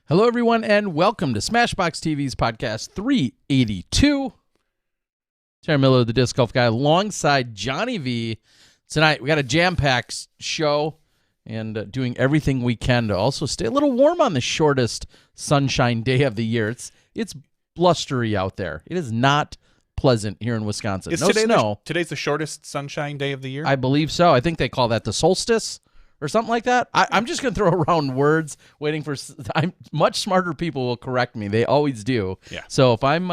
Hello, everyone, and welcome to Smashbox TV's podcast 382. Terry Miller, the Disc Golf Guy, alongside Johnny V. Tonight, we got a jam-packed show and doing everything we can to also stay a little warm on the shortest sunshine day of the year. It's blustery out there. It is not pleasant here in Wisconsin. No snow. Today's the shortest sunshine day of the year? I believe so. I think they call that the solstice or something like that. I'm just going to throw around words, waiting for. Much smarter people will correct me. They always do. Yeah. So if I'm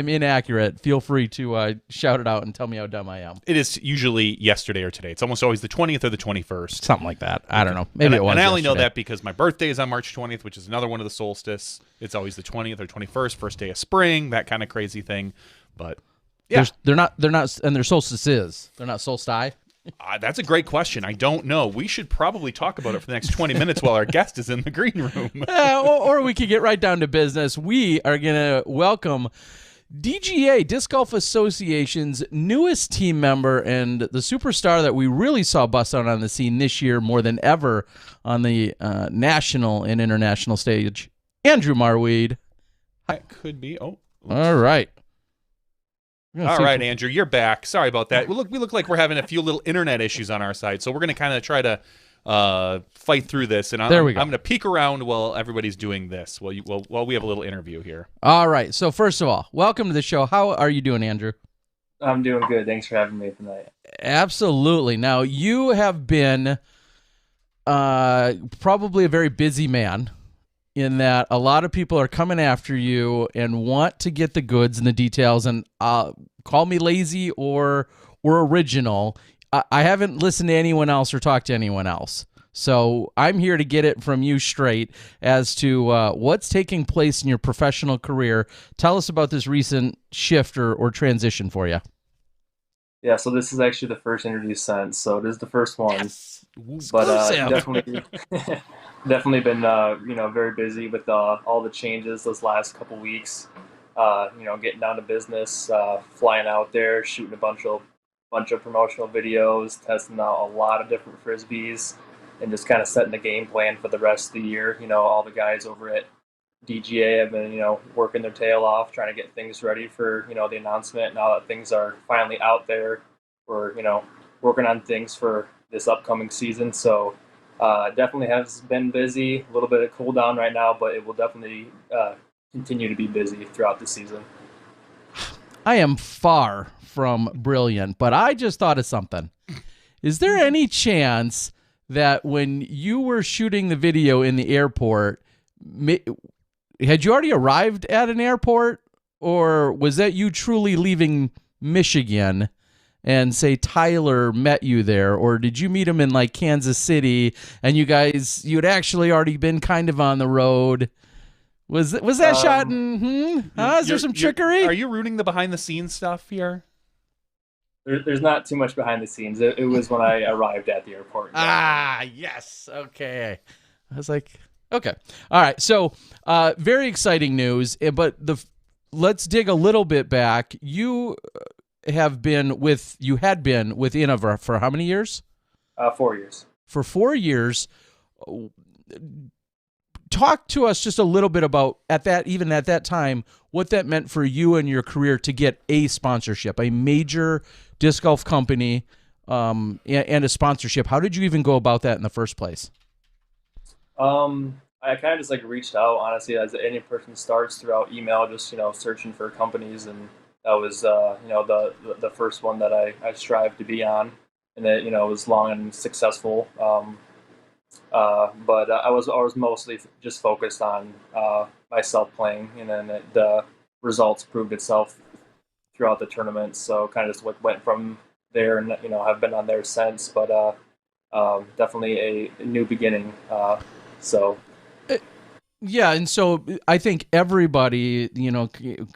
inaccurate, feel free to shout it out and tell me how dumb I am. It is usually yesterday or today. It's almost always the 20th or the 21st. Something like that. I don't know. Maybe it was. And I only know yesterday. that because my birthday is on March 20th, which is another one of the solstice. It's always the 20th or 21st, first day of spring, that kind of crazy thing. But yeah, they're not, and their solstice is. They're not solstice. That's a great question. I don't know. We should probably talk about it for the next 20 minutes while our guest is in the green room. Or we could get right down to business. We are going to welcome DGA, Disc Golf Association's newest team member and the superstar that we really saw bust out on the scene this year more than ever on the national and international stage, Andrew Marwede. That could be. Oh, oops. All right. All right, Andrew, you're back. Sorry about that. We look like we're having a few little internet issues on our side, so we're going to kind of try to fight through this. And I'm going to peek around while everybody's doing this, while we have a little interview here. All right. So first of all, welcome to the show. How are you doing, Andrew? I'm doing good. Thanks for having me tonight. Absolutely. Now, you have been probably a very busy man, in that a lot of people are coming after you and want to get the goods and the details, and call me lazy or original. I haven't listened to anyone else or talked to anyone else. So I'm here to get it from you straight as to what's taking place in your professional career. Tell us about this recent shift or transition for you. Yeah, so this is actually the first interview sent, so it is the first one. Yes. But definitely been very busy with all the changes those last couple weeks. Getting down to business, flying out there, shooting a bunch of promotional videos, testing out a lot of different frisbees, and just kind of setting the game plan for the rest of the year. All the guys over at DGA have been working their tail off trying to get things ready for the announcement. Now that things are finally out there, we're working on things for this upcoming season. So definitely has been busy. A little bit of cool down right now, but it will definitely continue to be busy throughout the season. I am far from brilliant, but I just thought of something. Is there any chance that when you were shooting the video in the airport, had you already arrived at an airport, or was that you truly leaving Michigan and say Tyler met you there, or did you meet him in like Kansas City and you had actually already been kind of on the road? Was that shot in, is there some trickery? Are you rooting the behind the scenes stuff here? There's not too much behind the scenes. It was when I arrived at the airport. Yes. Okay. I was like, okay. All right. So, very exciting news, but let's dig a little bit back. You had been with Innova for how many years? 4 years. For 4 years. Talk to us just a little bit about at that time, what that meant for you and your career to get a sponsorship, a major disc golf company, and a sponsorship. How did you even go about that in the first place? I kind of just reached out, honestly, as any person starts, throughout email, just searching for companies, and that was the first one that I strived to be on, and it was long and successful. But I was mostly just focused on myself playing, and then the results proved itself throughout the tournament. So kind of just went from there, and have been on there since. But definitely a new beginning. Yeah, and so I think everybody,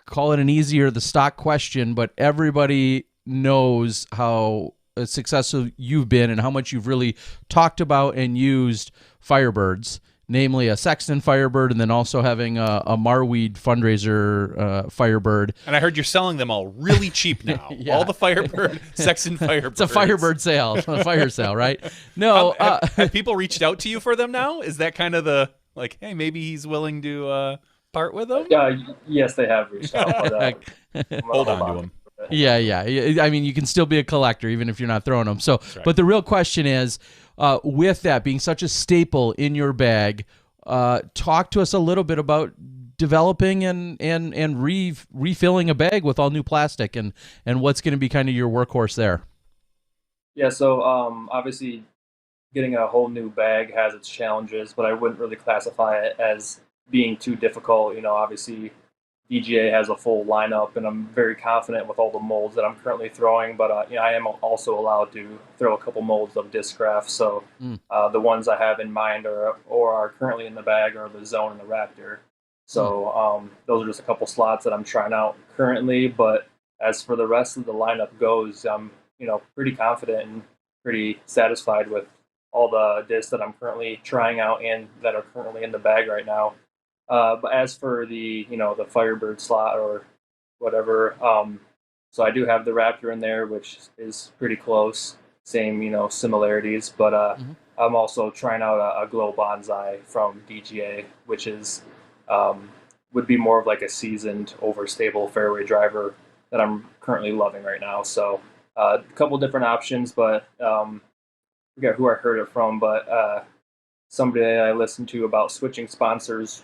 call it an easier the stock question, but everybody knows how successful you've been and how much you've really talked about and used Firebirds, namely a Sexton Firebird, and then also having a Marwede fundraiser Firebird. And I heard you're selling them all really cheap now. Yeah. All the Firebird, Sexton Firebirds. It's a Firebird sale, a fire sale, right? No. Have people reached out to you for them now? Is that kind of the... Like, hey, maybe he's willing to part with them? Yes, they have reached out. But, hold on to him. Yeah. I mean, you can still be a collector even if you're not throwing them. So, right. But the real question is, with that being such a staple in your bag, talk to us a little bit about developing and refilling a bag with all new plastic and what's going to be kind of your workhorse there. Yeah, so obviously getting a whole new bag has its challenges, but I wouldn't really classify it as being too difficult. Obviously DGA has a full lineup, and I'm very confident with all the molds that I'm currently throwing. But I am also allowed to throw a couple molds of Discraft. So the ones I have in mind or are currently in the bag are the Zone and the Raptor. So those are just a couple slots that I'm trying out currently. But as for the rest of the lineup goes, I'm pretty confident and pretty satisfied with all the discs that I'm currently trying out and that are currently in the bag right now. But as for the the Firebird slot or whatever, so I do have the Raptor in there, which is pretty close, same similarities. But I'm also trying out a Glow Bonsai from DGA, which is would be more of like a seasoned, overstable fairway driver that I'm currently loving right now. So a couple different options, but I forget who I heard it from, but somebody I listened to about switching sponsors,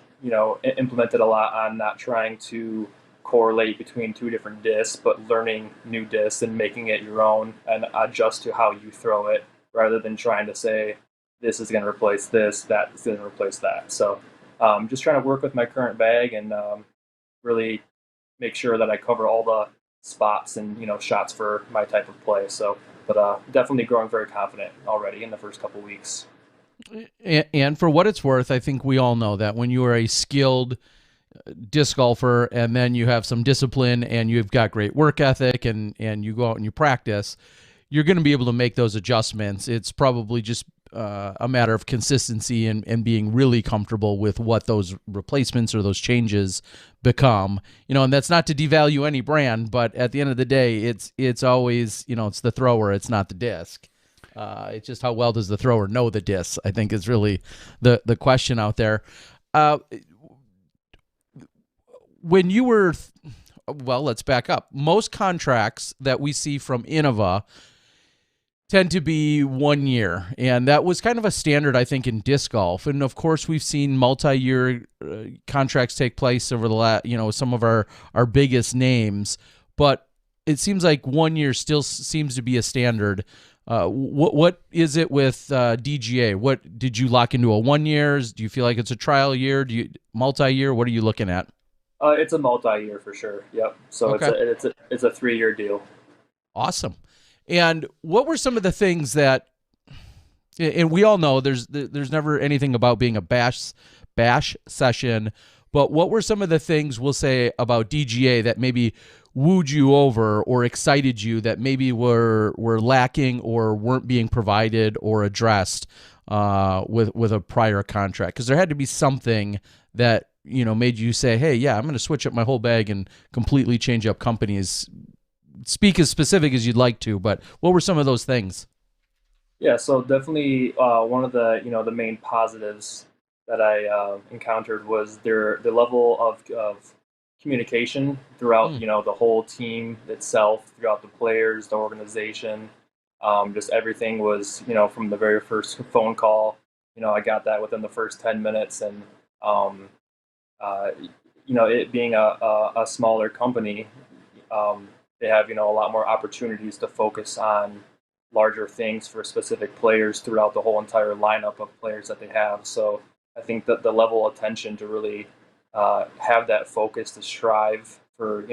implemented a lot on not trying to correlate between two different discs, but learning new discs and making it your own and adjust to how you throw it rather than trying to say, this is going to replace this, that is going to replace that. So just trying to work with my current bag and really make sure that I cover all the spots and shots for my type of play. So, but definitely growing very confident already in the first couple weeks. And for what it's worth, I think we all know that when you are a skilled disc golfer and then you have some discipline and you've got great work ethic and you go out and you practice, you're going to be able to make those adjustments. It's probably just a matter of consistency and being really comfortable with what those replacements or those changes become. And that's not to devalue any brand, but at the end of the day, it's always, it's the thrower, it's not the disc. It's just how well does the thrower know the disc, I think is really the question out there. When you were, well, let's back up. Most contracts that we see from Innova tend to be 1 year, and that was kind of a standard, I think, in disc golf. And of course, we've seen multi-year contracts take place over the last, some of our biggest names, but it seems like 1 year still seems to be a standard. What is it with DGA? What did you lock into a 1 year? Do you feel like it's a trial year? Do you multi-year? What are you looking at? It's a multi-year for sure. Yep. So okay. It's a 3-year deal. Awesome. And what were some of the things that? And we all know there's never anything about being a bash session, but what were some of the things we'll say about DGA that maybe wooed you over or excited you that maybe were lacking or weren't being provided or addressed with a prior contract? Because there had to be something that made you say, hey, yeah, I'm going to switch up my whole bag and completely change up companies. Speak as specific as you'd like to, but what were some of those things? Yeah, so definitely one of the the main positives that I encountered was the level of communication throughout the whole team itself, throughout the players, the organization. Just everything was from the very first phone call. I got that within the first 10 minutes, and it being a smaller company, they have a lot more opportunities to focus on larger things for specific players throughout the whole entire lineup of players that they have. So I think that the level of attention to really have that focus to strive for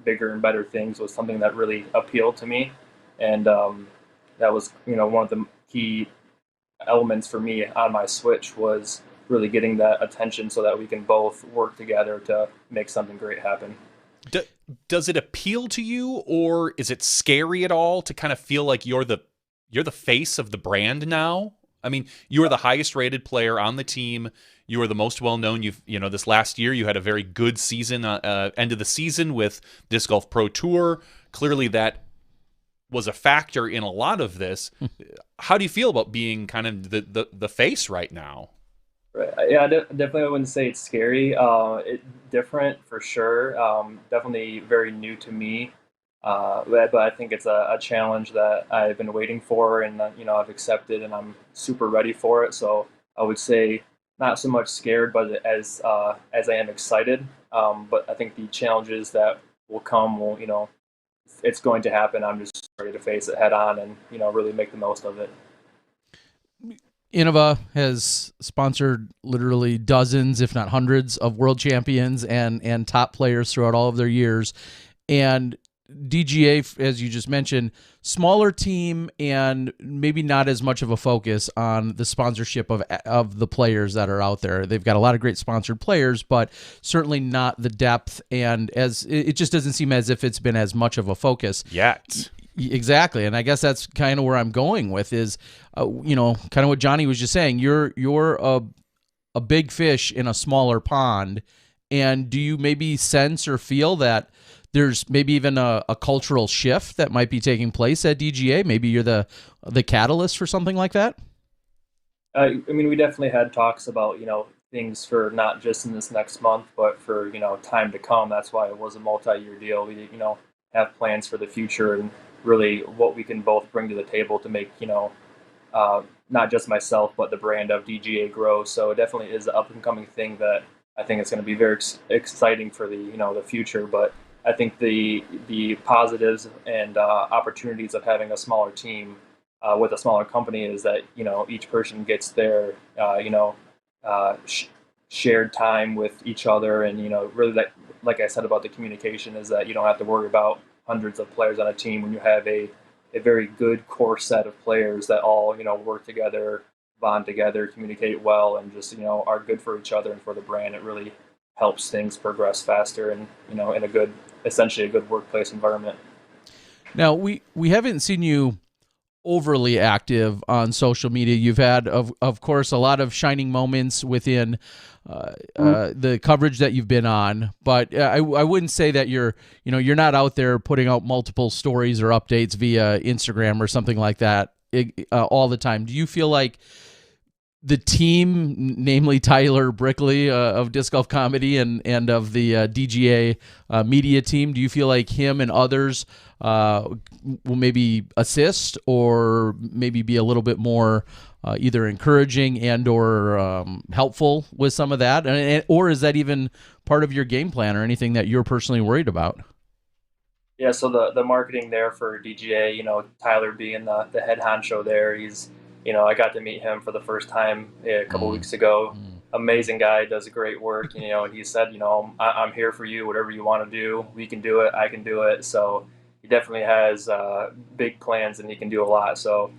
bigger and better things was something that really appealed to me, and that was one of the key elements for me on my switch was really getting that attention so that we can both work together to make something great happen. Does it appeal to you, or is it scary at all to kind of feel like you're the face of the brand now? I mean, you are the highest rated player on the team. You are the most well known. This last year you had a very good season, end of the season with Disc Golf Pro Tour. Clearly that was a factor in a lot of this. How do you feel about being kind of the face right now? Right. Yeah, definitely I wouldn't say it's scary. Different for sure. Definitely very new to me. But I think it's a challenge that I've been waiting for, and I've accepted, and I'm super ready for it. So I would say not so much scared, but as I am excited. But I think the challenges that will come will, it's going to happen. I'm just ready to face it head on and really make the most of it. Innova has sponsored literally dozens, if not hundreds, of world champions and top players throughout all of their years. And DGA, as you just mentioned, smaller team and maybe not as much of a focus on the sponsorship of the players that are out there. They've got a lot of great sponsored players, but certainly not the depth, and as it just doesn't seem as if it's been as much of a focus yet. Exactly, and I guess that's kind of where I'm going with is, kind of what Johnny was just saying. You're a big fish in a smaller pond, and do you maybe sense or feel that there's maybe even a cultural shift that might be taking place at DGA? Maybe you're the catalyst for something like that? I mean, we definitely had talks about, things for not just in this next month, but for, time to come. That's why it was a multi-year deal. We, have plans for the future and really what we can both bring to the table to make, not just myself, but the brand of DGA grow. So it definitely is an up and coming thing that I think it's going to be very exciting for the, the future. But I think the positives and opportunities of having a smaller team with a smaller company is that each person gets their shared time with each other, and really that, like I said about the communication, is that you don't have to worry about hundreds of players on a team when you have a very good core set of players that all work together, bond together, communicate well, and just are good for each other and for the brand. It really helps things progress faster and in a good, essentially a good workplace environment. Now we haven't seen you overly active on social media. You've had, of course, a lot of shining moments within the coverage that you've been on, but I wouldn't say that you're not out there putting out multiple stories or updates via Instagram or something like that all the time. Do you feel like the team, namely Tyler Brickley of Disc Golf Comedy and of the DGA media team, do you feel like him and others will maybe assist or maybe be a little bit more either encouraging and or helpful with some of that? Or is that even part of your game plan or anything that you're personally worried about? Yeah, so the marketing there for DGA, Tyler being the head honcho there, he's I got to meet him for the first time a couple weeks ago. Amazing guy, does great work. And he said, I'm here for you. Whatever you want to do, we can do it. I can do it. So he definitely has big plans, and he can do a lot. So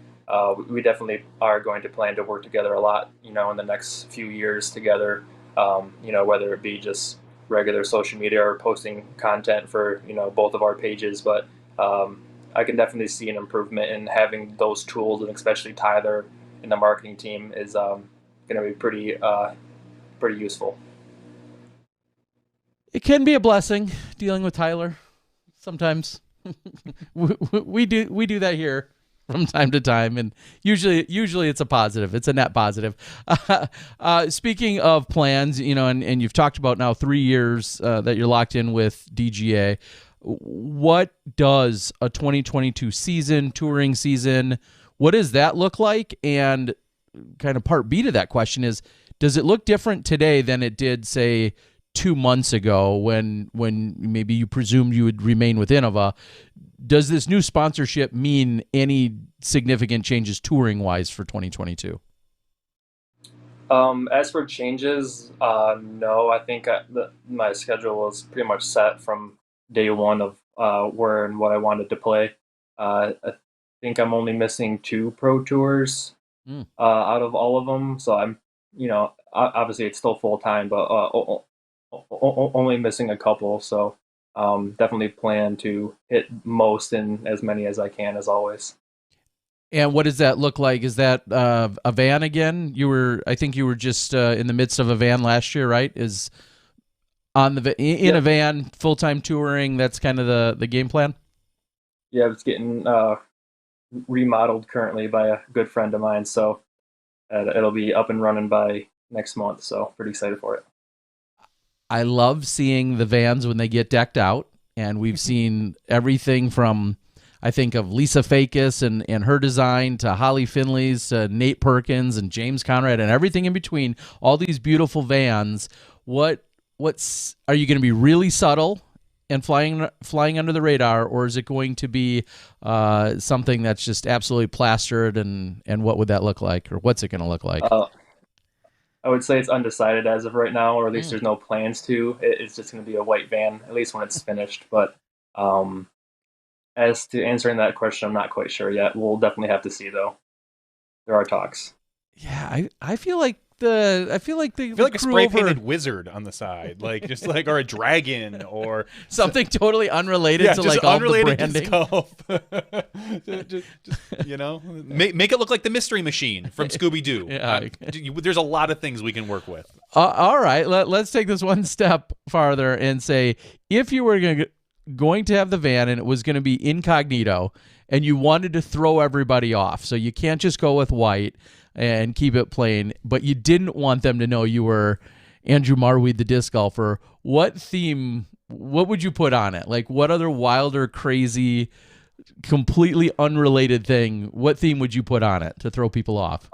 we definitely are going to plan to work together a lot, in the next few years together. Whether it be just regular social media or posting content for both of our pages, but I can definitely see an improvement in having those tools, and especially Tyler in the marketing team is going to be pretty useful. It can be a blessing dealing with Tyler sometimes. we do that here from time to time, and usually it's a positive. It's a net positive. Speaking of plans, and you've talked about now 3 years that you're locked in with DGA. What does a 2022 touring season, what does that look like? And kind of part B to that question is, does it look different today than it did, say, 2 months ago when maybe you presumed you would remain with Innova? Does this new sponsorship mean any significant changes touring-wise for 2022? As for changes, no. I think my schedule was pretty much set from day one of where and what I wanted to play. I think I'm only missing 2 pro tours out of all of them. So I'm, obviously it's still full time, but only missing a couple. So definitely plan to hit most and as many as I can, as always. And what does that look like? Is that a van again? I think you were just in the midst of a van last year, right? Is on a van, full-time touring, that's kind of the game plan? Yeah, it's getting remodeled currently by a good friend of mine, so it'll be up and running by next month. So pretty excited for it. I love seeing the vans when they get decked out, and we've seen everything from, I think, of Lisa Fakis and her design to Holly Finley's, to Nate Perkins and James Conrad and everything in between. All these beautiful vans. What's are you going to be really subtle and flying under the radar, or is it going to be something that's just absolutely plastered? And what would that look like, or what's it going to look like? I would say it's undecided as of right now, or at least there's no plans to. It's just going to be a white van, at least when it's finished. But as to answering that question, I'm not quite sure yet. We'll definitely have to see, though. There are talks. Yeah, I feel like a spray painted wizard on the side, like just like, or a dragon or something totally ununrelated to like all the branding. Make it look like the Mystery Machine from Scooby Doo. Yeah, there's a lot of things we can work with. All right, let's take this one step farther and say, if you were going to have the van and it was going to be incognito, and you wanted to throw everybody off, so you can't just go with white and keep it plain, but you didn't want them to know you were Andrew Marwede, the disc golfer, what would you put on it? Like, what other wilder, crazy, completely unrelated thing, what theme would you put on it to throw people off?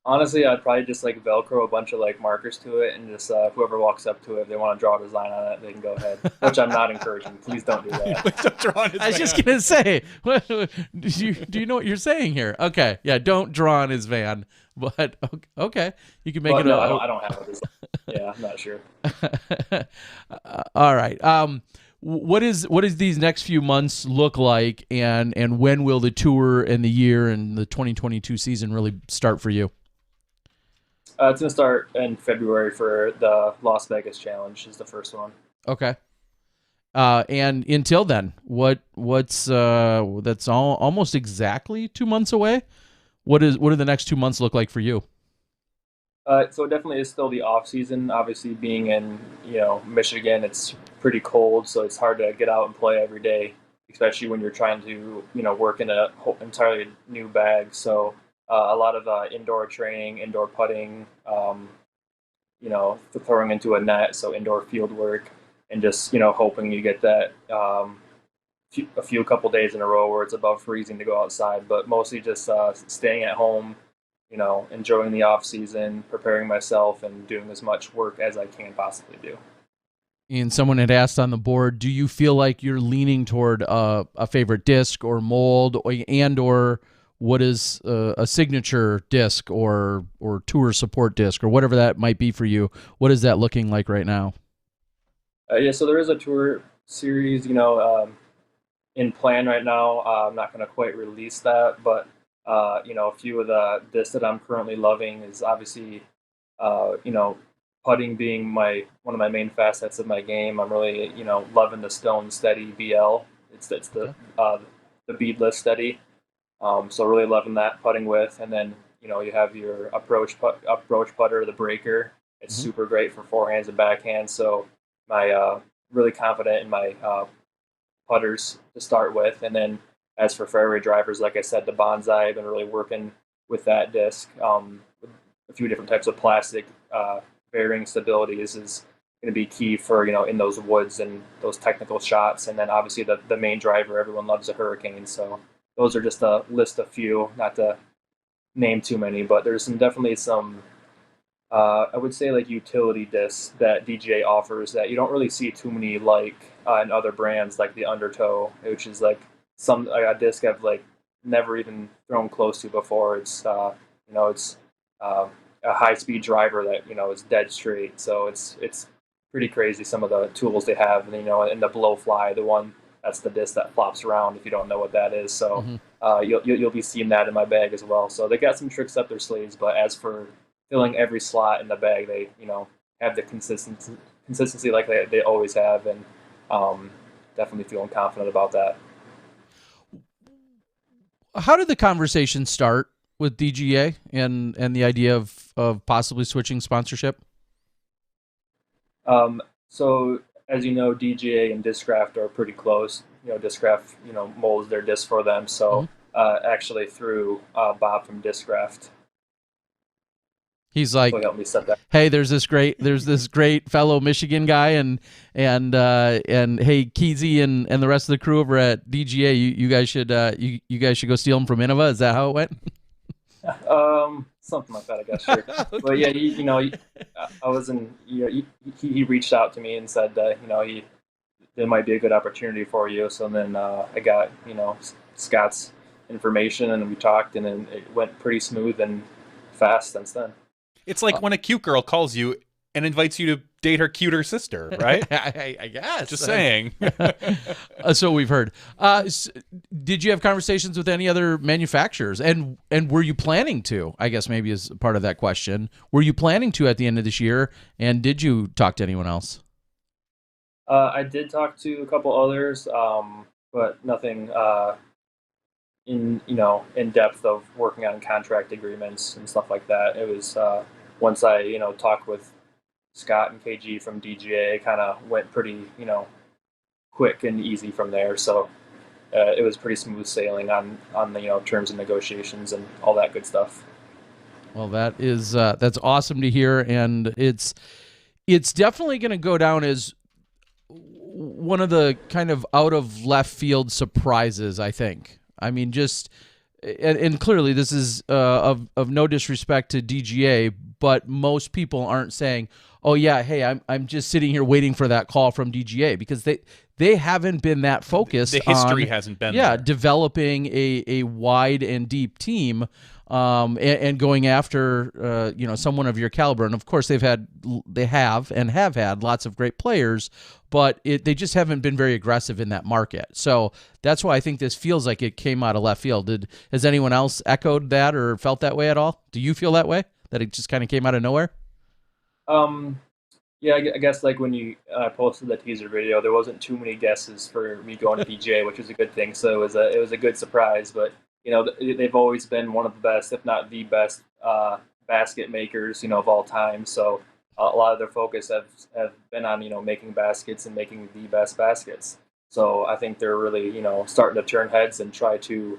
Honestly, I'd probably just like Velcro a bunch of like markers to it, and just whoever walks up to it, if they want to draw a design on it, they can go ahead. Which I'm not encouraging. Please don't do that. Please don't draw on his I was just gonna say, do you know what you're saying here? Okay, yeah, don't draw on his van, but okay, you can make it. No, I don't have a design. Yeah, I'm not sure. All right. What is these next few months look like, and when will the tour and the year and the 2022 season really start for you? It's going to start in February for the Las Vegas Challenge is the first one. Okay. And until then, what's that's almost exactly 2 months away. What do the next 2 months look like for you? So it definitely is still the off season. Obviously, being in Michigan, it's pretty cold, so it's hard to get out and play every day, especially when you're trying to work in a entirely new bag. So a lot of indoor training, indoor putting, throwing into a net, so indoor field work, and just hoping you get that a couple days in a row where it's above freezing to go outside. But mostly just staying at home, enjoying the off season, preparing myself, and doing as much work as I can possibly do. And someone had asked on the board, do you feel like you're leaning toward a favorite disc or mold, or what is a signature disc or tour support disc or whatever that might be for you? What is that looking like right now? So there is a tour series, in plan right now. I'm not going to quite release that, but a few of the discs that I'm currently loving is obviously, putting being one of my main facets of my game. I'm really, loving the Stone Steady BL. It's the beadless steady. So really loving that putting with, and then you have your approach putter, the breaker. It's super great for forehands and backhands. So my really confident in my putters to start with, and then as for fairway drivers, like I said, the Bonsai. I've been really working with that disc. With a few different types of plastic. Varying stabilities is going to be key for in those woods and those technical shots, and then obviously the main driver. Everyone loves a Hurricane, so those are just a list of few, not to name too many, but there's definitely some I would say like utility discs that DJA offers that you don't really see too many like in other brands, like the Undertow, which is like a disc I've like never even thrown close to before. It's it's a high-speed driver that is dead straight, so it's pretty crazy some of the tools they have. And and the Blowfly, the one that's the disc that flops around, if you don't know what that is. So you'll be seeing that in my bag as well. So they got some tricks up their sleeves, but as for filling every slot in the bag, they have the consistency like they always have, and definitely feeling confident about that. How did the conversation start with DGA and the idea of possibly switching sponsorship? So as you know, DGA and Discraft are pretty close. Discraft molds their disc for them. So actually through Bob from Discraft. He's like, help me set that. Hey, there's this great fellow Michigan guy, and hey, Keezy and the rest of the crew over at DGA, you guys should you guys should go steal him from Innova. Is that how it went? Something like that, I guess. Sure. Okay. But yeah, I was in. He reached out to me and said that there might be a good opportunity for you. So then I got Scott's information, and we talked, and then it went pretty smooth and fast since then. It's like when a cute girl calls you and invites you to date her cuter sister, right? I guess. Just saying. So we've heard. Did you have conversations with any other manufacturers? And were you planning to? I guess maybe as part of that question. Were you planning to at the end of this year? And did you talk to anyone else? I did talk to a couple others, but nothing in depth of working on contract agreements and stuff like that. It was once I talked with Scott and KG from DGA, it kind of went pretty quick and easy from there. So it was pretty smooth sailing on the terms and negotiations and all that good stuff. Well, that's awesome to hear, and it's definitely going to go down as one of the kind of out of left field surprises, I think. I mean, and clearly this is of no disrespect to DGA, but most people aren't saying, "Oh yeah, hey, I'm just sitting here waiting for that call from DGA," because they haven't been that focused. The history hasn't been there. Developing a wide and deep team, and going after someone of your caliber. And of course, they have had lots of great players, but they just haven't been very aggressive in that market. So that's why I think this feels like it came out of left field. Has anyone else echoed that or felt that way at all? Do you feel that way, that it just kind of came out of nowhere? Yeah, I guess like when you posted the teaser video, there wasn't too many guesses for me going to DGA, which was a good thing. So it was a good surprise. But they've always been one of the best, if not the best, basket makers of all time. So a lot of their focus have been on making baskets and making the best baskets. So I think they're really starting to turn heads and try to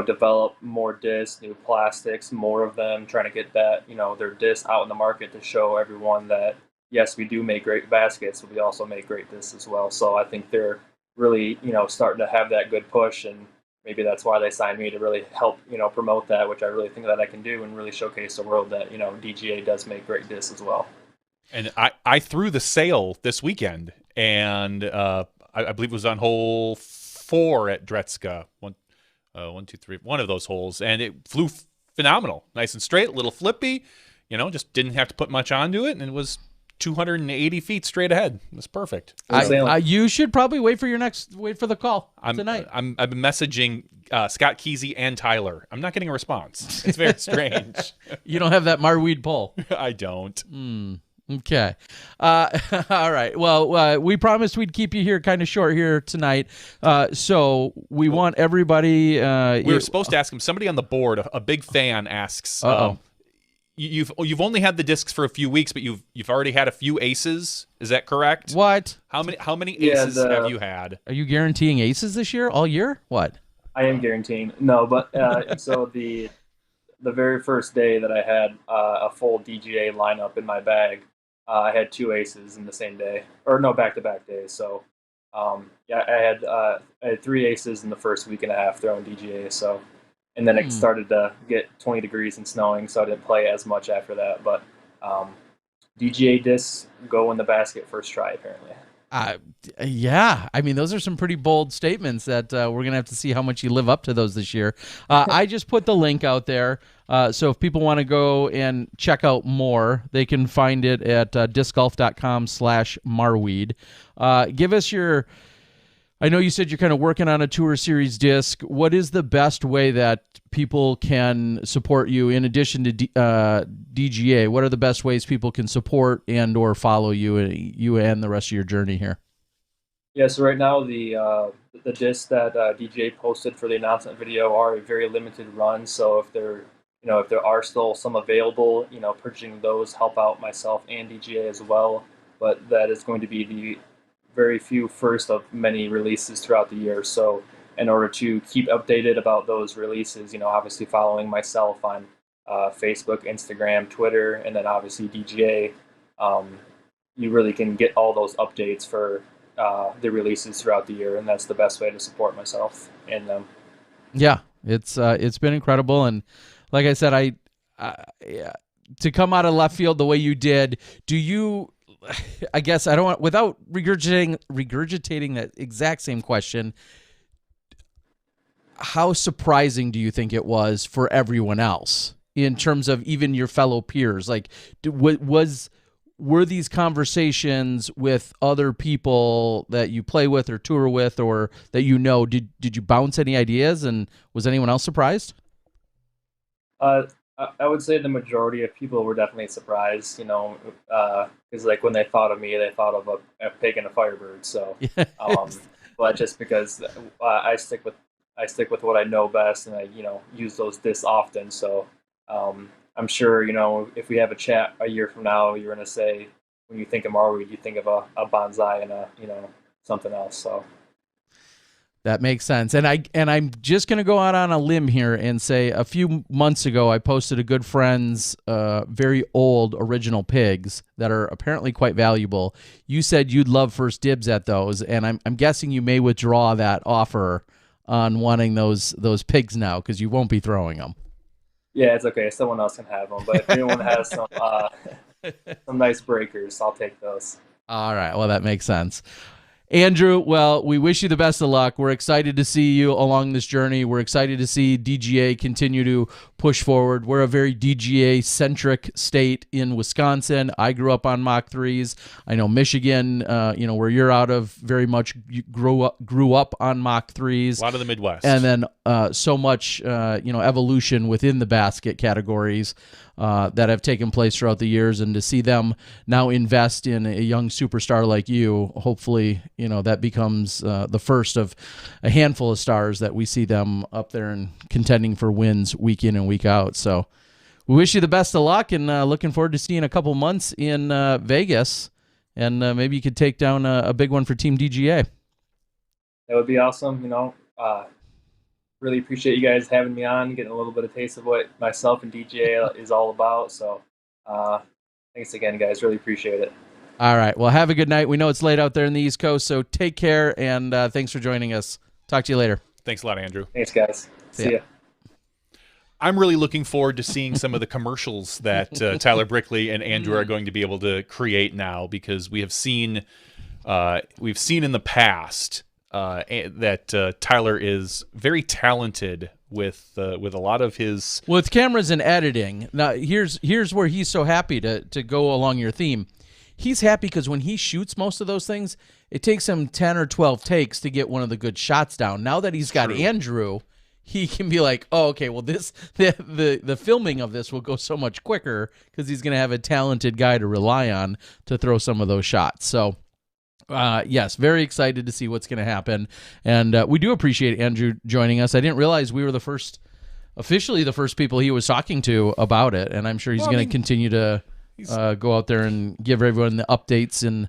develop more discs, new plastics, more of them, trying to get that their discs out in the market to show everyone that yes, we do make great baskets, but we also make great discs as well. So I think they're really starting to have that good push, and maybe that's why they signed me to really help promote that, which I really think that I can do and really showcase the world that DGA does make great discs as well. And I threw the sale this weekend, and I believe it was on hole 4 at Dretska. One, two, three, one of those holes, and it flew phenomenal, nice and straight, a little flippy, just didn't have to put much onto it, and it was 280 feet straight ahead. It was perfect. You should probably wait for the call tonight. I've been messaging Scott Keezy and Tyler. I'm not getting a response. It's very strange. You don't have that Marwede poll. I don't. Okay. All right. Well, we promised we'd keep you here kind of short here tonight. So we want everybody. We were supposed to ask him. Somebody on the board, a big fan, asks. You've only had the discs for a few weeks, but you've already had a few aces. Is that correct? What? How many aces have you had? Are you guaranteeing aces this year? All year? What? I am guaranteeing. No, but so the very first day that I had a full DGA lineup in my bag, I had 2 aces in the same day, or no, back-to-back days. So, I had 3 aces in the first week and a half throwing DGA. So, and then it started to get 20 degrees and snowing, so I didn't play as much after that. But DGA discs go in the basket first try, apparently. Yeah, I mean, those are some pretty bold statements that we're going to have to see how much you live up to those this year. I just put the link out there. So if people want to go and check out more, they can find it at discgolf.com/Marwede. Give us I know you said you're kind of working on a Tour Series disc. What is the best way that people can support you in addition to DGA? What are the best ways people can support and or follow you and the rest of your journey here? Yeah, so right now the discs that DGA posted for the announcement video are a very limited run. So if there are still some available, purchasing those help out myself and DGA as well. But that is going to be the very few first of many releases throughout the year. So in order to keep updated about those releases, obviously following myself on Facebook, Instagram, Twitter, and then obviously DGA. You really can get all those updates for the releases throughout the year, and that's the best way to support myself and them. Yeah, it's been incredible, and like I said, to come out of left field the way you did, do you? I guess I don't want, without regurgitating that exact same question. How surprising do you think it was for everyone else in terms of even your fellow peers? Like, were these conversations with other people that you play with or tour with or that you know, did you bounce any ideas, and was anyone else surprised? I would say the majority of people were definitely surprised, because like when they thought of me, they thought of a pig and a firebird. So, but just because I stick with what I know best, and I use this often. So I'm sure if we have a chat a year from now, you're gonna say when you think of Marwede, you think of a bonsai and a something else. So. That makes sense. And I'm just going to go out on a limb here and say a few months ago I posted a good friend's very old original pigs that are apparently quite valuable. You said you'd love first dibs at those, and I'm guessing you may withdraw that offer on wanting those pigs now because you won't be throwing them. Yeah, it's okay. Someone else can have them. But if anyone has some nice breakers, I'll take those. All right. Well, that makes sense. Andrew, well, we wish you the best of luck. We're excited to see you along this journey. We're excited to see DGA continue to push forward. We're a very DGA-centric state in Wisconsin. I grew up on Mach 3s. I know Michigan, where you're out of, very much grew up on Mach 3s. A lot of the Midwest. And then so much, evolution within the basket categories that have taken place throughout the years, and to see them now invest in a young superstar like you, hopefully, that becomes the first of a handful of stars that we see them up there and contending for wins week in and week out. So we wish you the best of luck, and looking forward to seeing a couple months in Vegas, and maybe you could take down a big one for Team DGA. That would be awesome. Really appreciate you guys having me on, getting a little bit of taste of what myself and DGA is all about. So thanks again, guys. Really appreciate it. All right. Well, have a good night. We know it's late out there in the East Coast, so take care, and thanks for joining us. Talk to you later. Thanks a lot, Andrew. Thanks, guys. See ya. I'm really looking forward to seeing some of the commercials that Tyler Brickley and Andrew are going to be able to create now, because we have seen in the past that Tyler is very talented with a lot of his with cameras and editing. Now here's where he's so happy to go along your theme. He's happy because when he shoots most of those things, it takes him 10 or 12 takes to get one of the good shots down. Now that he's got Andrew, he can be like, oh, okay, well the filming of this will go so much quicker because he's going to have a talented guy to rely on to throw some of those shots. So yes, very excited to see what's going to happen. And we do appreciate Andrew joining us. I didn't realize we were officially the first people he was talking to about it. And I'm sure he's going to continue to go out there and give everyone the updates in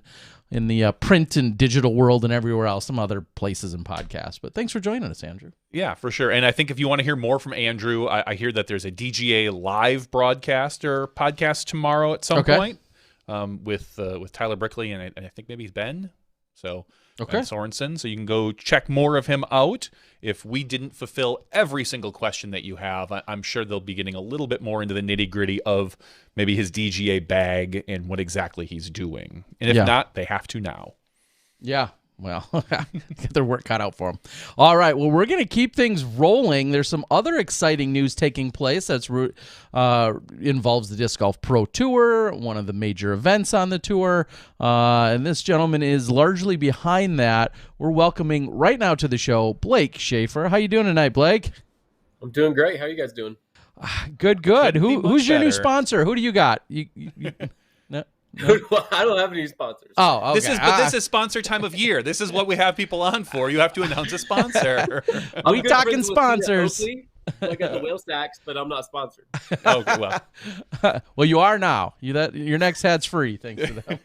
the print and digital world and everywhere else, some other places and podcasts. But thanks for joining us, Andrew. Yeah, for sure. And I think if you want to hear more from Andrew, I hear that there's a DGA live broadcast or podcast tomorrow at some point. With Tyler Brickley and I think maybe Ben. So Ben Sorensen. So you can go check more of him out. If we didn't fulfill every single question that you have, I'm sure they'll be getting a little bit more into the nitty-gritty of maybe his DGA bag and what exactly he's doing. And if not, they have to now. Yeah. Well, get their work cut out for them. All right. Well, we're going to keep things rolling. There's some other exciting news taking place that's involves the Disc Golf Pro Tour, one of the major events on the tour. And this gentleman is largely behind that. We're welcoming right now to the show Blake Shaffer. How you doing tonight, Blake? I'm doing great. How are you guys doing? Good. Who's your new sponsor? Who do you got? No. Well, I don't have any sponsors. Oh, okay. This is sponsor time of year. This is what we have people on for. You have to announce a sponsor. We talking sponsors. I got the whale stacks, but I'm not sponsored. Oh, well. Well, you are now. Your next hat's free, thanks to them.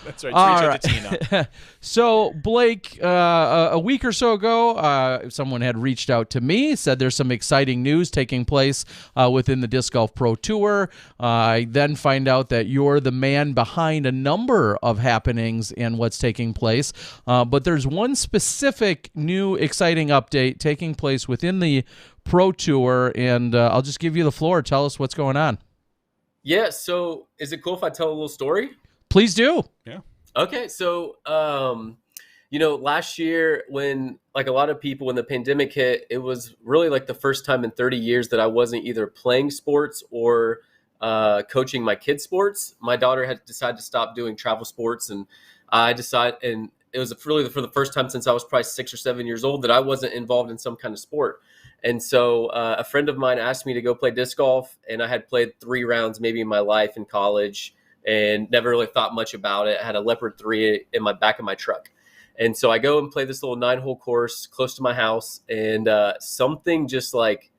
That's right. Reach out to Tina. So, Blake, a week or so ago, someone had reached out to me, said there's some exciting news taking place within the Disc Golf Pro Tour. I then find out that you're the man behind a number of happenings and what's taking place. But there's one specific new exciting update taking place within the Pro Tour, and I'll just give you the floor. Tell us what's going on. Yeah, so is it cool if I tell a little story? Please do. Yeah. Okay, so last year when, like a lot of people, when the pandemic hit, it was really like the first time in 30 years that I wasn't either playing sports or coaching my kids' sports. My daughter had decided to stop doing travel sports, and and it was really for the first time since I was probably 6 or 7 years old that I wasn't involved in some kind of sport. And so a friend of mine asked me to go play disc golf, and I had played 3 rounds maybe in my life in college and never really thought much about it. I had a Leopard 3 in my back of my truck. And so I go and play this little 9-hole course close to my house, and something just like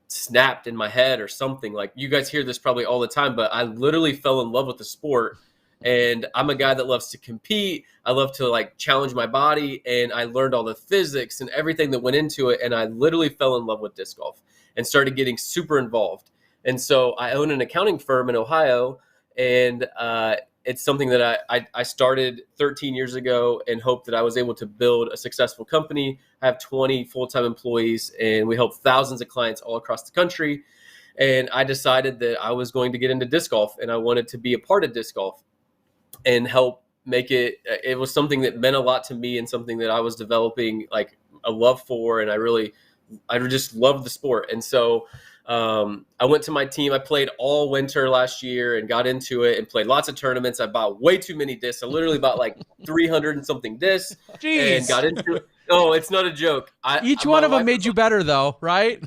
snapped in my head or something. Like, you guys hear this probably all the time, but I literally fell in love with the sport. And I'm a guy that loves to compete. I love to like challenge my body, and I learned all the physics and everything that went into it. And I literally fell in love with disc golf and started getting super involved. And so I own an accounting firm in Ohio, and it's something that I started 13 years ago and hoped that I was able to build a successful company. I have 20 full-time employees, and we help thousands of clients all across the country. And I decided that I was going to get into disc golf, and I wanted to be a part of disc golf and help make it. It was something that meant a lot to me and something that I was developing like a love for. And I just loved the sport. And so I went to my team. I played all winter last year and got into it and played lots of tournaments. I bought way too many discs. I literally bought like 300 and something discs. Jeez. And got into it. Oh, it's not a joke. Each one of them made you better, though, right?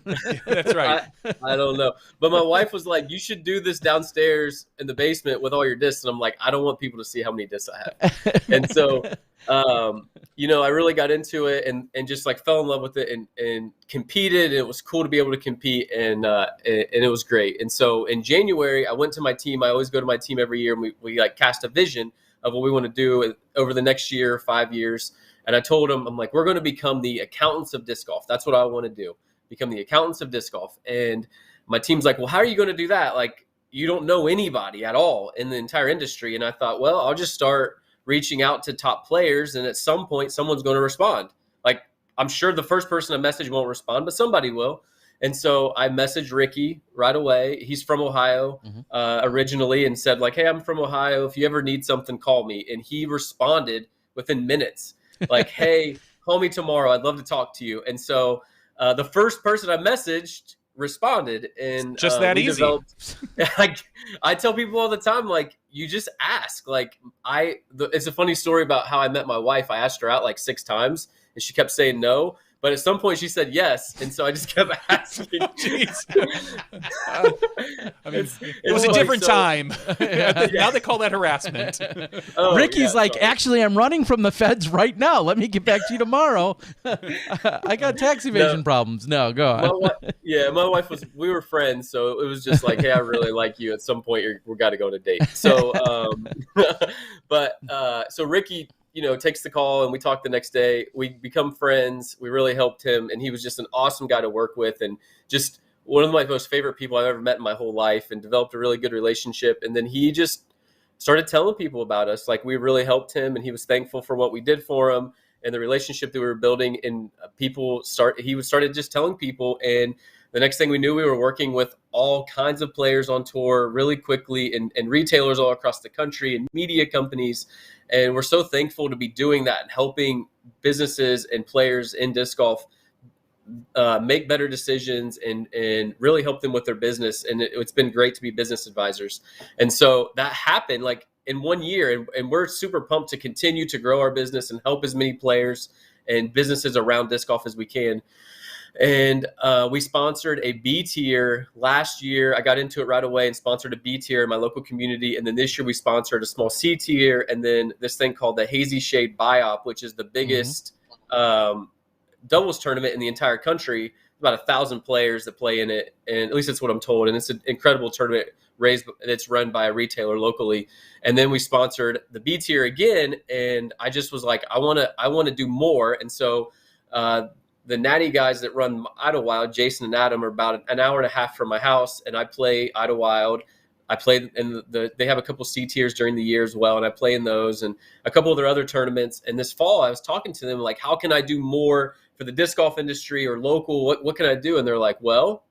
That's right. I don't know. But my wife was like, you should do this downstairs in the basement with all your discs. And I'm like, I don't want people to see how many discs I have. And so, I really got into it and just like fell in love with it and competed. And it was cool to be able to compete. And it was great. And so in January, I went to my team. I always go to my team every year. And we like cast a vision of what we want to do over the next year, 5 years. And I told him, I'm like, we're going to become the accountants of disc golf. That's what I want to do, become the accountants of disc golf. And my team's like, well, how are you going to do that? Like, you don't know anybody at all in the entire industry. And I thought, well, I'll just start reaching out to top players. And at some point, someone's going to respond. Like, I'm sure the first person I message won't respond, but somebody will. And so I messaged Ricky right away. He's from Ohio originally, and said like, hey, I'm from Ohio. If you ever need something, call me. And he responded within minutes. Like, hey, call me tomorrow. I'd love to talk to you. And so the first person I messaged responded. And just that easy. I tell people all the time, like, you just ask. Like, it's a funny story about how I met my wife. I asked her out like 6 times, and she kept saying no. But at some point she said yes, and so I just kept asking. Jeez. I mean, it was a different time. Now they call that harassment. Oh, Ricky's actually, I'm running from the feds right now. Let me get back to you tomorrow. I got tax evasion problems. No, go on. My wife we were friends, so it was just like, hey, I really like you. At some point, we got to go on a date. So, so Ricky, takes the call, and we talk the next day. We become friends. We really helped him, and he was just an awesome guy to work with, and just one of my most favorite people I've ever met in my whole life, and developed a really good relationship. And then he just started telling people about us. Like, we really helped him, and he was thankful for what we did for him and the relationship that we were building. And he started just telling people, and the next thing we knew, we were working with all kinds of players on tour really quickly, and retailers all across the country, and media companies. And we're so thankful to be doing that and helping businesses and players in disc golf make better decisions and really help them with their business. And it's been great to be business advisors. And so that happened like in 1 year. And we're super pumped to continue to grow our business and help as many players and businesses around disc golf as we can. And we sponsored a B tier last year. I got into it right away and sponsored a B tier in my local community. And then this year we sponsored a small C tier, and then this thing called the Hazy Shade Biop, which is the biggest doubles tournament in the entire country. about 1,000 players that play in it, and at least that's what I'm told. And it's an incredible tournament that's run by a retailer locally. And then we sponsored the B tier again, and I just was like, I want to do more. And so the natty guys that run Idlewild, Jason and Adam, are about an hour and a half from my house, and I play Idlewild. I play in they have a couple C tiers during the year as well, and I play in those and a couple of their other tournaments. And this fall, I was talking to them like, how can I do more for the disc golf industry or local? What can I do? And they're like, well,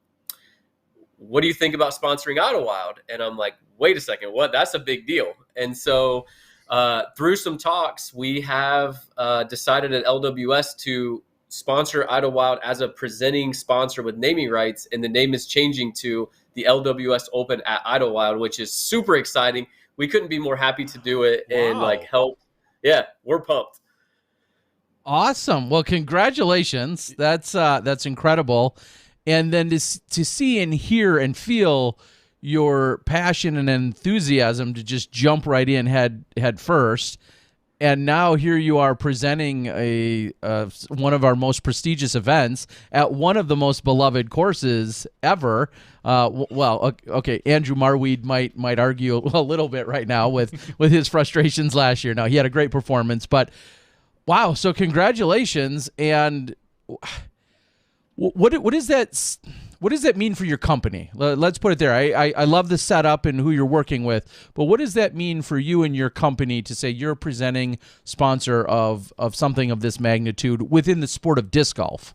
what do you think about sponsoring Idlewild? And I'm like, wait a second, what? That's a big deal. And so through some talks, we have decided at LWS to sponsor Idlewild as a presenting sponsor with naming rights, and the name is changing to the LWS Open at Idlewild, which is super exciting. We couldn't be more happy to do it and like help. Yeah, we're pumped. Awesome. Well, congratulations. That's incredible. And then to see and hear and feel your passion and enthusiasm to just jump right in head first. And now here you are presenting one of our most prestigious events at one of the most beloved courses ever. Well, okay, Andrew Marwede might argue a little bit right now with his frustrations last year. Now, he had a great performance, but wow, so congratulations. And what does that mean for your company? Let's put it there. I love the setup and who you're working with, but what does that mean for you and your company to say you're presenting sponsor of something of this magnitude within the sport of disc golf?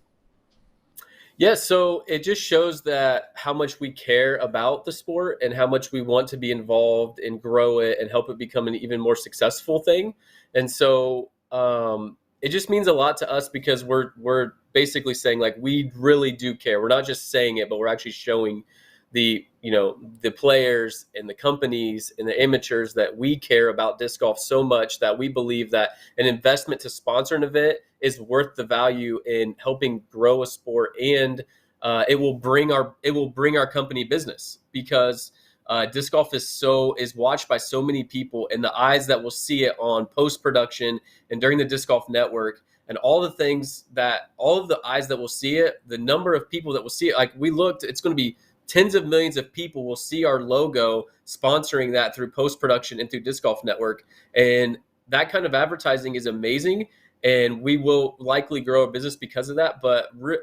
Yeah, so it just shows that how much we care about the sport and how much we want to be involved and grow it and help it become an even more successful thing. And so it just means a lot to us because we're basically saying like we really do care. We're not just saying it, but we're actually showing the players and the companies and the amateurs that we care about disc golf so much that we believe that an investment to sponsor an event is worth the value in helping grow a sport, and it will bring our company business because disc golf is watched by so many people, and the eyes that will see it on post-production and during the Disc Golf Network and all of the eyes that will see it, the number of people that will see it, like we looked, it's going to be tens of millions of people will see our logo sponsoring that through post-production and through Disc Golf Network. And that kind of advertising is amazing. And we will likely grow a business because of that.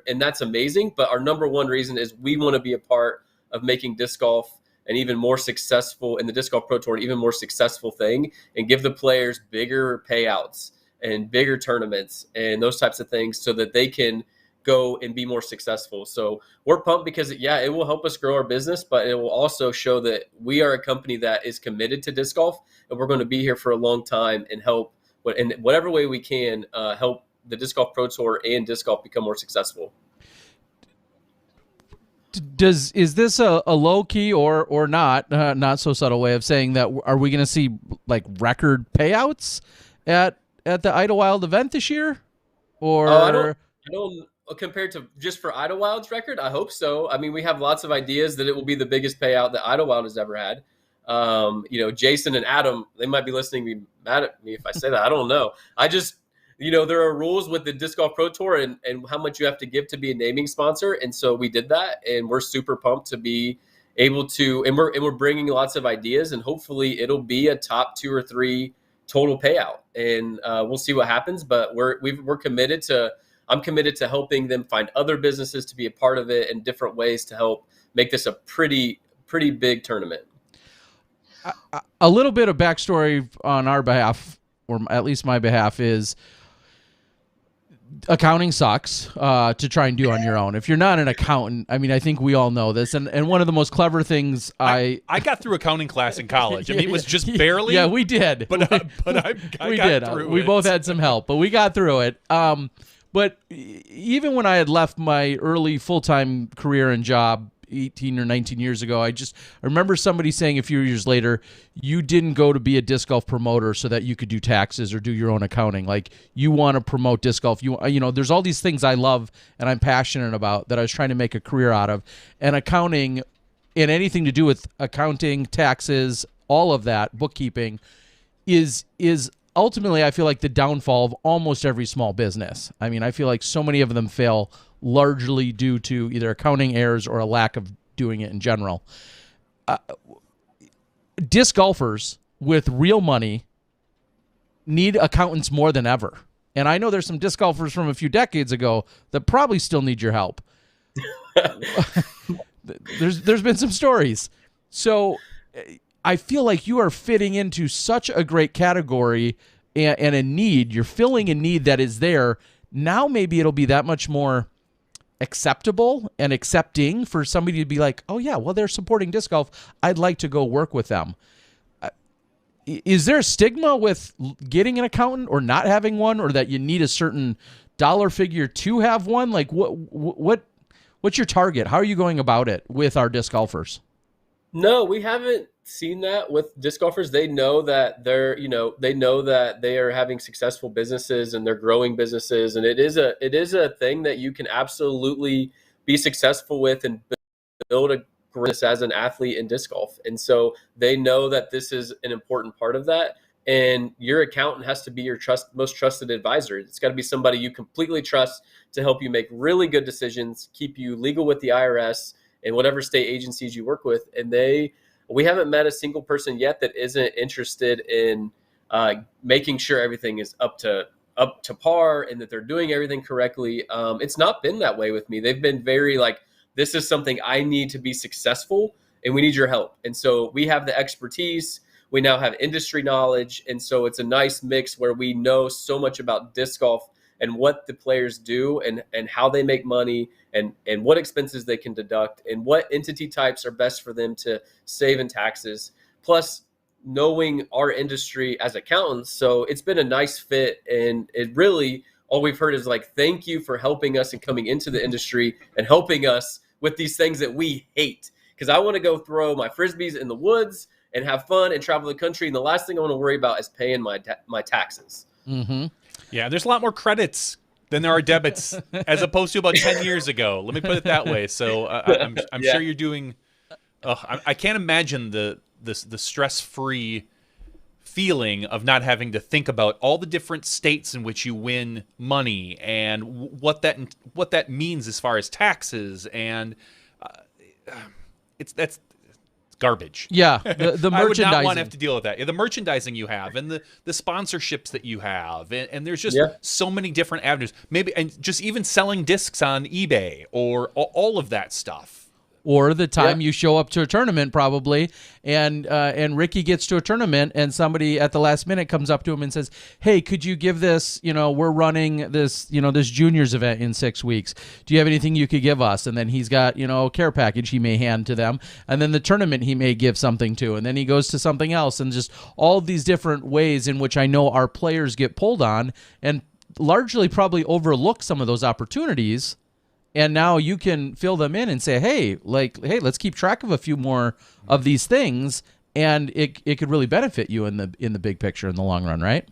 And that's amazing. But our number one reason is we want to be a part of making disc golf an even more successful, in the Disc Golf Pro Tour, an even more successful thing, and give the players bigger payouts and bigger tournaments and those types of things so that they can go and be more successful. So we're pumped because it will help us grow our business, but it will also show that we are a company that is committed to disc golf, and we're going to be here for a long time and help in whatever way we can help the Disc Golf Pro Tour and disc golf become more successful. Is this a low key or not so subtle way of saying that are we going to see like record payouts at the Idlewild event this year? Or I don't compared to just for Idlewild's record, I hope so. I mean, we have lots of ideas that it will be the biggest payout that Idlewild has ever had. Jason and Adam, they might be listening to be mad at me if I say that. I don't know. I just, there are rules with the Disc Golf Pro Tour and how much you have to give to be a naming sponsor. And so we did that, and we're super pumped to be able to, and we're bringing lots of ideas, and hopefully it'll be a top 2 or 3 total payout. And we'll see what happens, but we're committed to, I'm committed to helping them find other businesses to be a part of it in different ways to help make this a pretty big tournament. A little bit of backstory on our behalf, or at least my behalf, is accounting sucks to try and do on your own. If you're not an accountant, I mean, I think we all know this. And one of the most clever things I got through accounting class in college. I mean, it was just barely. Yeah, we did. But I we got did. Through we it. both had some help, but we got through it. But even when I had left my early full-time career and job 18 or 19 years ago, I remember somebody saying a few years later, you didn't go to be a disc golf promoter so that you could do taxes or do your own accounting. Like, you want to promote disc golf. There's all these things I love and I'm passionate about that I was trying to make a career out of. And accounting and anything to do with accounting, taxes, all of that, bookkeeping is ultimately, I feel like the downfall of almost every small business. I mean, I feel like so many of them fail largely due to either accounting errors or a lack of doing it in general. Disc golfers with real money need accountants more than ever. And I know there's some disc golfers from a few decades ago that probably still need your help. There's been some stories. So I feel like you are fitting into such a great category and a need. You're filling a need that is there. Now maybe it'll be that much more acceptable and accepting for somebody to be like, oh, yeah, well, they're supporting disc golf. I'd like to go work with them. Is there a stigma with getting an accountant or not having one, or that you need a certain dollar figure to have one? Like what's your target? How are you going about it with our disc golfers? No, we haven't seen that with disc golfers. They know that they know that they are having successful businesses and they're growing businesses. And it is a thing that you can absolutely be successful with and build a greatness as an athlete in disc golf. And so they know that this is an important part of that. And your accountant has to be your most trusted advisor. It's got to be somebody you completely trust to help you make really good decisions, keep you legal with the IRS and whatever state agencies you work with. And we haven't met a single person yet that isn't interested in making sure everything is up to par and that they're doing everything correctly. It's not been that way with me. They've been very like, this is something I need to be successful and we need your help. And so we have the expertise. We now have industry knowledge. And so it's a nice mix where we know so much about disc golf and what the players do and how they make money and what expenses they can deduct and what entity types are best for them to save in taxes, plus knowing our industry as accountants. So it's been a nice fit. And it really, all we've heard is like, thank you for helping us and coming into the industry and helping us with these things that we hate. Because I want to go throw my Frisbees in the woods and have fun and travel the country. And the last thing I want to worry about is paying my taxes. Mm-hmm. Yeah, there's a lot more credits than there are debits as opposed to about 10 years ago. Let me put it that way. So I'm sure you're doing I can't imagine the stress-free feeling of not having to think about all the different states in which you win money and what that means as far as taxes, and that's garbage. Yeah, the merchandising. I would not want to have to deal with that. The merchandising you have and the sponsorships that you have, and there's just so many different avenues. Maybe, and just even selling discs on eBay or all of that stuff. Or the time you show up to a tournament, probably, and Ricky gets to a tournament, and somebody at the last minute comes up to him and says, "Hey, could you give this? We're running this, this juniors event in 6 weeks. Do you have anything you could give us?" And then he's got, a care package he may hand to them, and then the tournament he may give something to, and then he goes to something else, and just all of these different ways in which I know our players get pulled on, and largely probably overlook some of those opportunities. And now you can fill them in and say, hey, let's keep track of a few more of these things, and it could really benefit you in the big picture in the long run, right?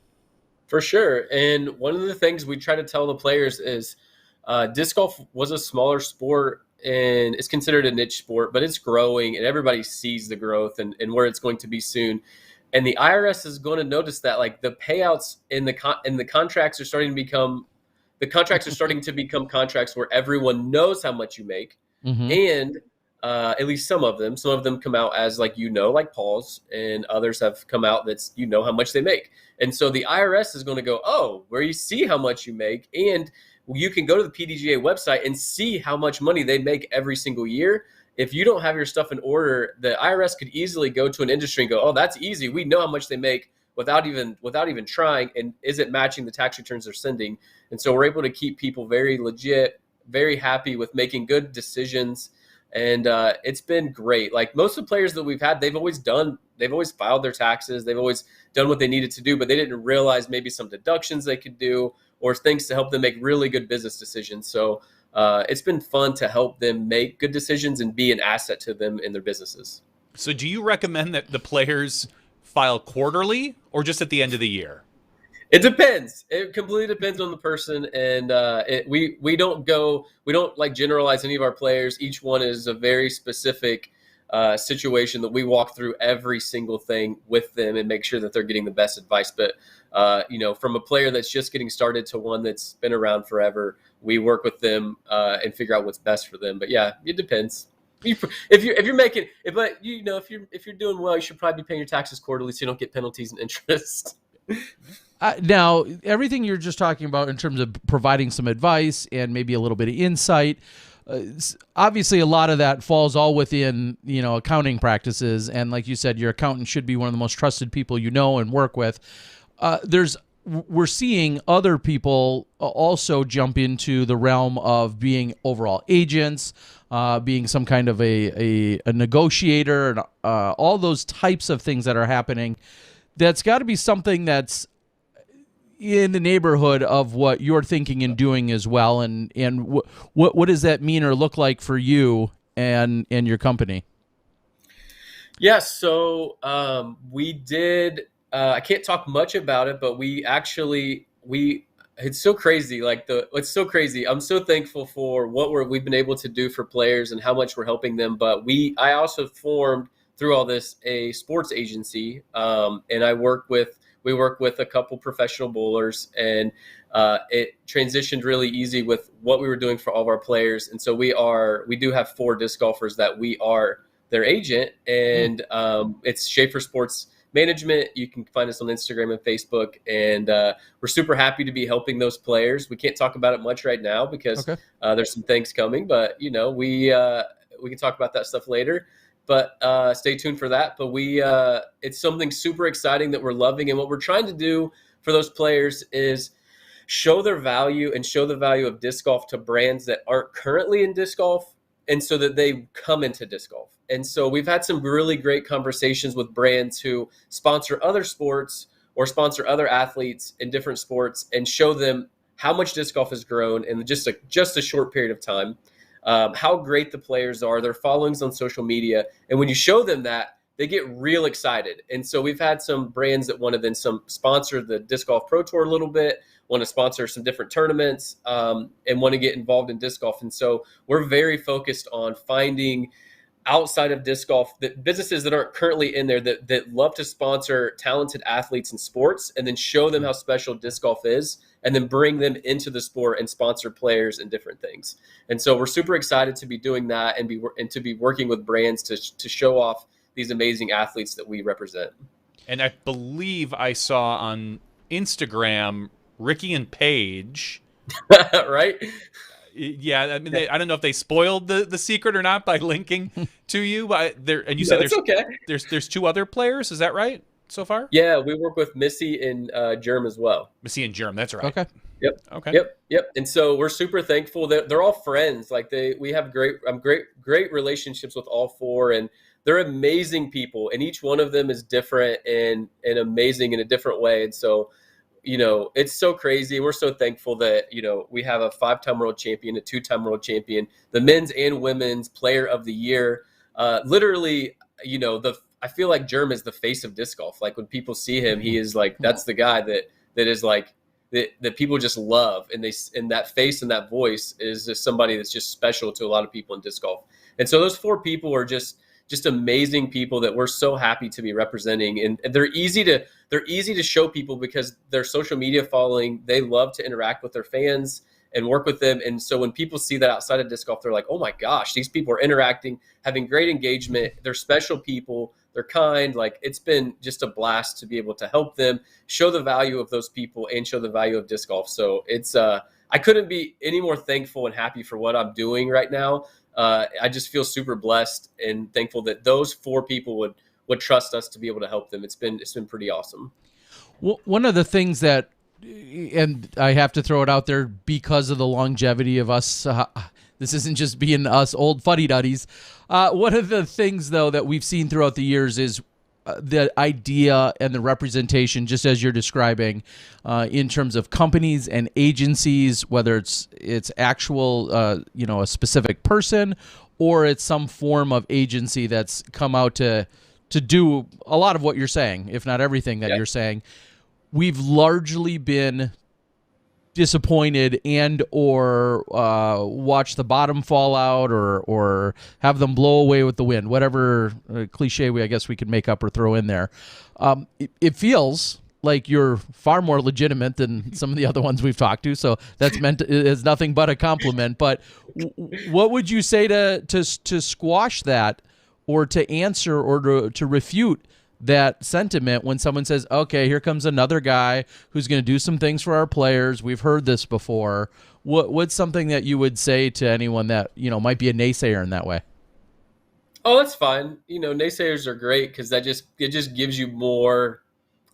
For sure. And one of the things we try to tell the players is disc golf was a smaller sport and it's considered a niche sport, but it's growing and everybody sees the growth and where it's going to be soon. And the IRS is going to notice that like the payouts in the contracts are starting to become contracts where everyone knows how much you make. Mm-hmm. And at least some of them come out as like Paul's, and others have come out that's how much they make. And so the IRS is going to go, oh, where you see how much you make, and you can go to the PDGA website and see how much money they make every single year. If you don't have your stuff in order, the IRS could easily go to an industry and go, oh, that's easy. We know how much they make without even trying, and is it matching the tax returns they're sending? And so we're able to keep people very legit, very happy with making good decisions. And it's been great. Like most of the players that we've had, they've always filed their taxes. They've always done what they needed to do, but they didn't realize maybe some deductions they could do or things to help them make really good business decisions. So it's been fun to help them make good decisions and be an asset to them in their businesses. So do you recommend that the players file quarterly or just at the end of the year? It depends. It completely depends on the person, and we don't like generalize any of our players. Each one is a very specific situation that we walk through every single thing with them and make sure that they're getting the best advice. But, from a player that's just getting started to one that's been around forever, we work with them and figure out what's best for them. But yeah, it depends. If you're doing well, you should probably be paying your taxes quarterly so you don't get penalties and interest. Now, everything you're just talking about in terms of providing some advice and maybe a little bit of insight, obviously a lot of that falls all within, accounting practices. And like you said, your accountant should be one of the most trusted people you know and work with. We're seeing other people also jump into the realm of being overall agents, being some kind of a negotiator, and all those types of things that are happening. That's got to be something that's in the neighborhood of what you're thinking and doing as well. And what does that mean or look like for you and your company? Yes. So we did. I can't talk much about it, but it's so crazy. It's so crazy. I'm so thankful for what we've been able to do for players and how much we're helping them. But I also formed through all this a sports agency, and we work with a couple professional bowlers, and it transitioned really easy with what we were doing for all of our players. And so we do have 4 disc golfers that we are their agent, and it's Shaffer Sports Management. You can find us on Instagram and Facebook, and we're super happy to be helping those players. We can't talk about it much right now because there's some things coming, but we can talk about that stuff later. But stay tuned for that. But it's something super exciting that we're loving, and what we're trying to do for those players is show their value and show the value of disc golf to brands that aren't currently in disc golf, and so that they come into disc golf. And so we've had some really great conversations with brands who sponsor other sports or sponsor other athletes in different sports and show them how much disc golf has grown in just a short period of time, how great the players are, their followings on social media. And when you show them that, they get real excited. And so we've had some brands that want to then sponsor the Disc Golf Pro Tour a little bit, want to sponsor some different tournaments, and want to get involved in disc golf. And so we're very focused on finding outside of disc golf that businesses that aren't currently in there that love to sponsor talented athletes in sports, and then show them how special disc golf is, and then bring them into the sport and sponsor players and different things. And so we're super excited to be doing that and to be working with brands to show off these amazing athletes that we represent. And I believe I saw on Instagram Ricky and Paige. Right? Yeah, I mean, I don't know if they spoiled the secret or not by linking to you, but and you said there's 2 other players. Is that right so far? Yeah, we work with Missy and Germ as well. Missy and Germ, that's right. Okay. Yep. Okay. Yep. And so we're super thankful that they're all friends. We have great relationships with all 4, and they're amazing people, and each one of them is different and amazing in a different way. And so, it's so crazy. We're so thankful that, we have a 5-time world champion, a 2-time world champion, the men's and women's player of the year. Literally, I feel like Germ is the face of disc golf. Like when people see him, he is like, that's the guy that is like, that people just love. And that face and that voice is just somebody that's just special to a lot of people in disc golf. And so those 4 people are just amazing people that we're so happy to be representing, and they're easy to show people because their social media following, they love to interact with their fans and work with them. And so when people see that outside of disc golf, they're like, oh my gosh, these people are interacting, having great engagement. They're special people. They're kind. Like, it's been just a blast to be able to help them show the value of those people and show the value of disc golf. So it's, I couldn't be any more thankful and happy for what I'm doing right now. I just feel super blessed and thankful that those 4 people would trust us to be able to help them. It's been pretty awesome. Well, one of the things that, and I have to throw it out there because of the longevity of us, this isn't just being us old fuddy-duddies. One of the things, though, that we've seen throughout the years is the idea and the representation, just as you're describing, in terms of companies and agencies, whether it's actual, a specific person, or it's some form of agency that's come out to do a lot of what you're saying, if not everything that you're saying. We've largely been disappointed and or watch the bottom fall out or have them blow away with the wind, whatever cliche I guess we could make up or throw in there. It feels like you're far more legitimate than some of the other ones we've talked to, so that's meant is nothing but a compliment. But what would you say to squash that, or to answer, or to refute that sentiment when someone says, okay, here comes another guy who's going to do some things for our players. We've heard this before. What's something that you would say to anyone that, might be a naysayer in that way? Oh, that's fine. Naysayers are great because it just gives you more.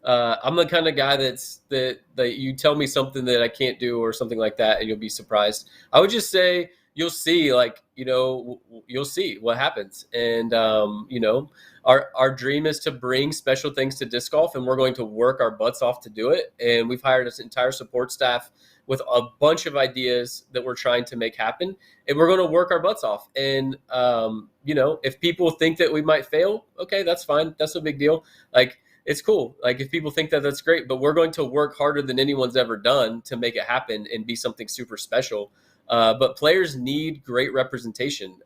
I'm the kind of guy that you tell me something that I can't do or something like that, and you'll be surprised. I would just say, you'll see, you'll see what happens. And, our dream is to bring special things to disc golf, and we're going to work our butts off to do it. And we've hired this entire support staff with a bunch of ideas that we're trying to make happen, and we're going to work our butts off. And, if people think that we might fail, okay, that's fine. That's no big deal. It's cool. If people think that, that's great, but we're going to work harder than anyone's ever done to make it happen and be something super special. But players need great representation.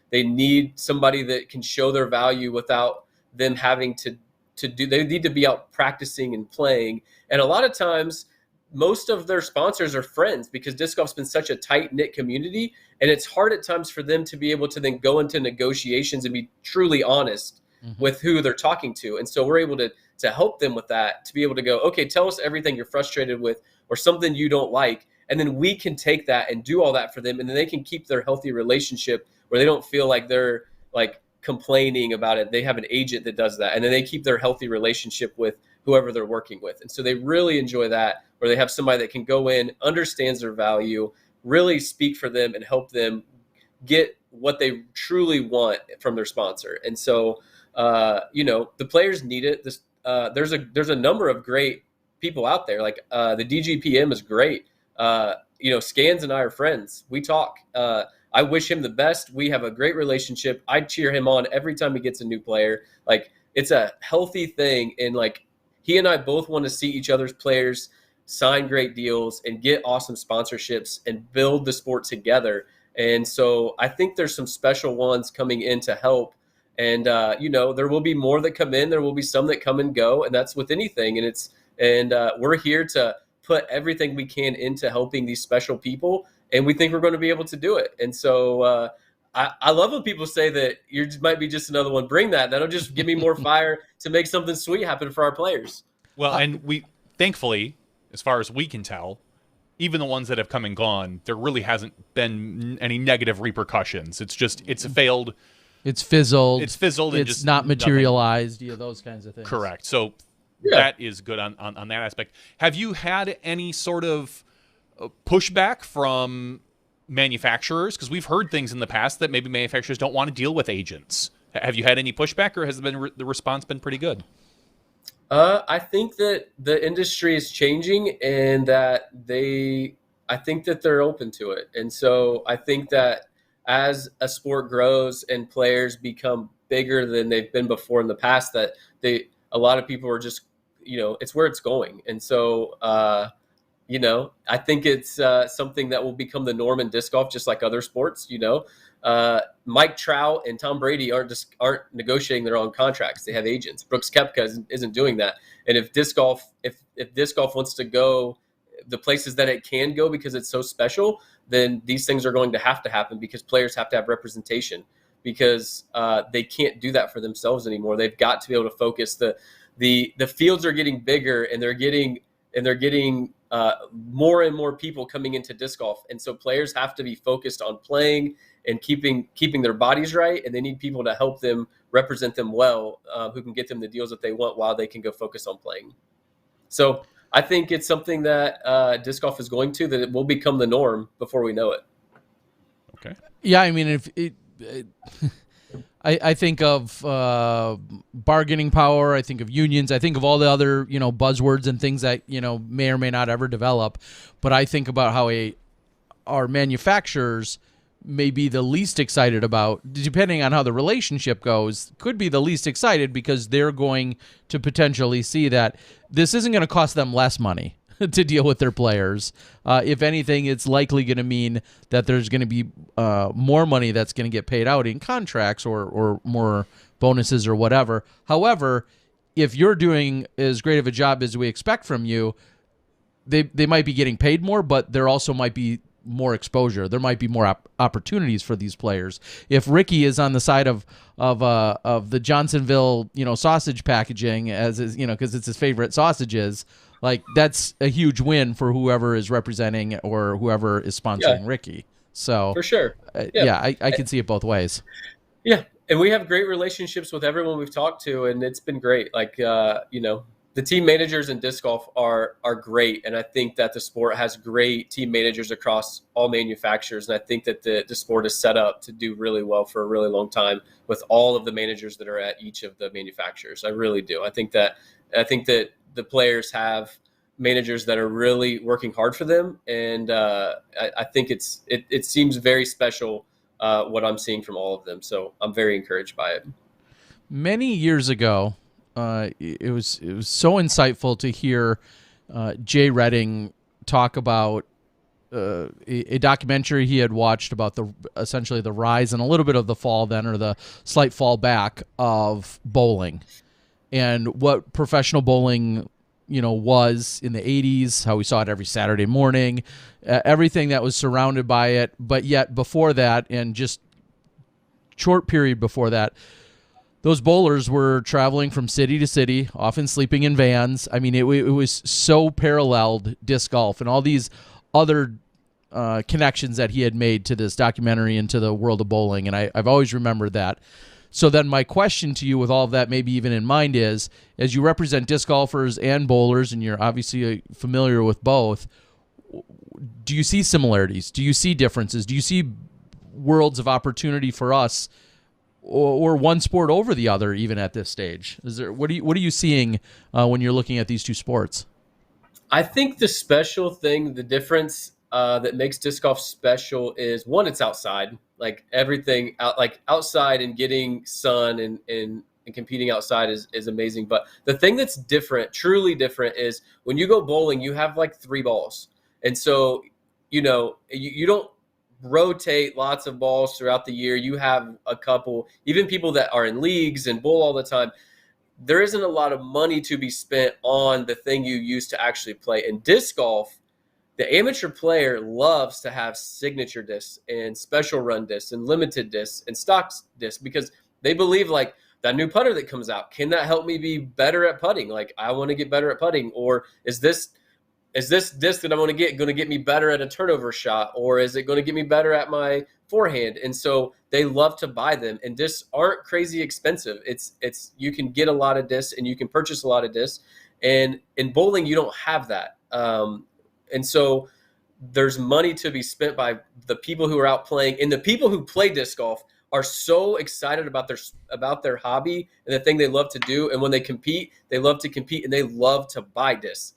They need somebody that can show their value without them having to do. They need to be out practicing and playing. And a lot of times, most of their sponsors are friends, because disc golf's been such a tight-knit community, and it's hard at times for them to be able to then go into negotiations and be truly honest with who they're talking to. And so we're able to help them with that, to be able to go, okay, tell us everything you're frustrated with or something you don't like. And then we can take that and do all that for them. And then they can keep their healthy relationship where they don't feel like they're complaining about it. They have an agent that does that. And then they keep their healthy relationship with whoever they're working with. And so they really enjoy that, where they have somebody that can go in, understands their value, really speak for them and help them get what they truly want from their sponsor. And so, the players need it. There's a number of great people out there. The DGPM is great. Scans and I are friends. We talk. I wish him the best. We have a great relationship. I cheer him on every time he gets a new player. It's a healthy thing. And he and I both want to see each other's players sign great deals and get awesome sponsorships and build the sport together. And so I think there's some special ones coming in to help. And, there will be more that come in. There will be some that come and go. And that's with anything. And we're here to put everything we can into helping these special people, and we think we're going to be able to do it. And so I love when people say that you might be just another one. Bring that. That'll just give me more fire to make something sweet happen for our players. Well, and we, thankfully, as far as we can tell, even the ones that have come and gone, there really hasn't been any negative repercussions. It's failed. It's fizzled. And it's just not materialized. Those kinds of things. Correct. So that is good on that aspect. Have you had any sort of pushback from manufacturers? Because we've heard things in the past that maybe manufacturers don't want to deal with agents. Have you had any pushback, or has the response been pretty good? I think that the industry is changing, and that I think that they're open to it. And so I think that as a sport grows and players become bigger than they've been before in the past, that a lot of people are just, it's where it's going. And so, I think it's something that will become the norm in disc golf, just like other sports. Mike Trout and Tom Brady aren't negotiating their own contracts. They have agents. Brooks Koepka isn't doing that. And if disc golf wants to go the places that it can go because it's so special, then these things are going to happen, because players have to have representation, because they can't do that for themselves anymore. They've got to be able to focus. The fields are getting bigger, and they're getting more and more people coming into disc golf. And so players have to be focused on playing and keeping their bodies right. And they need people to help them represent them well, who can get them the deals that they want while they can go focus on playing. So I think it's something that disc golf is going to, that it will become the norm before we know it. Okay. Yeah. I mean, I think of bargaining power. I think of unions. I think of all the other, buzzwords and things that, may or may not ever develop. But I think about how our manufacturers may be the least excited about, depending on how the relationship goes, could be the least excited, because they're going to potentially see that this isn't going to cost them less money. to deal with their players. If anything, it's likely going to mean that there's going to be more money that's going to get paid out in contracts or more bonuses or whatever. However, if you're doing as great of a job as we expect from you, they might be getting paid more, but there also might be more exposure. There might be more opportunities for these players. If Ricky is on the side of the Johnsonville, sausage packaging, as is, because it's his favorite sausages, like that's a huge win for whoever is representing or whoever is sponsoring Ricky. So for sure, I can see it both ways. Yeah, and we have great relationships with everyone we've talked to, and it's been great. Like the team managers in disc golf are great, and I think that the sport has great team managers across all manufacturers, and I think that the sport is set up to do really well for a really long time with all of the managers that are at each of the manufacturers. I really do. I think that the players have managers that are really working hard for them, and I think it seems very special what I'm seeing from all of them. So I'm very encouraged by it. Many years ago, it was so insightful to hear Jay Redding talk about a documentary he had watched about essentially the rise and a little bit of the fall then, or the slight fall back of bowling, and what professional bowling was in the 80s, how we saw it every Saturday morning, everything that was surrounded by it. But yet before that, and just short period before that, those bowlers were traveling from city to city, often sleeping in vans. I mean, it was so paralleled disc golf and all these other connections that he had made to this documentary and to the world of bowling. And I've always remembered that. So then my question to you with all of that maybe even in mind is, as you represent disc golfers and bowlers, and you're obviously familiar with both, do you see similarities? Do you see differences? Do you see worlds of opportunity for us, or one sport over the other, even at this stage? What are you seeing when you're looking at these two sports? I think the special thing, the difference that makes disc golf special is, one, it's outside. Like everything outside and getting sun and competing outside is amazing. But the thing that's different, truly different, is when you go bowling, you have like 3 balls. And so, you don't rotate lots of balls throughout the year. You have a couple, even people that are in leagues and bowl all the time. There isn't a lot of money to be spent on the thing you use to actually play. In disc golf, the amateur player loves to have signature discs and special run discs and limited discs and stock discs, because they believe like that new putter that comes out, can that help me be better at putting? Like I want to get better at putting, or is this disc that I'm going to get me better at a turnover shot, or is it going to get me better at my forehand? And so they love to buy them, and discs aren't crazy expensive. It's you can get a lot of discs and you can purchase a lot of discs, and in bowling you don't have that. And so there's money to be spent by the people who are out playing, and the people who play disc golf are so excited about their hobby and the thing they love to do. And when they compete, they love to compete and they love to buy discs.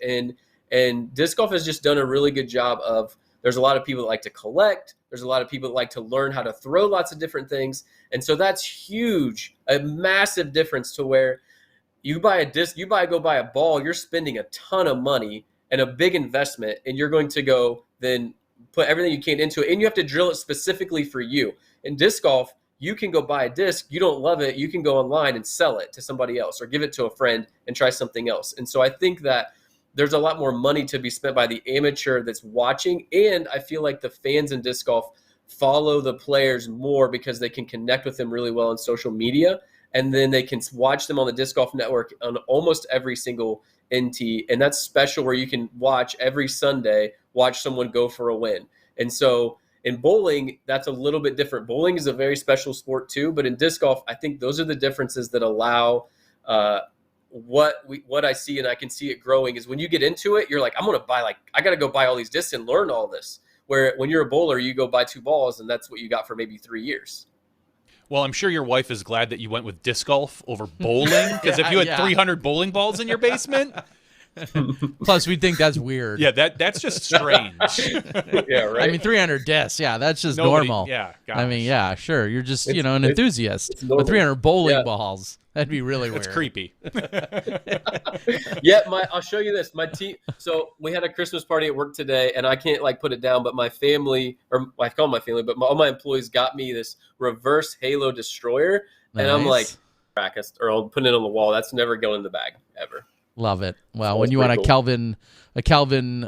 And disc golf has just done a really good job of, there's a lot of people that like to collect. There's a lot of people that like to learn how to throw lots of different things. And so that's huge, a massive difference to where you buy a disc, go buy a ball, you're spending a ton of money and a big investment, and you're going to go then put everything you can into it, and you have to drill it specifically for you. In disc golf, you can go buy a disc, you don't love it, you can go online and sell it to somebody else or give it to a friend and try something else. And so I think that there's a lot more money to be spent by the amateur that's watching, and I feel like the fans in disc golf follow the players more because they can connect with them really well on social media, and then they can watch them on the Disc Golf Network on almost every single NT, and that's special, where you can watch every Sunday, watch someone go for a win. And so in bowling, that's a little bit different. Bowling is a very special sport too, but in disc golf, I think those are the differences that allow what I see, and I can see it growing, is when you get into it, you're like, I got to go buy all these discs and learn all this. Where when you're a bowler, you go buy 2 balls, and that's what you got for maybe 3 years. Well, I'm sure your wife is glad that you went with disc golf over bowling, because if you had 300 bowling balls in your basement, Plus, we'd think that's weird. Yeah, that's just strange. Yeah, right. I mean, 300 discs. Yeah, that's just Nobody, normal. yeah, gosh. I mean, yeah, sure. You're just, an enthusiast. It's With 300 bowling yeah. balls. That'd be really weird. It's creepy. Yeah, I'll show you this. My team. So we had a Christmas party at work today, and I can't put it down. But my family, or I call my family, but all my employees got me this reverse Halo destroyer, and I'm like, practice, or I'll put it on the wall. That's never going in the bag ever. Love it. Well, So when you want cool. a Kelvin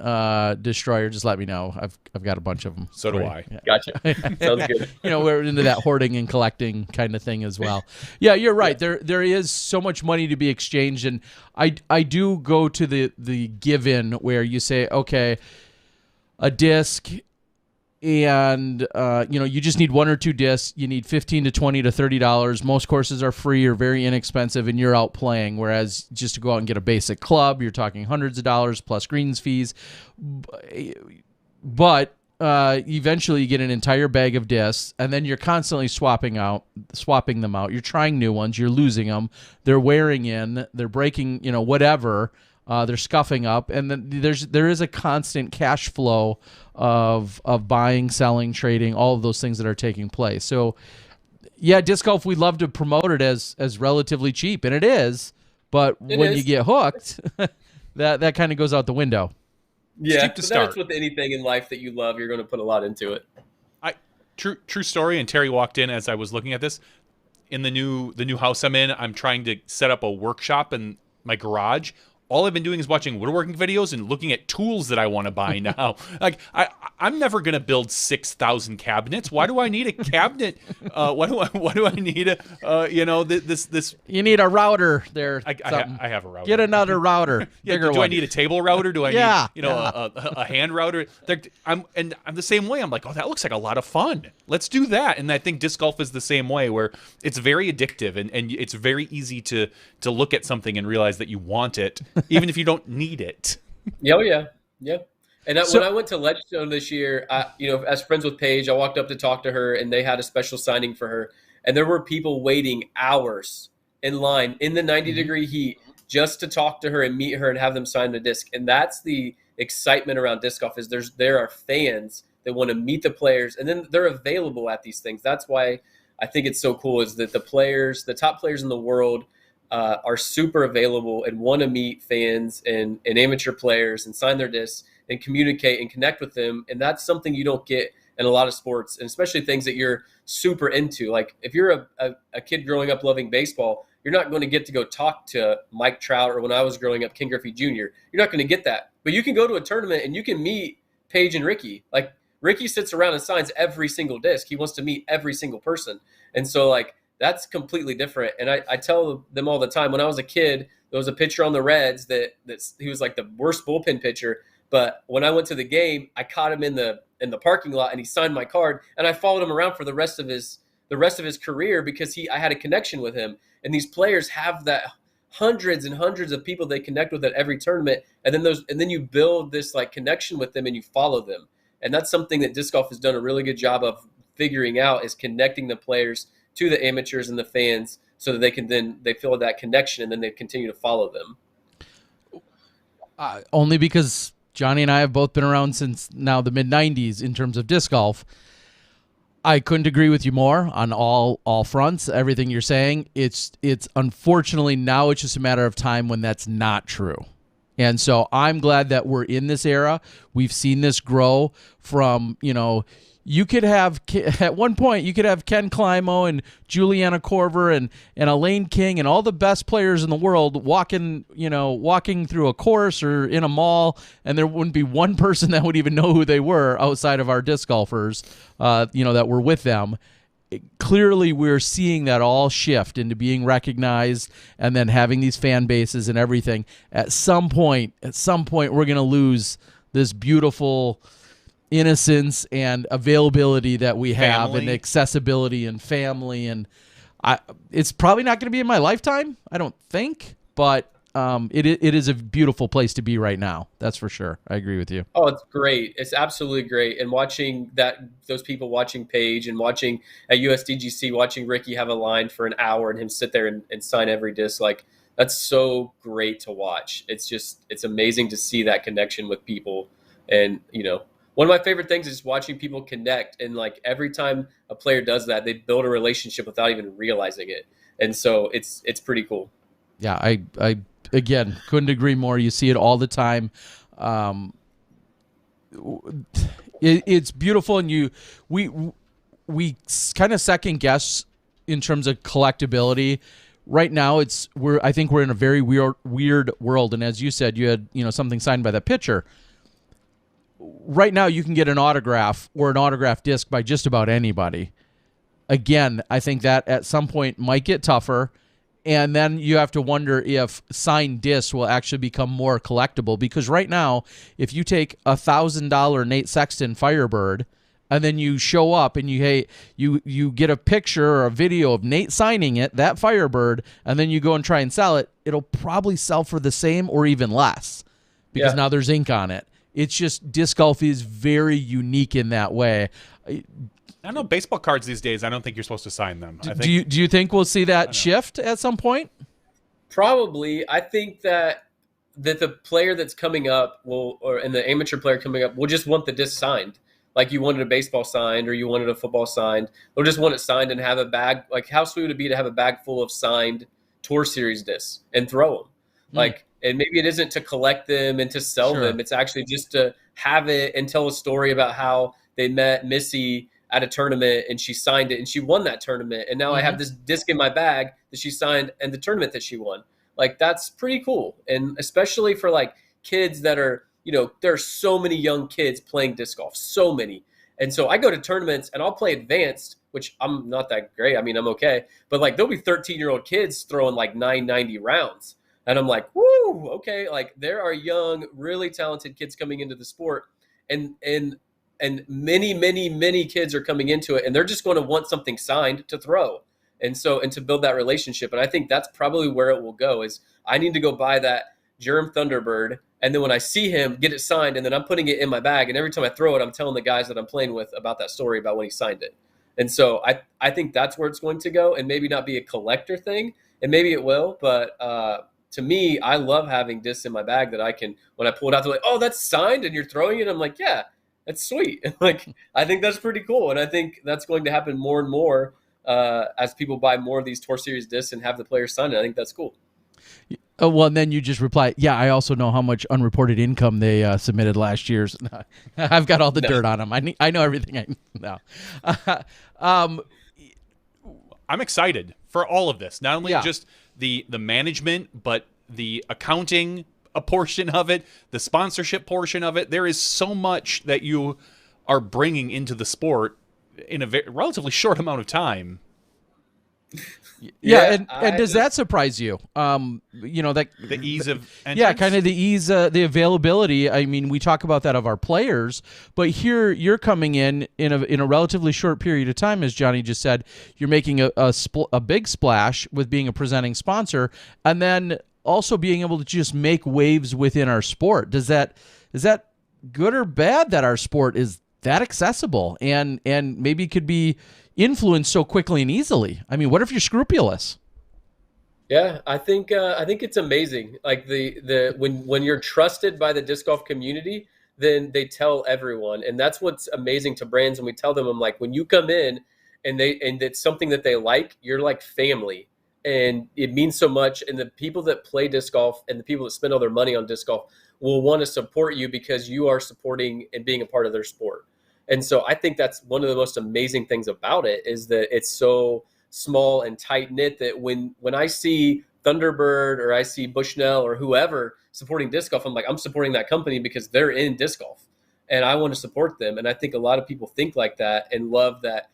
destroyer, just let me know. I've got a bunch of them. So do I. Yeah. Gotcha. Sounds good. We're into that hoarding and collecting kind of thing as well. Yeah, you're right. There is so much money to be exchanged, and I do go to the given where you say, okay, a disc, and you just need one or two discs. You need $15 to $20 to $30. Most courses are free or very inexpensive, and you're out playing. Whereas just to go out and get a basic club, you're talking hundreds of dollars plus greens fees. But eventually, you get an entire bag of discs, and then you're constantly swapping them out. You're trying new ones. You're losing them. They're wearing in. They're breaking. Whatever. They're scuffing up, and then there is a constant cash flow of buying, selling, trading, all of those things that are taking place. So, yeah, disc golf, we love to promote it as relatively cheap, and it is. But when you get hooked, that kind of goes out the window. Yeah, to start. That's with anything in life that you love, you're going to put a lot into it. True story. And Terry walked in as I was looking at this. In the new house I'm in, I'm trying to set up a workshop in my garage. All I've been doing is watching woodworking videos and looking at tools that I want to buy now. Like I'm never gonna build 6,000 cabinets. Why do I need a cabinet? Why do I need this? You need a router there. I have a router. Get another router. Yeah, do I need a table router? Do I need a hand router? I'm the same way. I'm like, oh, that looks like a lot of fun. Let's do that. And I think disc golf is the same way, where it's very addictive and it's very easy to look at something and realize that you want it, even if you don't need it. Yeah. And when I went to Ledgestone this year, as friends with Paige, I walked up to talk to her, and they had a special signing for her. And there were people waiting hours in line in the 90-degree heat just to talk to her and meet her and have them sign the disc. And that's the excitement around disc golf, is there are fans that want to meet the players, and then they're available at these things. That's why I think it's so cool, is that the top players in the world are super available and want to meet fans and amateur players and sign their discs and communicate and connect with them. And that's something you don't get in a lot of sports, and especially things that you're super into. Like if you're a kid growing up loving baseball, you're not going to get to go talk to Mike Trout, or when I was growing up, Ken Griffey Jr. You're not going to get that. But you can go to a tournament and you can meet Paige and Ricky. Like Ricky sits around and signs every single disc. He wants to meet every single person. And so that's completely different. And I tell them all the time, when I was a kid, there was a pitcher on the Reds that he was like the worst bullpen pitcher. But when I went to the game, I caught him in the parking lot, and he signed my card, and I followed him around for the rest of his career because I had a connection with him. And these players have that, hundreds and hundreds of people they connect with at every tournament, and then you build this connection with them and you follow them. And that's something that disc golf has done a really good job of figuring out, is connecting the players to the amateurs and the fans, so that they feel that connection, and then they continue to follow them. Only because Johnny and I have both been around since now the mid-90s in terms of disc golf. I couldn't agree with you more on all fronts. Everything you're saying, it's unfortunately now it's just a matter of time when that's not true. And so I'm glad that we're in this era. We've seen this grow from, you could have, at one point, you could have Ken Climo and Juliana Korver and Elaine King and all the best players in the world walking through a course or in a mall, and there wouldn't be one person that would even know who they were outside of our disc golfers, that were with them. Clearly, we're seeing that all shift into being recognized and then having these fan bases and everything. At some point, we're going to lose this beautiful innocence and availability that we have, family, and accessibility and family. And it's probably not going to be in my lifetime, I don't think, but it is a beautiful place to be right now. That's for sure. I agree with you. Oh, it's great. It's absolutely great. And watching those people watching Paige and watching at USDGC, watching Ricky have a line for an hour and him sit there and sign every disc, that's so great to watch. It's amazing to see that connection with people. And, one of my favorite things is watching people connect. And like every time a player does that, they build a relationship without even realizing it. And so it's pretty cool. Yeah, I again couldn't agree more. You see it all the time. It's beautiful, and we kind of second guess in terms of collectability. Right now, I think we're in a very weird world. And as you said, you had something signed by the pitcher. Right now, you can get an autograph or an autograph disc by just about anybody. Again, I think that at some point might get tougher, and then you have to wonder if signed discs will actually become more collectible. Because right now, if you take $1,000 Nate Sexton Firebird, and then you show up and you get a picture or a video of Nate signing it, that Firebird, and then you go and try and sell it, it'll probably sell for the same or even less because now there's ink on it. It's just disc golf is very unique in that way. I don't know, baseball cards these days, I don't think you're supposed to sign them. Do you think we'll see that shift at some point? Probably. I think that the player that's coming up and the amateur player coming up will just want the disc signed. Like you wanted a baseball signed or you wanted a football signed. They'll just want it signed and have a bag. Like how sweet would it be to have a bag full of signed Tour Series discs and throw them? Like, and maybe it isn't to collect them and to sell them. It's actually just to have it and tell a story about how they met Missy at a tournament and she signed it and she won that tournament. And now I have this disc in my bag that she signed and the tournament that she won. Like, that's pretty cool. And especially for like kids that are, there are so many young kids playing disc golf, so many. And so I go to tournaments and I'll play advanced, which I'm not that great. I mean, I'm okay. But like there'll be 13-year-old kids throwing like 990 rounds. And I'm like, woo, okay. Like there are young, really talented kids coming into the sport, and many, many, many kids are coming into it, and they're just going to want something signed to throw. And to build that relationship. And I think that's probably where it will go is I need to go buy that Germ Thunderbird. And then when I see him, get it signed, and then I'm putting it in my bag. And every time I throw it, I'm telling the guys that I'm playing with about that story about when he signed it. And so I think that's where it's going to go, and maybe not be a collector thing. And maybe it will, but to me, I love having discs in my bag that I can, when I pull it out, they're like, oh, that's signed and you're throwing it. I'm like, yeah, that's sweet. Like, I think that's pretty cool. And I think that's going to happen more and more as people buy more of these Tour Series discs and have the players sign it. I think that's cool. Well, and then you just reply, yeah, I also know how much unreported income they submitted last year. So, I've got all the dirt on them. I know everything I know. I'm excited for all of this. Not only just the management, but the accounting portion of it, the sponsorship portion of it. There is so much that you are bringing into the sport in a relatively short amount of time. Yeah, and does that surprise you? That the ease of entrance? Yeah, kind of the ease, the availability. I mean, we talk about that of our players, but here you're coming in a relatively short period of time, as Johnny just said. You're making a big splash with being a presenting sponsor, and then also being able to just make waves within our sport. Is that good or bad that our sport is that accessible and maybe could be influenced so quickly and easily? I mean, what if you're scrupulous? Yeah, I think it's amazing. Like when you're trusted by the disc golf community, then they tell everyone, and that's what's amazing to brands. And we tell them, I'm like, when you come in and it's something that they like, you're like family, and it means so much. And the people that play disc golf and the people that spend all their money on disc golf will want to support you because you are supporting and being a part of their sport. And so I think that's one of the most amazing things about it is that it's so small and tight knit that when I see Thunderbird or I see Bushnell or whoever supporting disc golf, I'm like, I'm supporting that company because they're in disc golf and I want to support them. And I think a lot of people think like that and love that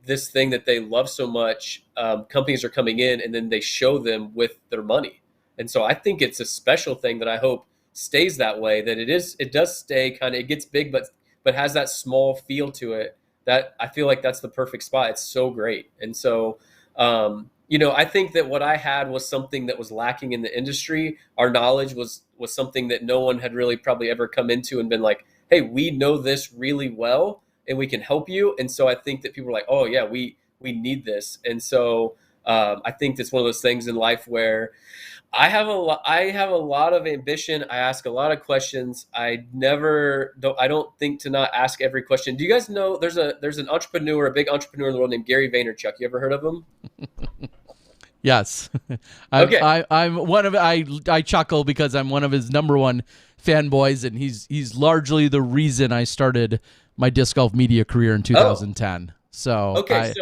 this thing that they love so much, companies are coming in and then they show them with their money. And so I think it's a special thing that I hope stays that way, that it does stay kind of, it gets big, but has that small feel to it that I feel like that's the perfect spot. It's so great. And so, I think that what I had was something that was lacking in the industry. Our knowledge was something that no one had really probably ever come into and been like, hey, we know this really well and we can help you. And so I think that people are like, oh yeah, we need this. And so I think it's one of those things in life where I have a lot of ambition. I ask a lot of questions. I don't think to not ask every question. Do you guys know there's an entrepreneur, a big entrepreneur in the world named Gary Vaynerchuk? You ever heard of him? Yes. Okay. I'm one of I chuckle because I'm one of his number one fanboys, and he's largely the reason I started my disc golf media career in 2010. So okay,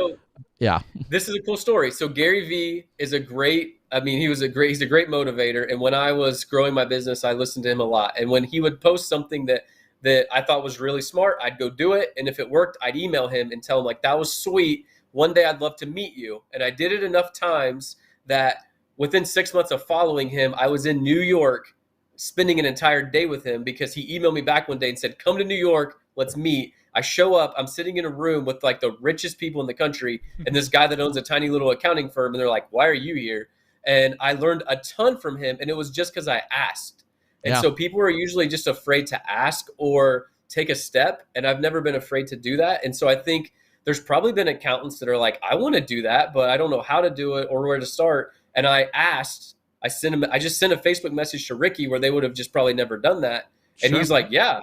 yeah, this is a cool story. So Gary V is he's a great motivator. And when I was growing my business, I listened to him a lot. And when he would post something that I thought was really smart, I'd go do it. And if it worked, I'd email him and tell him, like, that was sweet. One day I'd love to meet you. And I did it enough times that within 6 months of following him, I was in New York spending an entire day with him because he emailed me back one day and said, come to New York, let's meet. I show up, I'm sitting in a room with like the richest people in the country and this guy that owns a tiny little accounting firm. And they're like, why are you here? And I learned a ton from him. And it was just because I asked. And so people are usually just afraid to ask or take a step. And I've never been afraid to do that. And so I think there's probably been accountants that are like, I want to do that, but I don't know how to do it or where to start. And I asked, I just sent a Facebook message to Ricky where they would have just probably never done that. And he's like, yeah,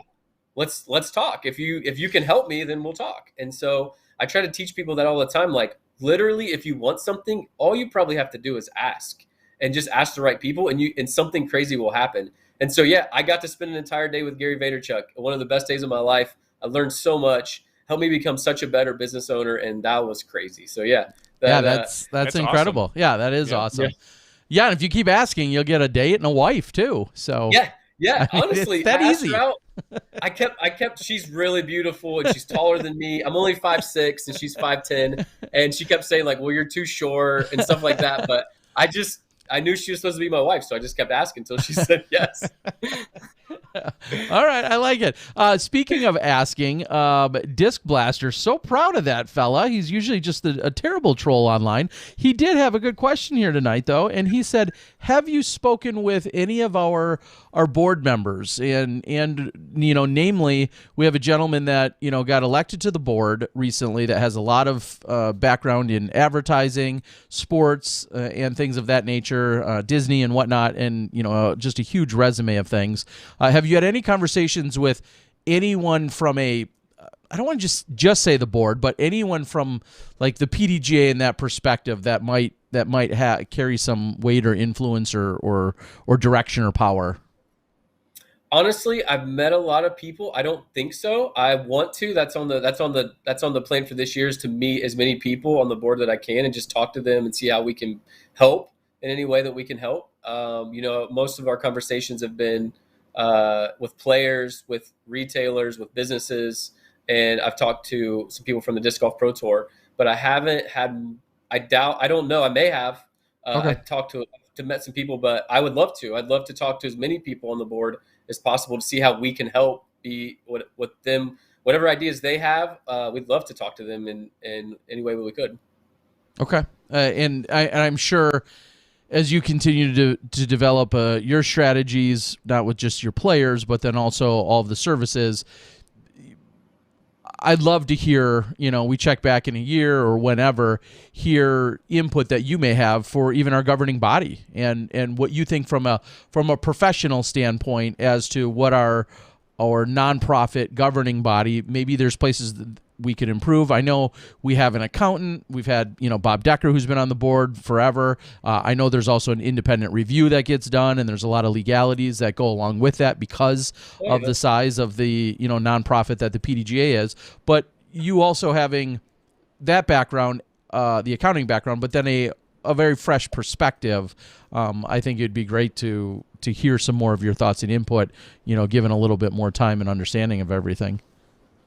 let's talk. If you can help me, then we'll talk. And so I try to teach people that all the time. Like, literally, if you want something, all you probably have to do is ask, and just ask the right people, and something crazy will happen. And so, yeah, I got to spend an entire day with Gary Vaynerchuk, one of the best days of my life. I learned so much, helped me become such a better business owner, and that was crazy. So that's incredible. Awesome. Yeah, that is awesome. Yeah, and if you keep asking, you'll get a date and a wife too. So yeah. Honestly, it's that easy. I kept. She's really beautiful and she's taller than me. I'm only 5'6" and she's 5'10", and she kept saying like, "Well, you're too short" and stuff like that. But I knew she was supposed to be my wife, so I just kept asking until she said yes. All right, I like it. Speaking of asking, Disc Blaster, so proud of that fella. He's usually just a terrible troll online. He did have a good question here tonight, though, and he said, have you spoken with any of our board members? And namely, we have a gentleman that, got elected to the board recently that has a lot of background in advertising, sports, and things of that nature, Disney and whatnot, and, just a huge resume of things. Have you had any conversations with anyone from I don't want to just say the board, but anyone from like the PDGA in that perspective that might carry some weight or influence or direction or power? Honestly, I've met a lot of people. I don't think so. I want to. That's on the plan for this year, is to meet as many people on the board that I can and just talk to them and see how we can help in any way that we can help. Most of our conversations have been with players, with retailers, with businesses, and I've talked to some people from the Disc Golf Pro Tour, but I haven't had. I don't know. I may have. Okay. I talked to met some people, but I would love to. I'd love to talk to as many people on the board as possible to see how we can help be with them. Whatever ideas they have, we'd love to talk to them in any way that we could. Okay, and I'm sure, as you continue to develop your strategies, not with just your players, but then also all of the services, I'd love to hear, we check back in a year or whenever, hear input that you may have for even our governing body and what you think from a professional standpoint as to what our nonprofit governing body, maybe there's places that we could improve. I know we have an accountant. We've had, Bob Decker, who's been on the board forever. I know there's also an independent review that gets done, and there's a lot of legalities that go along with that because of the size of the, nonprofit that the PDGA is. But you also having that background, the accounting background, but then a very fresh perspective, I think it'd be great to hear some more of your thoughts and input, given a little bit more time and understanding of everything.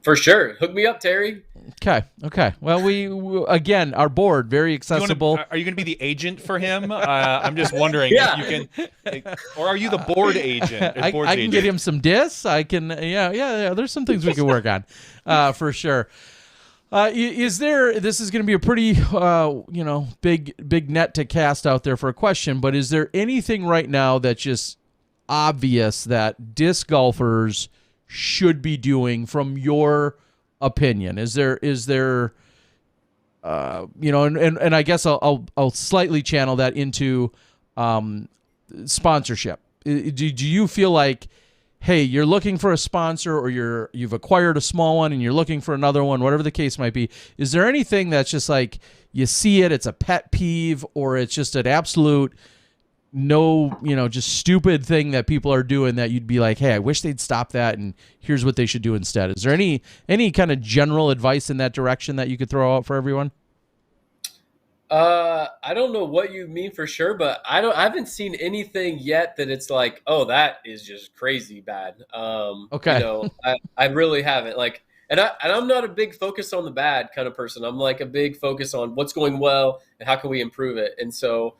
For sure. Hook me up, Terry. Okay. Well, we again, our board, very accessible. Are you going to be the agent for him? I'm just wondering if you can, or are you the board agent? I can get him some discs. I can, yeah. There's some things we can work on, for sure. This is going to be a pretty, big net to cast out there for a question, but is there anything right now that's just obvious that disc golfers should be doing from your opinion? Is there and I guess I'll slightly channel that into sponsorship. Do you feel like, hey, you're looking for a sponsor, or you've acquired a small one and you're looking for another one, whatever the case might be? Is there anything that's just like you see it's a pet peeve, or it's just an absolute just stupid thing that people are doing that you'd be like, hey, I wish they'd stop that, and here's what they should do instead? Is there any kind of general advice in that direction that you could throw out for everyone? I don't know what you mean for sure, but I haven't seen anything yet that it's like, oh, that is just crazy bad. Okay. I really haven't. And I'm not a big focus on the bad kind of person. I'm like a big focus on what's going well and how can we improve it. And so,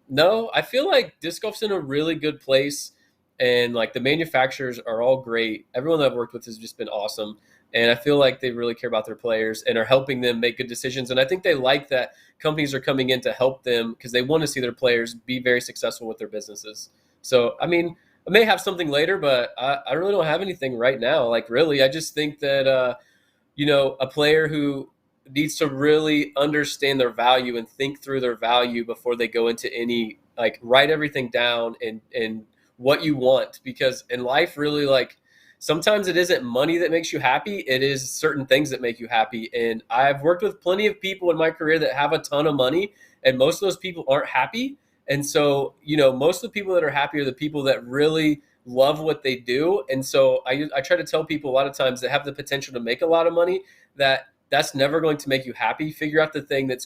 no, I feel like disc golf's in a really good place, and like the manufacturers are all great. Everyone that I've worked with has just been awesome. And I feel like they really care about their players and are helping them make good decisions. And I think they like that companies are coming in to help them because they want to see their players be very successful with their businesses. So, I mean, I may have something later, but I really don't have anything right now. Like, really, I just think that, a player who needs to really understand their value and think through their value before they go into any, like, write everything down and what you want. Because in life, really, like, sometimes it isn't money that makes you happy. It is certain things that make you happy. And I've worked with plenty of people in my career that have a ton of money, and most of those people aren't happy. And so, most of the people that are happy are the people that really love what they do. And so I try to tell people a lot of times that have the potential to make a lot of money that's never going to make you happy. Figure out the thing that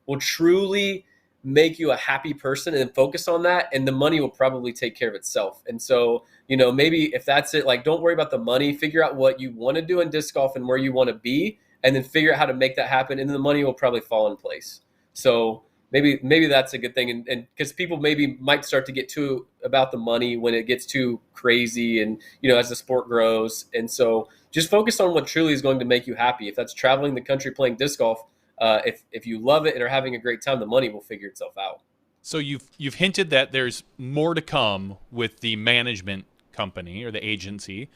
will truly make you a happy person and focus on that, and the money will probably take care of itself. And so, maybe if that's it, like, don't worry about the money, figure out what you want to do in disc golf and where you want to be, and then figure out how to make that happen, and then the money will probably fall in place. So maybe that's a good thing. And because people maybe might start to get too about the money when it gets too crazy, and as the sport grows. And so just focus on what truly is going to make you happy. If that's traveling the country playing disc golf, if you love it and are having a great time, the money will figure itself out. So you've hinted that there's more to come with the management company or the agency.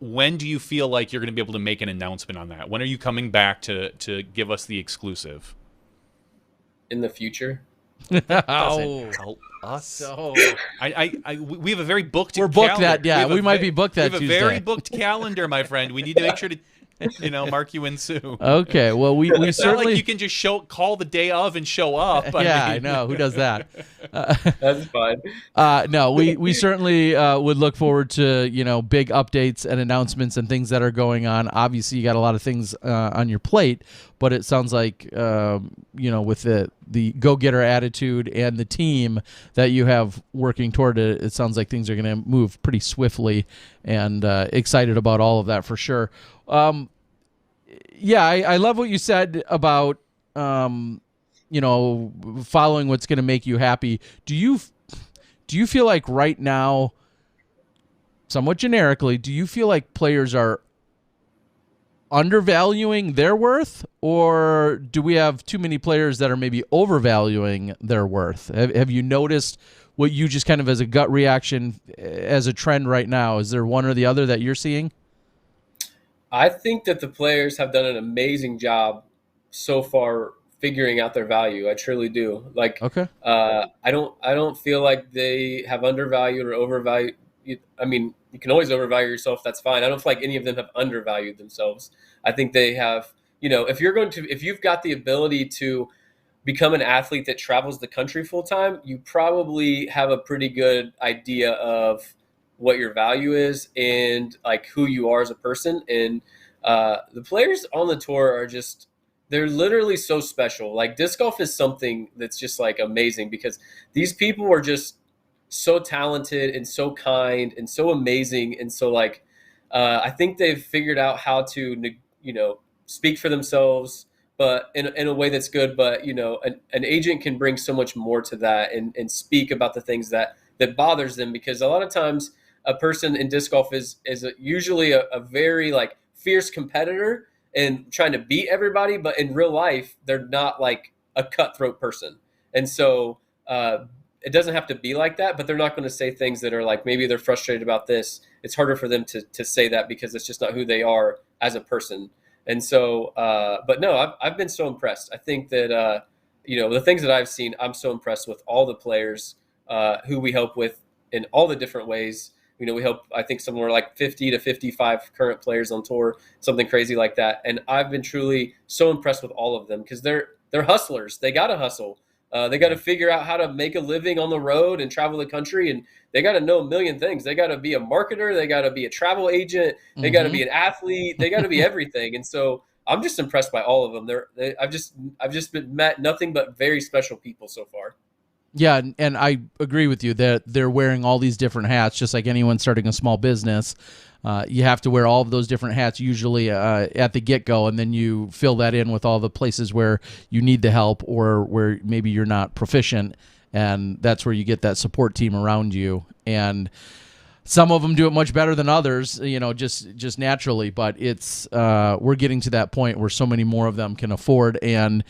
When do you feel like you're going to be able to make an announcement on that? When are you coming back to give us the exclusive? In the future. Doesn't help us. So we have a very booked. We're booked calendar. We might be booked that Tuesday. We have a very booked calendar, my friend. We need to make sure to mark you in soon. Okay, well, we it's certainly. Not like you can just call the day of and show up. I know. Who does that? That's fine. No, we certainly would look forward to big updates and announcements and things that are going on. Obviously, you got a lot of things on your plate, but it sounds like with the go-getter attitude and the team that you have working toward it, it sounds like things are going to move pretty swiftly, and excited about all of that for sure. I love what you said about following what's going to make you happy. Do you feel like right now, somewhat generically, do you feel like players are undervaluing their worth, or do we have too many players that are maybe overvaluing their worth? Have you noticed what you just kind of as a gut reaction as a trend right now? Is there one or the other that you're seeing? I think that the players have done an amazing job so far figuring out their value. I truly do. Like, okay. I don't feel like they have undervalued or overvalued. I mean, you can always overvalue yourself. That's fine. I don't feel like any of them have undervalued themselves. I think they have, if you've got the ability to become an athlete that travels the country full time, you probably have a pretty good idea of what your value is and like who you are as a person. And the players on the tour are just, they're literally so special. Like, disc golf is something that's just like amazing because these people are just so talented and so kind and so amazing. And so like, I think they've figured out how to, speak for themselves, but in a way that's good. But, an agent can bring so much more to that and speak about the things that bothers them, because a lot of times a person in disc golf is usually a very like fierce competitor and trying to beat everybody, but in real life, they're not like a cutthroat person. And so it doesn't have to be like that, but they're not going to say things that are like, maybe they're frustrated about this. It's harder for them to say that because it's just not who they are as a person. And so, but no, I've been so impressed. I think that, the things that I've seen, I'm so impressed with all the players who we help with in all the different ways. We help, I think, somewhere like 50 to 55 current players on tour, something crazy like that. And I've been truly so impressed with all of them because they're hustlers. They got to hustle. They got to figure out how to make a living on the road and travel the country. And they got to know a million things. They got to be a marketer. They got to be a travel agent. They got to be an athlete. They got to be everything. And so I'm just impressed by all of them. I've just met nothing but very special people so far. Yeah, and I agree with you that they're wearing all these different hats, just like anyone starting a small business. You have to wear all of those different hats usually at the get-go, and then you fill that in with all the places where you need the help or where maybe you're not proficient, and that's where you get that support team around you. And some of them do it much better than others, just naturally, but it's we're getting to that point where so many more of them can afford, and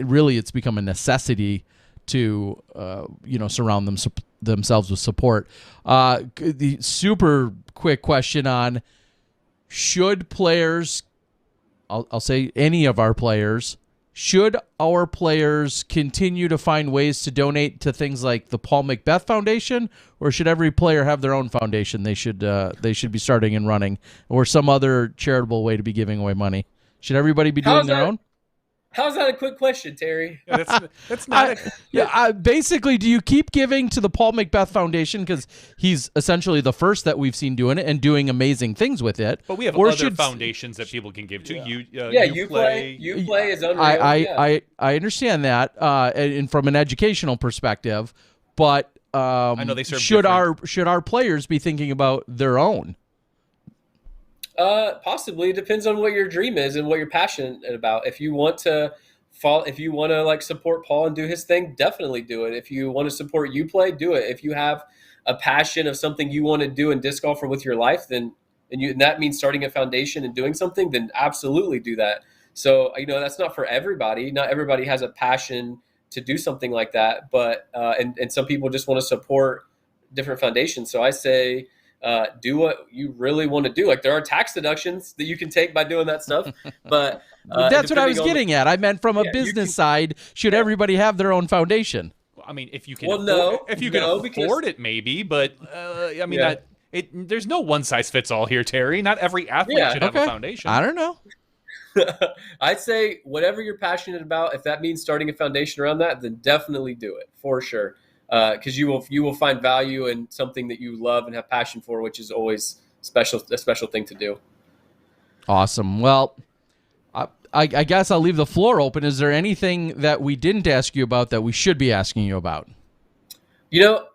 really it's become a necessity to surround themselves with support. The super quick question on should players, I'll say any of our players, should our players continue to find ways to donate to things like the Paul Macbeth Foundation, or should every player have their own foundation they should be starting and running, or some other charitable way to be giving away money? Should everybody be doing their own? How's that a quick question, Terry? Yeah, that's not. Basically, do you keep giving to the Paul Macbeth Foundation because he's essentially the first that we've seen doing it and doing amazing things with it? But we have other foundations that people can give to. Yeah. You play is unreal. I understand that, and from an educational perspective, but I know they serve should our players be thinking about their own? Possibly. It depends on what your dream is and what you're passionate about. If you want to like support Paul and do his thing, definitely do it. If you want to support UPlay, do it. If you have a passion of something you want to do in disc golf or with your life, and that means starting a foundation and doing something, then absolutely do that. So, that's not for everybody. Not everybody has a passion to do something like that, but, and some people just want to support different foundations. So I say, do what you really want to do. Like, there are tax deductions that you can take by doing that stuff, but that's what I was getting at. I meant from a business side. Should everybody have their own foundation? I mean, if you can, afford it, maybe. But there's no one size fits all here, Terry. Not every athlete should have a foundation. I don't know. I'd say whatever you're passionate about. If that means starting a foundation around that, then definitely do it for sure. Because you will find value in something that you love and have passion for, which is always a special thing to do. Awesome. Well, I guess I'll leave the floor open. Is there anything that we didn't ask you about that we should be asking you about?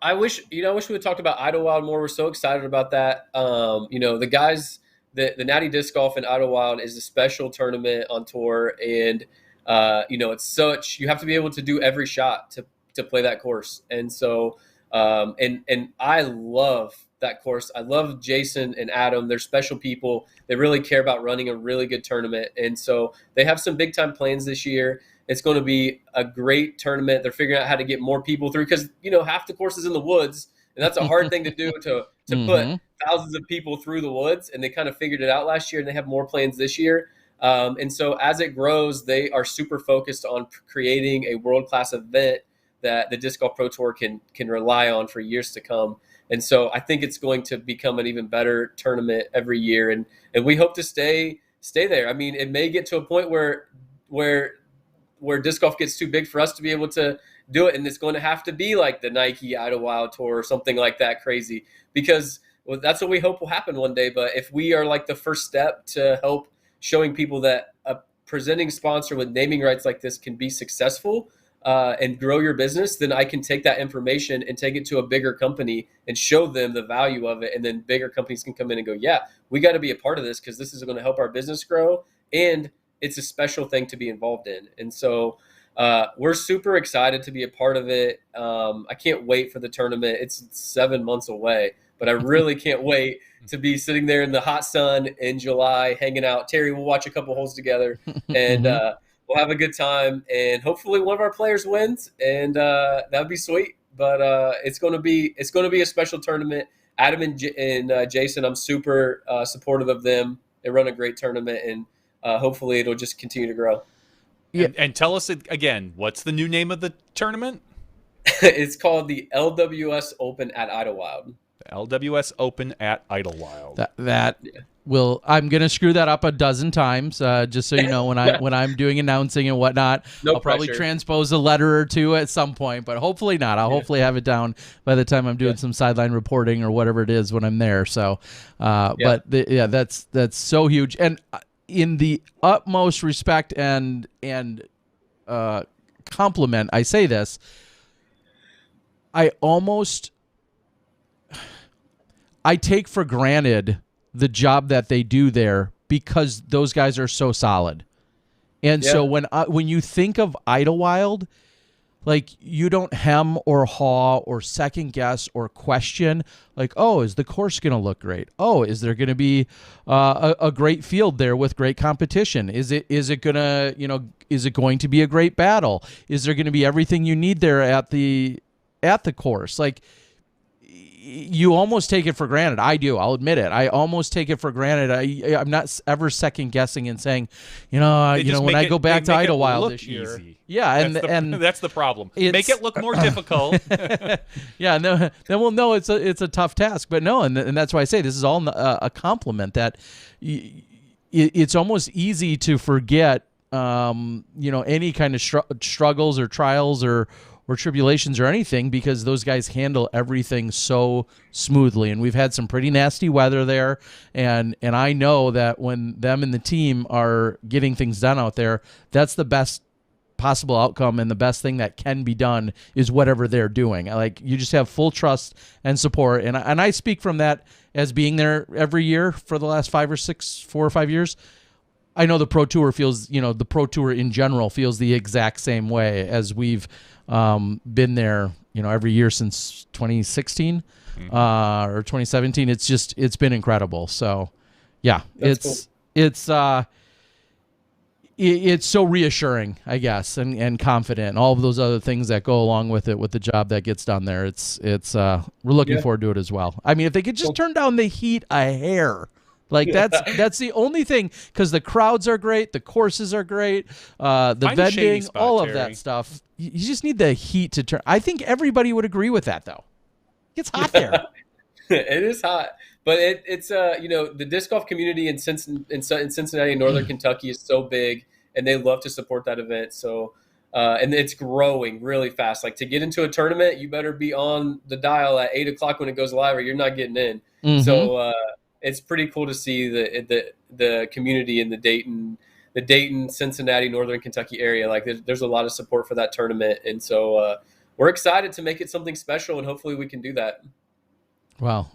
I wish we had talked about Idlewild more. We're so excited about that. The guys, the Natty Disc Golf in Idlewild is a special tournament on tour, and it's you have to be able to do every shot to play that course. And so and I love that course. I love Jason and Adam. They're special people. They really care about running a really good tournament. And so they have some big time plans this year. It's going to be a great tournament. They're figuring out how to get more people through because, half the course is in the woods, and that's a hard thing to do to put thousands of people through the woods. And they kind of figured it out last year, and they have more plans this year. And so as it grows, they are super focused on creating a world-class event that the Disc Golf Pro Tour can rely on for years to come. And so I think it's going to become an even better tournament every year. And we hope to stay there. I mean, it may get to a point where disc golf gets too big for us to be able to do it. And it's going to have to be like the Nike Idlewild Tour or something like that crazy, because that's what we hope will happen one day. But if we are like the first step to help showing people that a presenting sponsor with naming rights like this can be successful, and grow your business, then I can take that information and take it to a bigger company and show them the value of it. And then bigger companies can come in and go, yeah, we got to be a part of this because this is going to help our business grow. And it's a special thing to be involved in. And so we're super excited to be a part of it. I can't wait for the tournament. It's 7 months away, but I really can't wait to be sitting there in the hot sun in July, hanging out. Terry, we'll watch a couple holes together, and we'll have a good time, and hopefully one of our players wins, and that'd be sweet. But it's going to be a special tournament. Adam and Jason, I'm super supportive of them. They run a great tournament, and hopefully it'll just continue to grow. Yeah. And tell us again, what's the new name of the tournament? It's called the LWS Open at Idlewild. The LWS Open at Idlewild. I'm gonna screw that up a dozen times, just so you know, when I'm doing announcing and whatnot. I'll probably transpose a letter or two at some point, but hopefully not. I'll hopefully have it down by the time I'm doing some sideline reporting or whatever it is when I'm there. So, that's so huge, and in the utmost respect and compliment, I say this. I take for granted the job that they do there because those guys are so solid. And so when you think of Idlewild, like, you don't hem or haw or second guess or question, like, oh, is the course going to look great? Oh, is there going to be a great field there with great competition? Is it going to be a great battle? Is there going to be everything you need there at the course? Like, you almost take it for granted. I do. I'll admit it. I almost take it for granted. I'm not ever second guessing and saying, when I go back to Idlewild this year, easy. And that's the problem. Make it look more difficult. Yeah, no, then we'll know it's a tough task. But no, and that's why I say this is all a compliment. That it's almost easy to forget, any kind of struggles or trials or tribulations or anything, because those guys handle everything so smoothly. And we've had some pretty nasty weather there, and I know that when them and the team are getting things done out there, that's the best possible outcome, and the best thing that can be done is whatever they're doing. Like, you just have full trust and support, and I speak from that as being there every year for the last 4 or 5 years. I know the Pro Tour the Pro Tour in general feels the exact same way, as we've been there, every year since 2016 or 2017. It's been incredible. So, yeah, it's so reassuring, I guess, and confident, and all of those other things that go along with it, with the job that gets done there. We're looking forward to it as well. I mean, if they could just turn down the heat a hair. Like, that's the only thing, because the crowds are great, the courses are great, the vending, all of that stuff. You just need the heat to turn. I think everybody would agree with that, though. It's hot there. It is hot, but it's the disc golf community in Cincinnati, Northern Kentucky is so big, and they love to support that event. So, and it's growing really fast. Like, to get into a tournament, you better be on the dial at 8:00 when it goes live, or you're not getting in. Mm-hmm. So. It's pretty cool to see the community in the Dayton, Cincinnati, Northern Kentucky area. Like, there's a lot of support for that tournament, and so we're excited to make it something special, and hopefully we can do that. Well,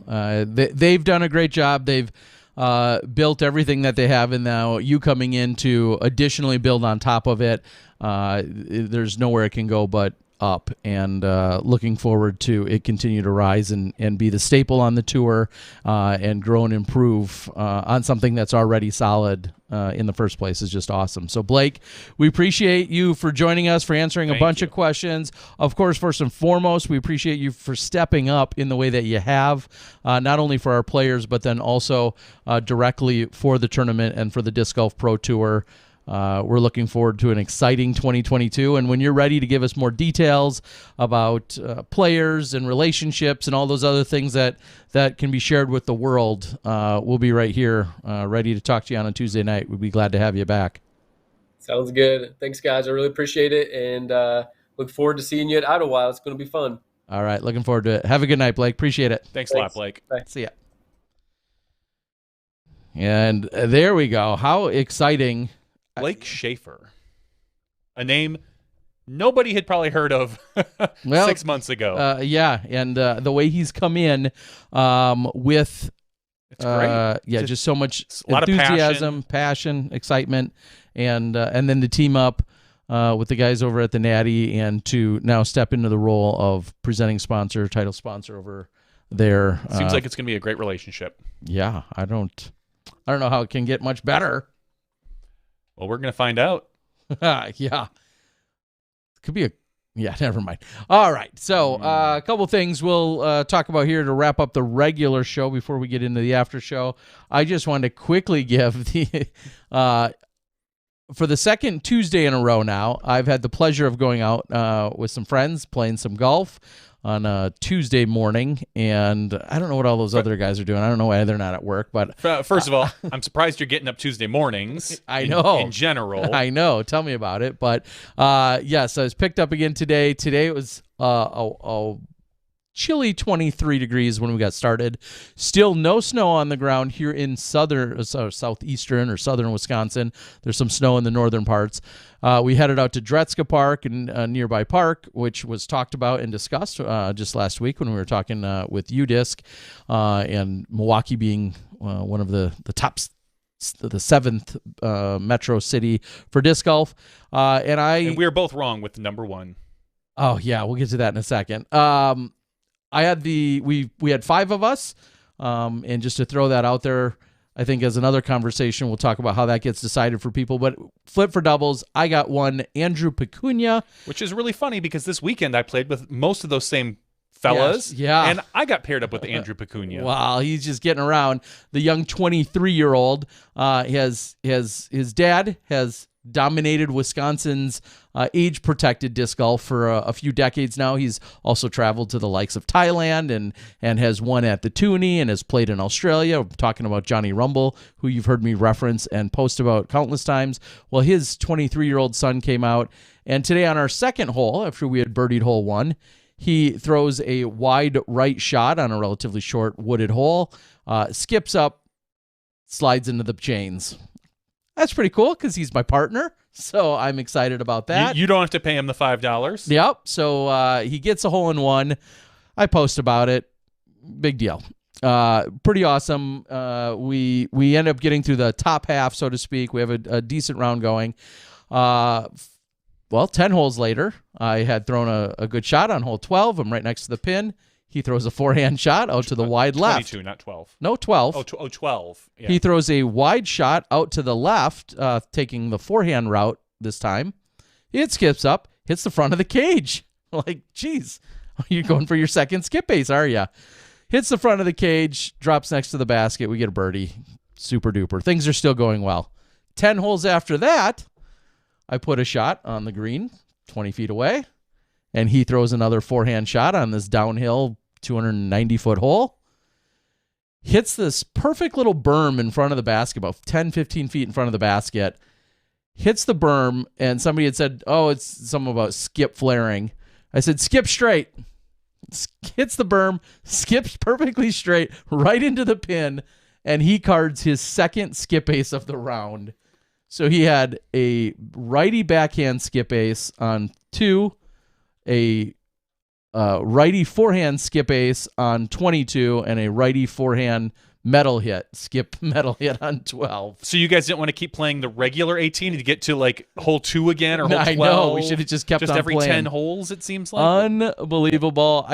they've done a great job. They've built everything that they have, and now you coming in to additionally build on top of it. There's nowhere it can go but up, and looking forward to it continue to rise and be the staple on the tour, and grow and improve on something that's already solid in the first place is just awesome. So, Blake, we appreciate you for joining us, for answering a bunch of questions. Of course, first and foremost, we appreciate you for stepping up in the way that you have, not only for our players, but then also directly for the tournament and for the Disc Golf Pro Tour. We're looking forward to an exciting 2022, and when you're ready to give us more details about players and relationships and all those other things that can be shared with the world, we'll be right here ready to talk to you on a Tuesday night. We'd be glad to have you back. Sounds good. Thanks, guys. I really appreciate it, and look forward to seeing you at Idlewild. It's going to be fun. All right, looking forward to it. Have a good night, Blake. Appreciate it. Thanks a lot, Blake. Bye. See ya. And there we go. How exciting. Blake Shaffer, a name nobody had probably heard of 6 months ago. And the way he's come in with it's great. just so much enthusiasm, passion, excitement, and then to team up with the guys over at the Natty, and to now step into the role of presenting sponsor, title sponsor over there. Seems like it's going to be a great relationship. Yeah, I don't know how it can get much better. Well, we're going to find out. Yeah. Could be never mind. All right. So a couple things we'll talk about here to wrap up the regular show before we get into the after show. I just wanted to quickly give the for the second Tuesday in a row now, I've had the pleasure of going out with some friends, playing some golf on a Tuesday morning, and I don't know what all those other guys are doing. I don't know why they're not at work, but first of all, I'm surprised you're getting up Tuesday mornings. I know. In general. I know. Tell me about it. But yes, I was picked up again today. Today it was a chilly 23 degrees when we got started. Still no snow on the ground here in southeastern or southern Wisconsin. There's some snow in the northern parts. We headed out to Dretska Park and a nearby park, which was talked about and discussed just last week when we were talking with UDisc, and Milwaukee being one of the tops, the seventh metro city for disc golf. And we were both wrong with number one. Oh yeah, we'll get to that in a second. I had we had 5 of us, and just to throw that out there, I think as another conversation, we'll talk about how that gets decided for people. But flip for doubles, I got one, Andrew Pecunia. Which is really funny because this weekend I played with most of those same fellas. Yes, yeah. And I got paired up with Andrew Pecunia. Wow, he's just getting around. The young 23-year-old, his dad has dominated Wisconsin's age-protected disc golf for a few decades now. He's also traveled to the likes of Thailand and has won at the Toonie and has played in Australia. I'm talking about Johnny Rumble, who you've heard me reference and post about countless times. Well, his 23-year-old son came out, and today on our second hole, after we had birdied hole 1, he throws a wide right shot on a relatively short wooded hole, skips up, slides into the chains. That's pretty cool because he's my partner, so I'm excited about that. You don't have to pay him the $5. Yep, so he gets a hole-in-one. I post about it. Big deal. Pretty awesome. We end up getting through the top half, so to speak. We have a decent round going. 10 holes later, I had thrown a good shot on hole 12. I'm right next to the pin. He throws a forehand shot out to the wide left. 22, not 12. No, 12. Oh, 12. Yeah. He throws a wide shot out to the left, taking the forehand route this time. It skips up, hits the front of the cage. Like, geez, you're going for your second skip ace, are you? Hits the front of the cage, drops next to the basket. We get a birdie. Super duper. Things are still going well. 10 holes after that, I put a shot on the green 20 feet away, and he throws another forehand shot on this downhill 290-foot hole. Hits this perfect little berm in front of the basket, about 10, 15 feet in front of the basket. Hits the berm, and somebody had said, oh, it's something about skip flaring. I said, skip straight. Hits the berm, skips perfectly straight, right into the pin, and he cards his second skip ace of the round. So he had a righty backhand skip ace on 2, a righty forehand skip ace on 22, and a righty forehand skip metal hit on 12. So you guys didn't want to keep playing the regular 18 to get to like hole 2 again or hole 12? I know. We should have just kept on every playing. 10 holes, it seems like. Unbelievable.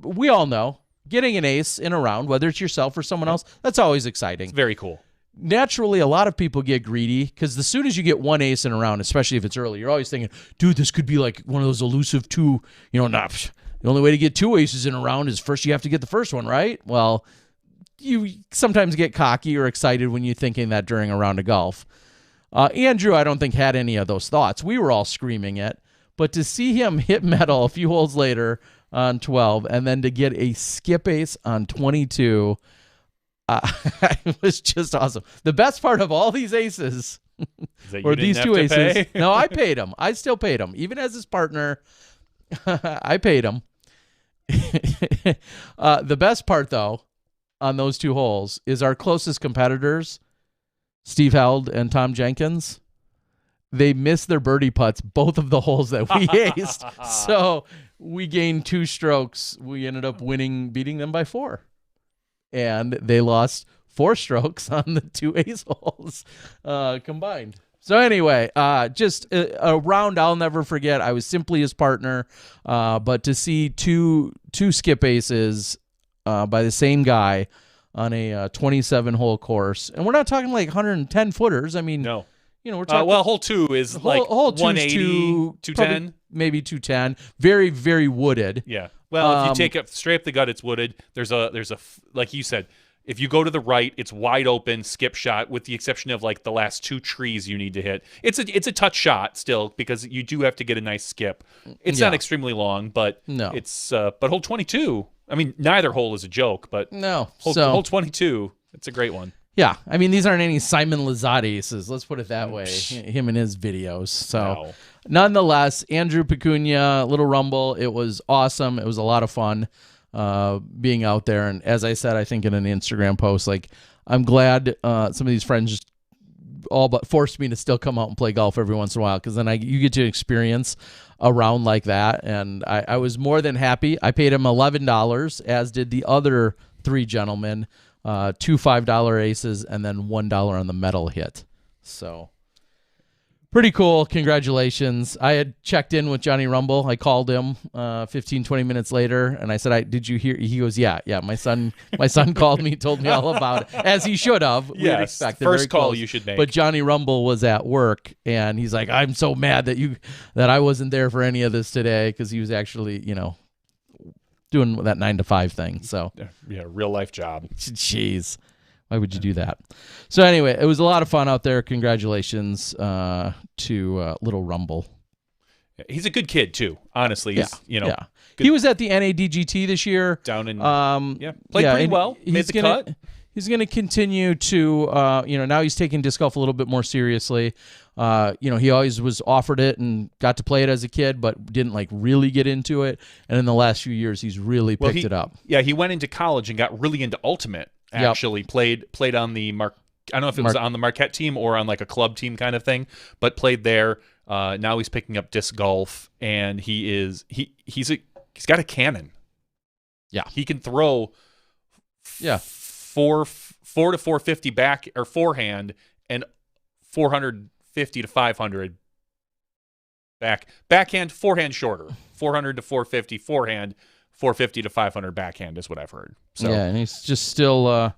We all know getting an ace in a round, whether it's yourself or someone else, that's always exciting. It's very cool. Naturally, a lot of people get greedy because as soon as you get one ace in a round, especially if it's early, you're always thinking, dude, this could be like one of those elusive 2, the only way to get 2 aces in a round is first you have to get the first one, right? Well, you sometimes get cocky or excited when you're thinking that during a round of golf. Andrew, I don't think, had any of those thoughts. We were all screaming it. But to see him hit metal a few holes later on 12 and then to get a skip ace on 22, it was just awesome. The best part of all these aces or these 2 aces. No, I paid him. I still paid him. Even as his partner, I paid him. The best part, though, on those 2 holes is our closest competitors, Steve Held and Tom Jenkins. They missed their birdie putts both of the holes that we aced. So we gained 2 strokes. We ended up beating them by 4. And they lost 4 strokes on the 2 ace holes combined. So anyway, just a round I'll never forget. I was simply his partner, but to see two skip aces by the same guy on a 27-hole course, and we're not talking like 110 footers. I mean, no, we're talking. Hole 2 is like 180, 210, maybe 210. Very, very wooded. Yeah. Well, if you take it straight up the gut, it's wooded. There's a like you said. If you go to the right, it's wide open, skip shot, with the exception of like the last 2 trees you need to hit. It's a touch shot still, because you do have to get a nice skip. It's not extremely long, but it's but hole 22. I mean, neither hole is a joke, but hole 22, it's a great one. Yeah, I mean, these aren't any Simon Lizotte aces. Let's put it that way. Him and his videos. So, nonetheless, Andrew Pecunia, Little Rumble. It was awesome. It was a lot of fun. Being out there, and as I said, I think in an Instagram post, like, I'm glad some of these friends just all but forced me to still come out and play golf every once in a while, because then you get to experience a round like that, and I was more than happy. I paid him $11, as did the other 3 gentlemen, 2 $5 aces, and then $1 on the medal hit. So pretty cool. Congratulations. I had checked in with Johnny Rumble. I called him 15, 20 minutes later, and I said, did you hear? He goes, yeah. My son called me, told me all about it, as he should have. Yes, first call you should make. But Johnny Rumble was at work, and he's like, I'm so mad that I wasn't there for any of this today, because he was actually, doing that 9 to 5 thing. So yeah, real life job. Jeez. Why would you do that? So anyway, it was a lot of fun out there. Congratulations to Little Rumble. He's a good kid too. Honestly, Good. He was at the NADGT this year. Down in played pretty well. Made the cut. He's going to continue to now he's taking disc golf a little bit more seriously. He always was offered it and got to play it as a kid, but didn't like really get into it. And in the last few years, he's really picked it up. Yeah, he went into college and got really into Ultimate. Actually, played on the I don't know if it was on the Marquette team or on like a club team kind of thing, but played there. Now he's picking up disc golf, and he's got a cannon. Yeah, he can throw. 4 to 450 back or forehand, and 450 to 500 backhand, forehand shorter. 400 to 450 forehand, 450 to 500 backhand is what I've heard. So yeah, and he's just still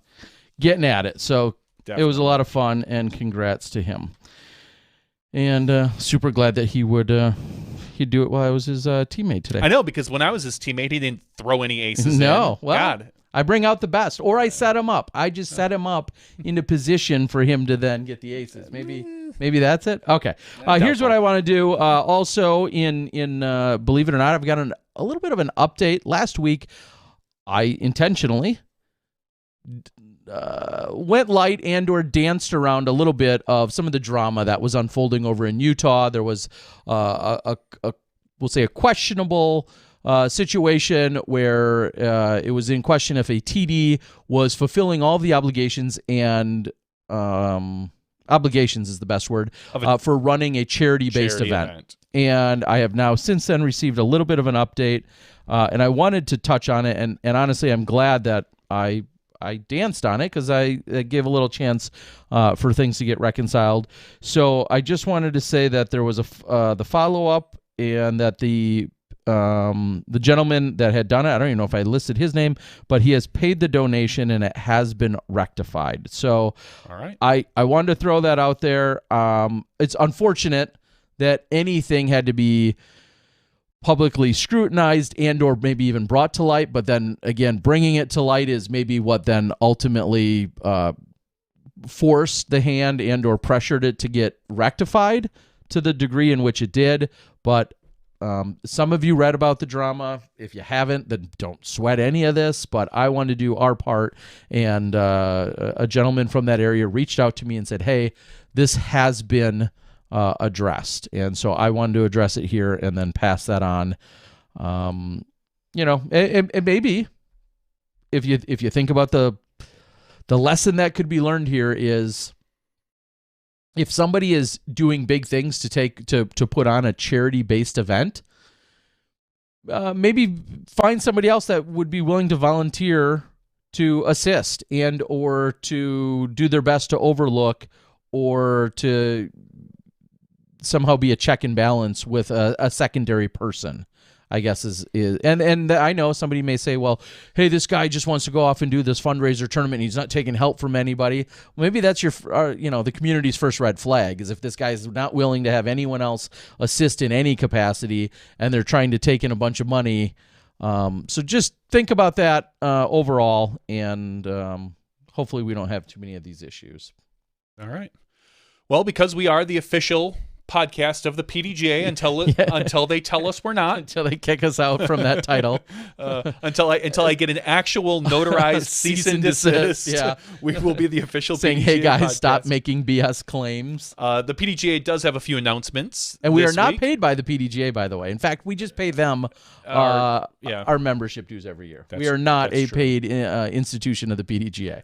getting at it. So definitely. It was a lot of fun, and congrats to him. And super glad that he'd do it while I was his teammate today. I know, because when I was his teammate, he didn't throw any aces. No, well, God. I bring out the best, or I set him up. I just set him up into position for him to then get the aces. Maybe that's it. Okay. Here's what I want to do. Also, in believe it or not, I've got a little bit of an update. Last week, I intentionally went light and or danced around a little bit of some of the drama that was unfolding over in Utah. There was we'll say a questionable situation where it was in question if a TD was fulfilling all the obligations, and obligations is the best word, for running a charity-based event. And I have now since then received a little bit of an update, and I wanted to touch on it, and honestly, I'm glad that I danced on it, because I gave a little chance for things to get reconciled. So I just wanted to say that there was the follow-up, and that the gentleman that had done it, I don't even know if I listed his name, but he has paid the donation, and it has been rectified. So all right. I wanted to throw that out there. It's unfortunate that anything had to be publicly scrutinized and or maybe even brought to light, but then again, bringing it to light is maybe what then ultimately forced the hand and or pressured it to get rectified to the degree in which it did. But some of you read about the drama. If you haven't, then don't sweat any of this, but I wanted to do our part, and a gentleman from that area reached out to me and said, hey, this has been addressed, and so I wanted to address it here and then pass that on. It maybe if you think about the lesson that could be learned here is, if somebody is doing big things to put on a charity-based event, maybe find somebody else that would be willing to volunteer to assist and or to do their best to overlook or to somehow be a check and balance with a secondary person, I guess is and I know somebody may say, well, hey, this guy just wants to go off and do this fundraiser tournament, and he's not taking help from anybody. Well, maybe that's the community's first red flag, is if this guy's not willing to have anyone else assist in any capacity, and they're trying to take in a bunch of money. So just think about that overall, and hopefully we don't have too many of these issues. All right. Well, because we are the official podcast of the PDGA until they tell us we're not, until they kick us out from that title, until I get an actual notarized cease and desist, we will be the official saying, PDGA "Hey guys, podcast. Stop making BS claims." The PDGA does have a few announcements, and we are not week. paid by the PDGA, by the way. In fact, we just pay them our membership dues every year. We are not a paid institution of the PDGA.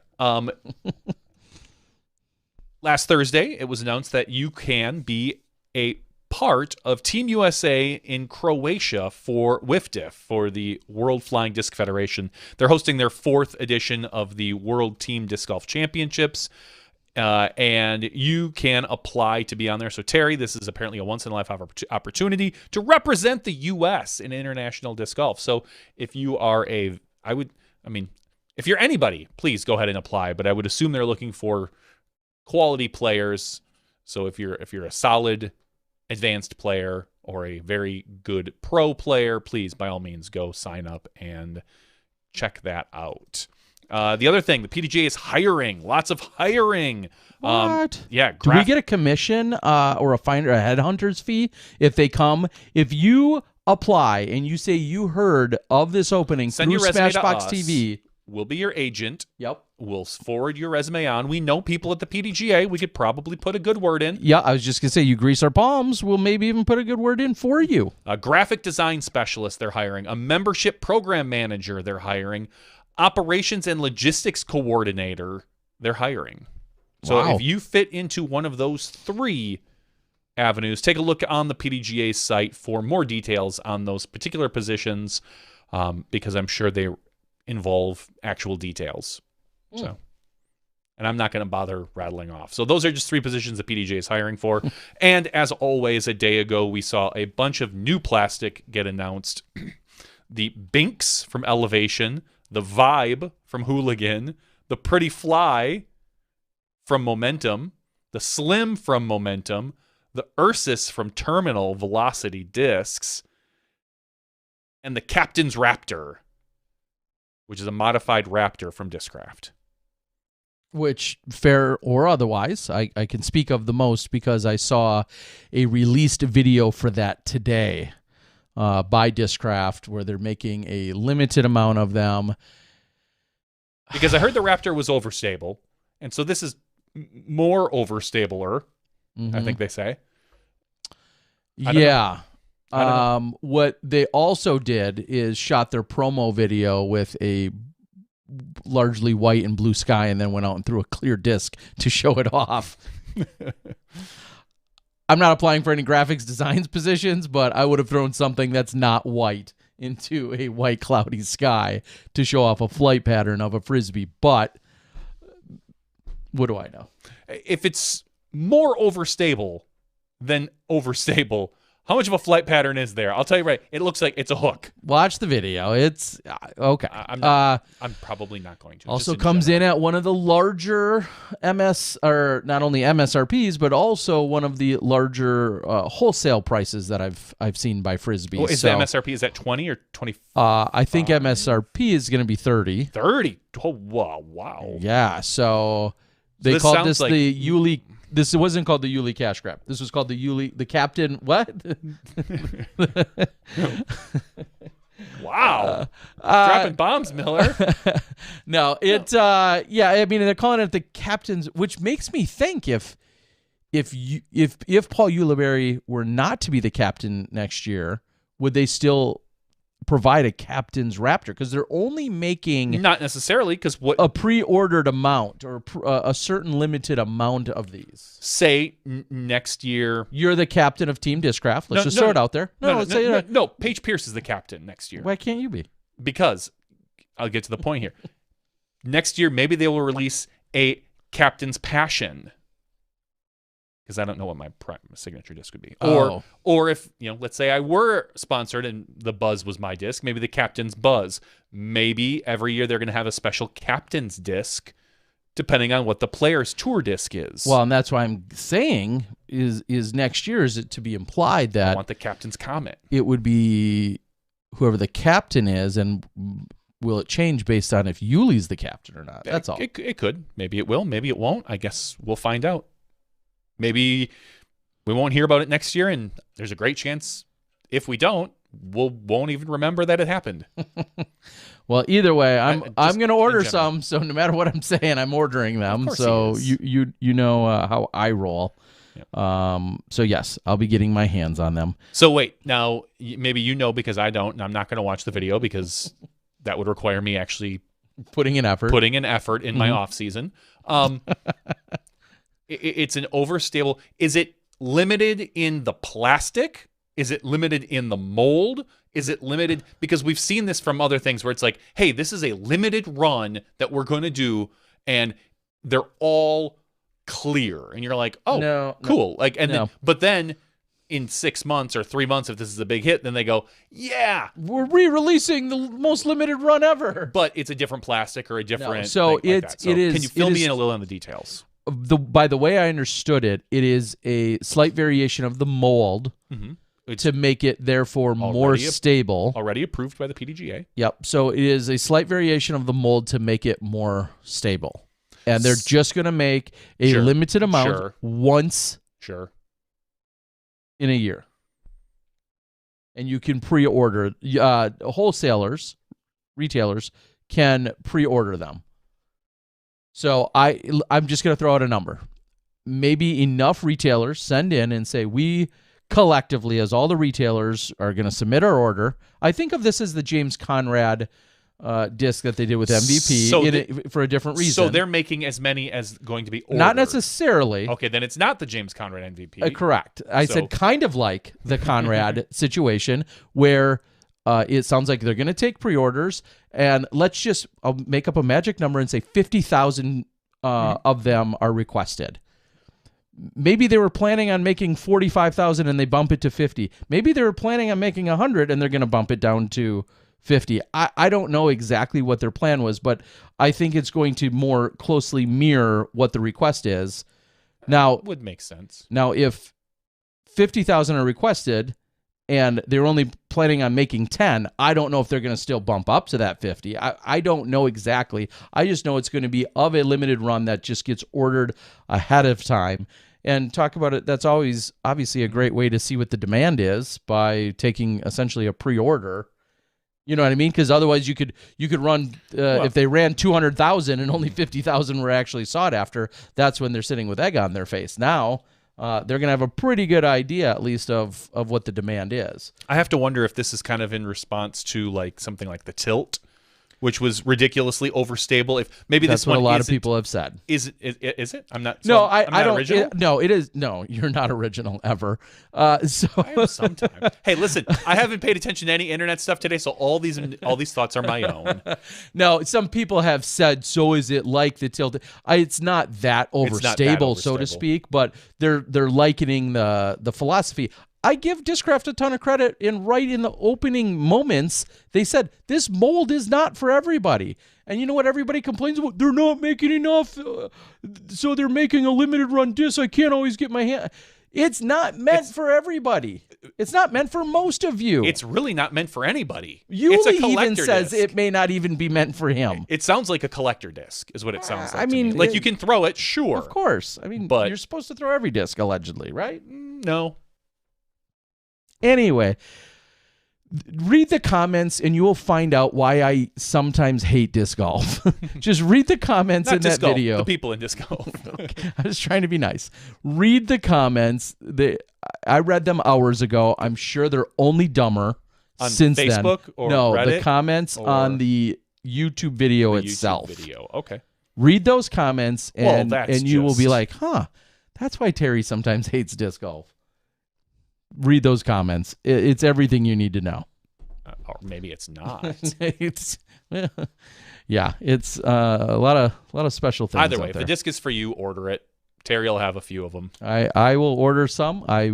Last Thursday, it was announced that you can be a part of Team USA in Croatia for WIFDIF, for the World Flying Disc Federation. They're hosting their 4th edition of the World Team Disc Golf Championships, and you can apply to be on there. So, Terry, this is apparently a once-in-a-lifetime opportunity to represent the U.S. in international disc golf. So, if you are if you're anybody, please go ahead and apply, but I would assume they're looking for quality players. So if you're a solid advanced player or a very good pro player, please by all means go sign up and check that out. The other thing, the PDGA is hiring, lots of hiring. What? Do we get a commission or a headhunter's fee if they come? If you apply and you say you heard of this opening through Smashbox TV, we'll be your agent. Yep. We'll forward your resume on. We know people at the PDGA. We could probably put a good word in. Yeah, I was just going to say, you grease our palms. We'll maybe even put a good word in for you. A graphic design specialist they're hiring. A membership program manager they're hiring. Operations and logistics coordinator they're hiring. So if you fit into one of those 3 avenues, take a look on the PDGA site for more details on those particular positions, because I'm sure they involve actual details. So, and I'm not going to bother rattling off. So those are just 3 positions the PDGA is hiring for. And as always, a day ago, we saw a bunch of new plastic get announced. The Binks from Elevation, the Vibe from Hooligan, the Pretty Fly from Momentum, the Slim from Momentum, the Ursus from Terminal Velocity Discs, and the Captain's Raptor, which is a modified Raptor from Discraft. Which, fair or otherwise, I can speak of the most because I saw a released video for that today by Discraft, where they're making a limited amount of them. Because I heard the Raptor was overstable, and so this is more overstabler, I think they say. Yeah. What they also did is shot their promo video with a largely white and blue sky and then went out and threw a clear disc to show it off. I'm not applying for any graphics designs positions, but I would have thrown something that's not white into a white cloudy sky to show off a flight pattern of a Frisbee. But what do I know? If it's more overstable than overstable, how much of a flight pattern is there? I'll tell you right. It looks like it's a hook. Watch the video. It's okay. I'm probably not going to. Also comes in at one of the larger or not only MSRPs, but also one of the larger wholesale prices that I've seen by Frisbee. Oh, is the MSRP, is that 20 or 25? I think MSRP is going to be 30. 30? Oh, wow. Yeah. So they called this like the Yuli. This wasn't called the Yuli Cash Grab. This was called the Captain. What? Wow. Dropping bombs, Miller. No, I mean, they're calling it the Captain's, which makes me think if Paul Ulibarri were not to be the captain next year, would they still provide a Captain's Raptor? Because they're only making not necessarily, because what a pre-ordered amount or a certain limited amount of these. Say next year you're the captain of Team Discraft. Let's just throw it out there. No, Paige Pierce is the captain next year. Why can't you be? Because I'll get to the point here. Next year, maybe they will release a Captain's Passion. Because I don't know what my signature disc would be. Or if, let's say I were sponsored and the Buzz was my disc, maybe the Captain's Buzz. Maybe every year they're going to have a special Captain's disc, depending on what the player's tour disc is. Well, and that's why I'm saying is next year, is it to be implied that I want the Captain's Comet. It would be whoever the captain is, and will it change based on if Yuli's the captain or not? That's all. It could. Maybe it will. Maybe it won't. I guess we'll find out. Maybe we won't hear about it next year, and there's a great chance if we don't, we won't even remember that it happened. Well, either way, I'm going to order some. So no matter what I'm saying, I'm ordering them. So you know how I roll. Yep. So yes, I'll be getting my hands on them. So wait, now maybe you know because I don't, and I'm not going to watch the video because that would require me actually putting an effort in my off season. It's an overstable. Is it limited in the plastic? Is it limited in the mold? Is it limited? Because we've seen this from other things where it's like, hey, this is a limited run that we're going to do, and they're all clear. And you're like, oh, cool. But then in 6 months or 3 months, if this is a big hit, then they go, yeah, we're re-releasing the most limited run ever. But it's a different plastic or a different. So it is. Can you fill me in a little on the details? By the way I understood it, it is a slight variation of the mold. Mm-hmm. To make it, therefore, more stable. Already approved by the PDGA. Yep. So it is a slight variation of the mold to make it more stable. And they're just going to make a limited amount once in a year. And you can pre-order. Wholesalers, retailers, can pre-order them. So I'm just going to throw out a number. Maybe enough retailers send in and say, we collectively, as all the retailers are going to submit our order. I think of this as the James Conrad disc that they did with MVP for a different reason. So they're making as many as going to be ordered. Not necessarily. Okay, then it's not the James Conrad MVP. Correct. I said kind of like the Conrad situation where it sounds like they're going to take pre-orders, and let's just make up a magic number and say 50,000 of them are requested. Maybe they were planning on making 45,000 and they bump it to 50. Maybe they were planning on making 100 and they're going to bump it down to 50. I don't know exactly what their plan was, but I think it's going to more closely mirror what the request is. Now, would make sense. Now, if 50,000 are requested and they're only planning on making 10, I don't know if they're going to still bump up to that 50. I don't know exactly. I just know it's going to be of a limited run that just gets ordered ahead of time. And talk about it, that's always obviously a great way to see what the demand is by taking essentially a pre-order. You know what I mean? Because otherwise you could run, if they ran 200,000 and only 50,000 were actually sought after, that's when they're sitting with egg on their face. Now, they're going to have a pretty good idea, at least, of what the demand is. I have to wonder if this is kind of in response to like something like the tilt, which was ridiculously overstable. If maybe that's this what one a lot of people have said. Is it? I'm not. No, I'm not don't. Original? No, it is. No, you're not original ever. So I am sometimes. Hey, listen, I haven't paid attention to any internet stuff today, so all these thoughts are my own. No, some people have said, so is it like the tilt? It's not that overstable, so to speak, but they're likening the philosophy. I give Discraft a ton of credit right in the opening moments. They said, this mold is not for everybody. And you know what everybody complains about? They're not making enough, so they're making a limited run disc. I can't always get my hand. It's not meant for everybody. It's not meant for most of you. It's really not meant for anybody. Yuli even says disc. It may not even be meant for him. It sounds like a collector disc is what it sounds like. I mean, like you can throw it, sure. Of course. I mean, but you're supposed to throw every disc, allegedly, right? No. Anyway, read the comments and you will find out why I sometimes hate disc golf. Just read the comments in that video. The people in disc golf. Okay. I was trying to be nice. Read the comments. I read them hours ago. I'm sure they're only dumber on since Facebook then. Or no, Reddit the comments on the YouTube video itself. YouTube video. Okay. Read those comments and you will be like, huh, that's why Terry sometimes hates disc golf. Read those comments. It's everything you need to know. Or maybe it's not. It's a lot of special things. Either way, if the disc is for you, order it. Terry will have a few of them. I will order some. I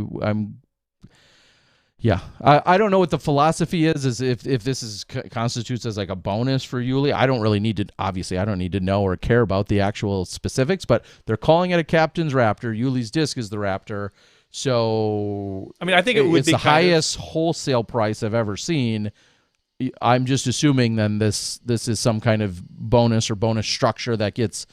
don't know what the philosophy is if this constitutes as like a bonus for Yuli. I don't really need to. Obviously, I don't need to know or care about the actual specifics. But they're calling it a captain's Raptor. Yuli's disc is the Raptor. So I mean, I think it would be the highest wholesale price I've ever seen. I'm just assuming then this is some kind of bonus or bonus structure that gets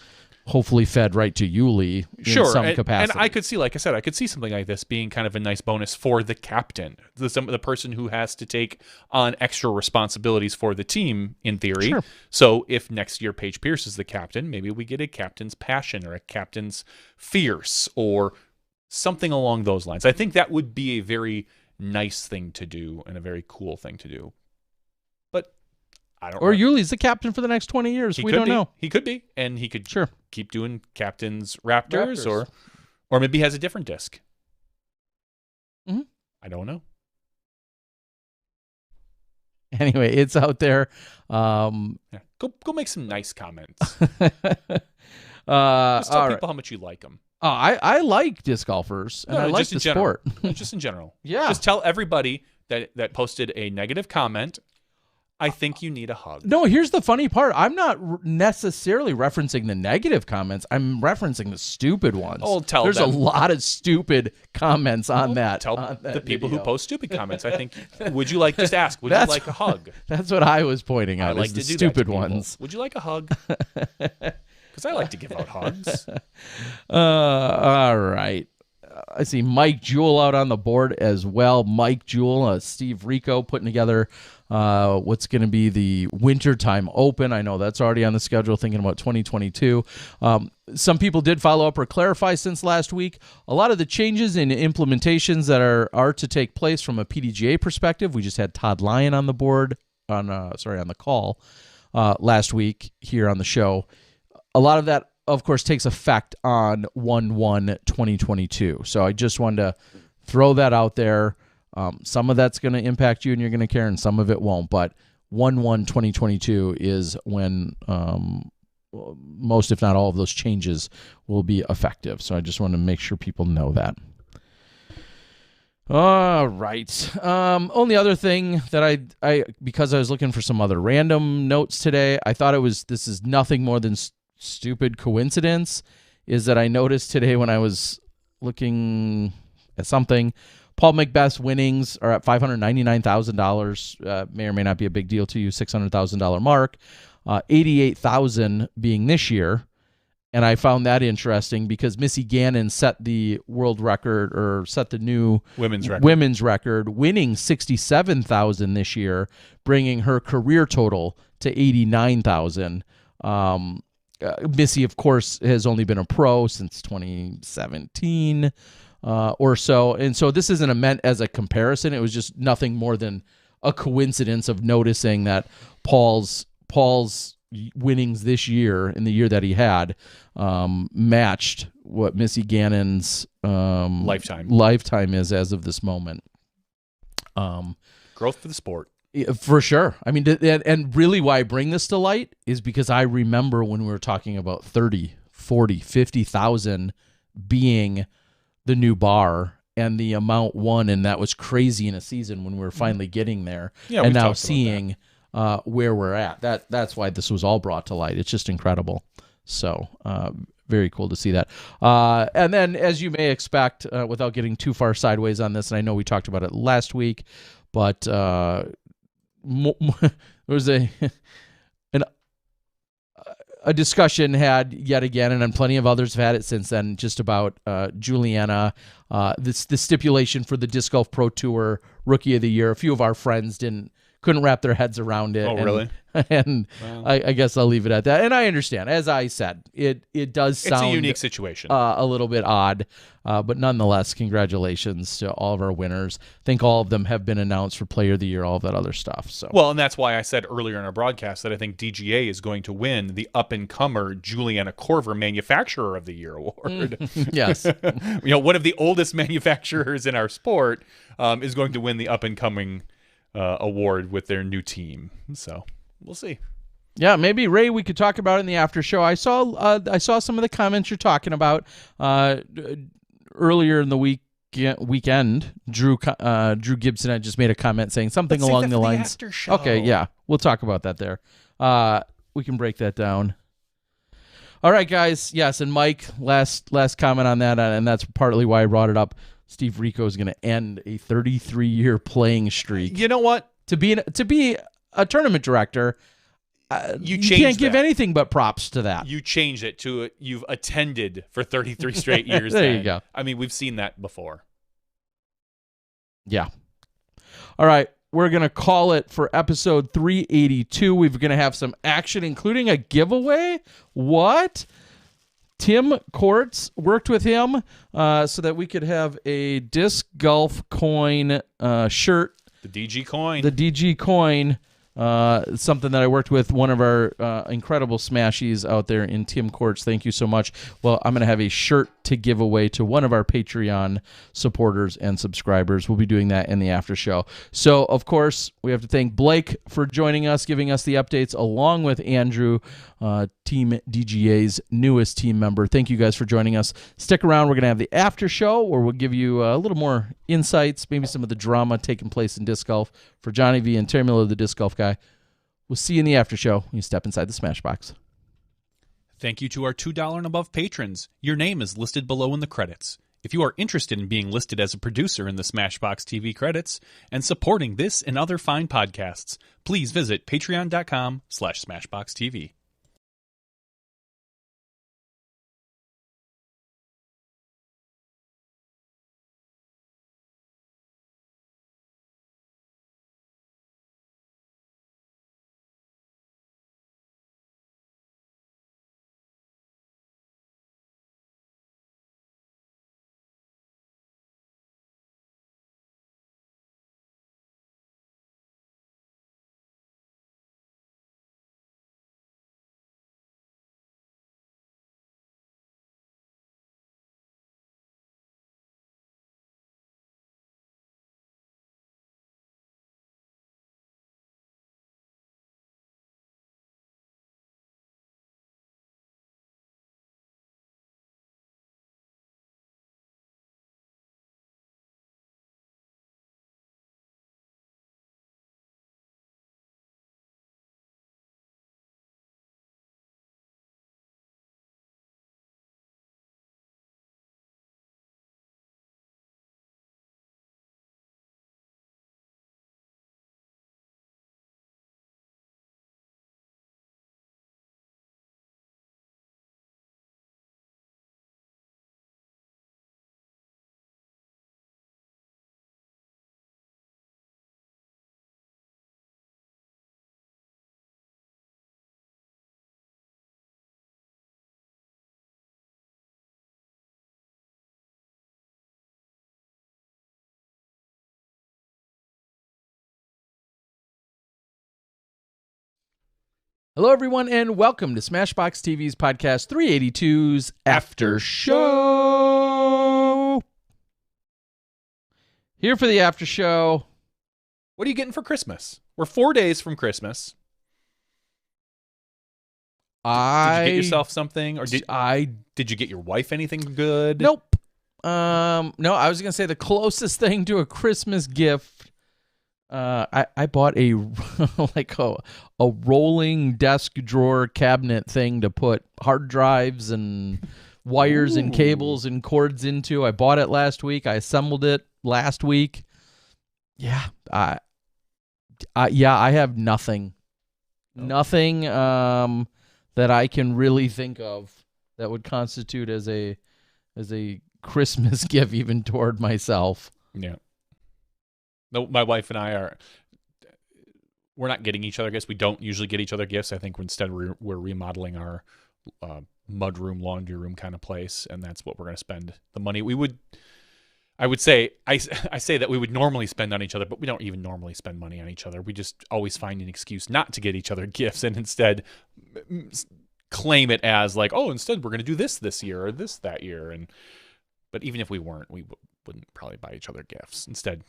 hopefully fed right to Yuli in some capacity. And I could see, like I said, I could see something like this being kind of a nice bonus for the captain, the person who has to take on extra responsibilities for the team, in theory. Sure. So if next year Paige Pierce is the captain, maybe we get a captain's passion or a captain's fierce or something along those lines. I think that would be a very nice thing to do and a very cool thing to do. But I don't know. Or Yuli's the captain for the next 20 years. We don't know. He could be. And he could sure keep doing Captain's Raptors. Or maybe he has a different disc. Mm-hmm. I don't know. Anyway, it's out there. Yeah. Go make some nice comments. Just tell people how much you like them. I like disc golfers, and I like the sport. Just in general. Yeah. Just tell everybody that posted a negative comment, I think you need a hug. No, here's the funny part. I'm not necessarily referencing the negative comments. I'm referencing the stupid ones. Oh, There's a lot of stupid comments on that. Tell on that the people video. who post stupid comments. I think, would you like a hug? That's what I was pointing out. I like the to do stupid that to ones. Would you like a hug? Because I like to give out hugs. All right. I see Mike Jewell out on the board as well. Mike Jewell, Steve Rico putting together what's going to be the Wintertime Open. I know that's already on the schedule, thinking about 2022. Some people did follow up or clarify since last week. A lot of the changes in implementations that are to take place from a PDGA perspective. We just had Todd Lyon on the board, on the call last week here on the show. A lot of that, of course, takes effect on 1/1/2022. So I just wanted to throw that out there. Some of that's going to impact you and you're going to care, and some of it won't. But 1/1/2022 is when most, if not all, of those changes will be effective. So I just want to make sure people know that. All right. Only other thing that I because I was looking for some other random notes today, I thought this is nothing more than stupid coincidence, is that I noticed today when I was looking at something, Paul Macbeth's winnings are at $599,000. May or may not be a big deal to you. $600,000 mark, $88,000 being this year, and I found that interesting because Missy Gannon set the world record, or set the new women's record, winning $67,000 this year, bringing her career total to $89,000. Missy, of course, has only been a pro since 2017 or so. And so this isn't meant as a comparison. It was just nothing more than a coincidence of noticing that Paul's winnings this year, in the year that he had, matched what Missy Gannon's lifetime is as of this moment. Growth for the sport. For sure. I mean, and really why I bring this to light is because I remember when we were talking about 30, 40, 50,000 being the new bar and the amount won, and that was crazy in a season when we were finally getting there. Yeah, and now seeing where we're at. That's why this was all brought to light. It's just incredible. So very cool to see that. And then, as you may expect, without getting too far sideways on this, and I know we talked about it last week, but there was a discussion had yet again, and then plenty of others have had it since then, just about Juliana, the stipulation for the Disc Golf Pro Tour Rookie of the Year. A few of our friends couldn't wrap their heads around it. Oh, really? And wow. I guess I'll leave it at that. And I understand. As I said, it does sound... It's a unique situation. A little bit odd. But nonetheless, congratulations to all of our winners. I think all of them have been announced for Player of the Year, all of that other stuff. So, well, and that's why I said earlier in our broadcast that I think DGA is going to win the up-and-comer Juliana Korver Manufacturer of the Year award. Yes. One of the oldest manufacturers in our sport is going to win the up-and-coming award with their new team. So we'll see. Yeah, maybe Ray, we could talk about it in the after show. I saw some of the comments you're talking about earlier in the weekend. Drew Gibson had just made a comment saying something along the lines. After show. Okay, yeah, we'll talk about that there. We can break that down. All right, guys. Yes, and Mike, last comment on that, and that's partly why I brought it up. Steve Rico is going to end a 33-year playing streak. You know what? To be a tournament director, you can't give anything but props to that. You change it to you've attended for 33 straight years. There you go. I mean, we've seen that before. Yeah. All right. We're going to call it for episode 382. We're going to have some action, including a giveaway. What? Tim Courts worked with him so that we could have a disc golf coin shirt. The DG coin. The DG coin. Something that I worked with one of our incredible smashies out there in Tim Courts. Thank you so much. Well, I'm going to have a shirt to give away to one of our Patreon supporters and subscribers. We'll be doing that in the after show. So, of course, we have to thank Blake for joining us, giving us the updates, along with Andrew, Team DGA's newest team member. Thank you guys for joining us. Stick around. We're going to have the after show where we'll give you a little more insights, maybe some of the drama taking place in disc golf for Johnny V and Terry Miller, the disc golf guy. We'll see you in the after show when you step inside the Smashbox. Thank you to our $2 and above patrons. Your name is listed below in the credits. If you are interested in being listed as a producer in the Smashbox TV credits and supporting this and other fine podcasts, please visit patreon.com/SmashboxTV. Hello, everyone, and welcome to Smashbox TV's podcast 382's After Show. Here for the after show. What are you getting for Christmas? We're 4 days from Christmas. Did you get yourself something, or did you get your wife anything good? Nope. No, I was gonna say the closest thing to a Christmas gift. I bought a a rolling desk drawer cabinet thing to put hard drives and wires and cables and cords into. I bought it last week. I assembled it last week. Yeah, I have nothing. Nothing that I can really think of that would constitute as a Christmas gift even toward myself. Yeah. No, my wife and I we're not getting each other gifts. We don't usually get each other gifts. I think instead we're remodeling our mud room, laundry room kind of place, and that's what we're going to spend the money. I say that we would normally spend on each other, but we don't even normally spend money on each other. We just always find an excuse not to get each other gifts and instead claim it as like, oh, instead we're going to do this year or this that year. But even if we weren't, we wouldn't probably buy each other gifts. Instead,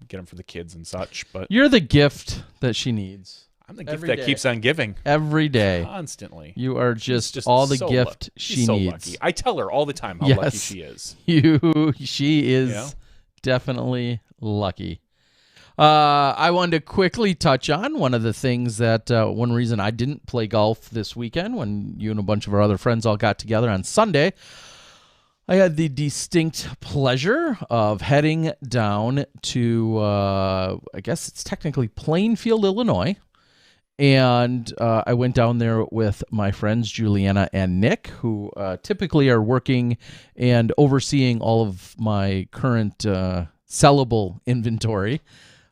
get them for the kids and such. But you're the gift that she needs. I'm the gift that keeps on giving. Every day. Constantly. You are just all the gift she needs. Lucky. I tell her all the time how lucky she is. She is definitely lucky. I wanted to quickly touch on one of the things that one reason I didn't play golf this weekend when you and a bunch of our other friends all got together on Sunday. I had the distinct pleasure of heading down to, I guess it's technically Plainfield, Illinois, And I went down there with my friends Juliana and Nick, who typically are working and overseeing all of my current sellable inventory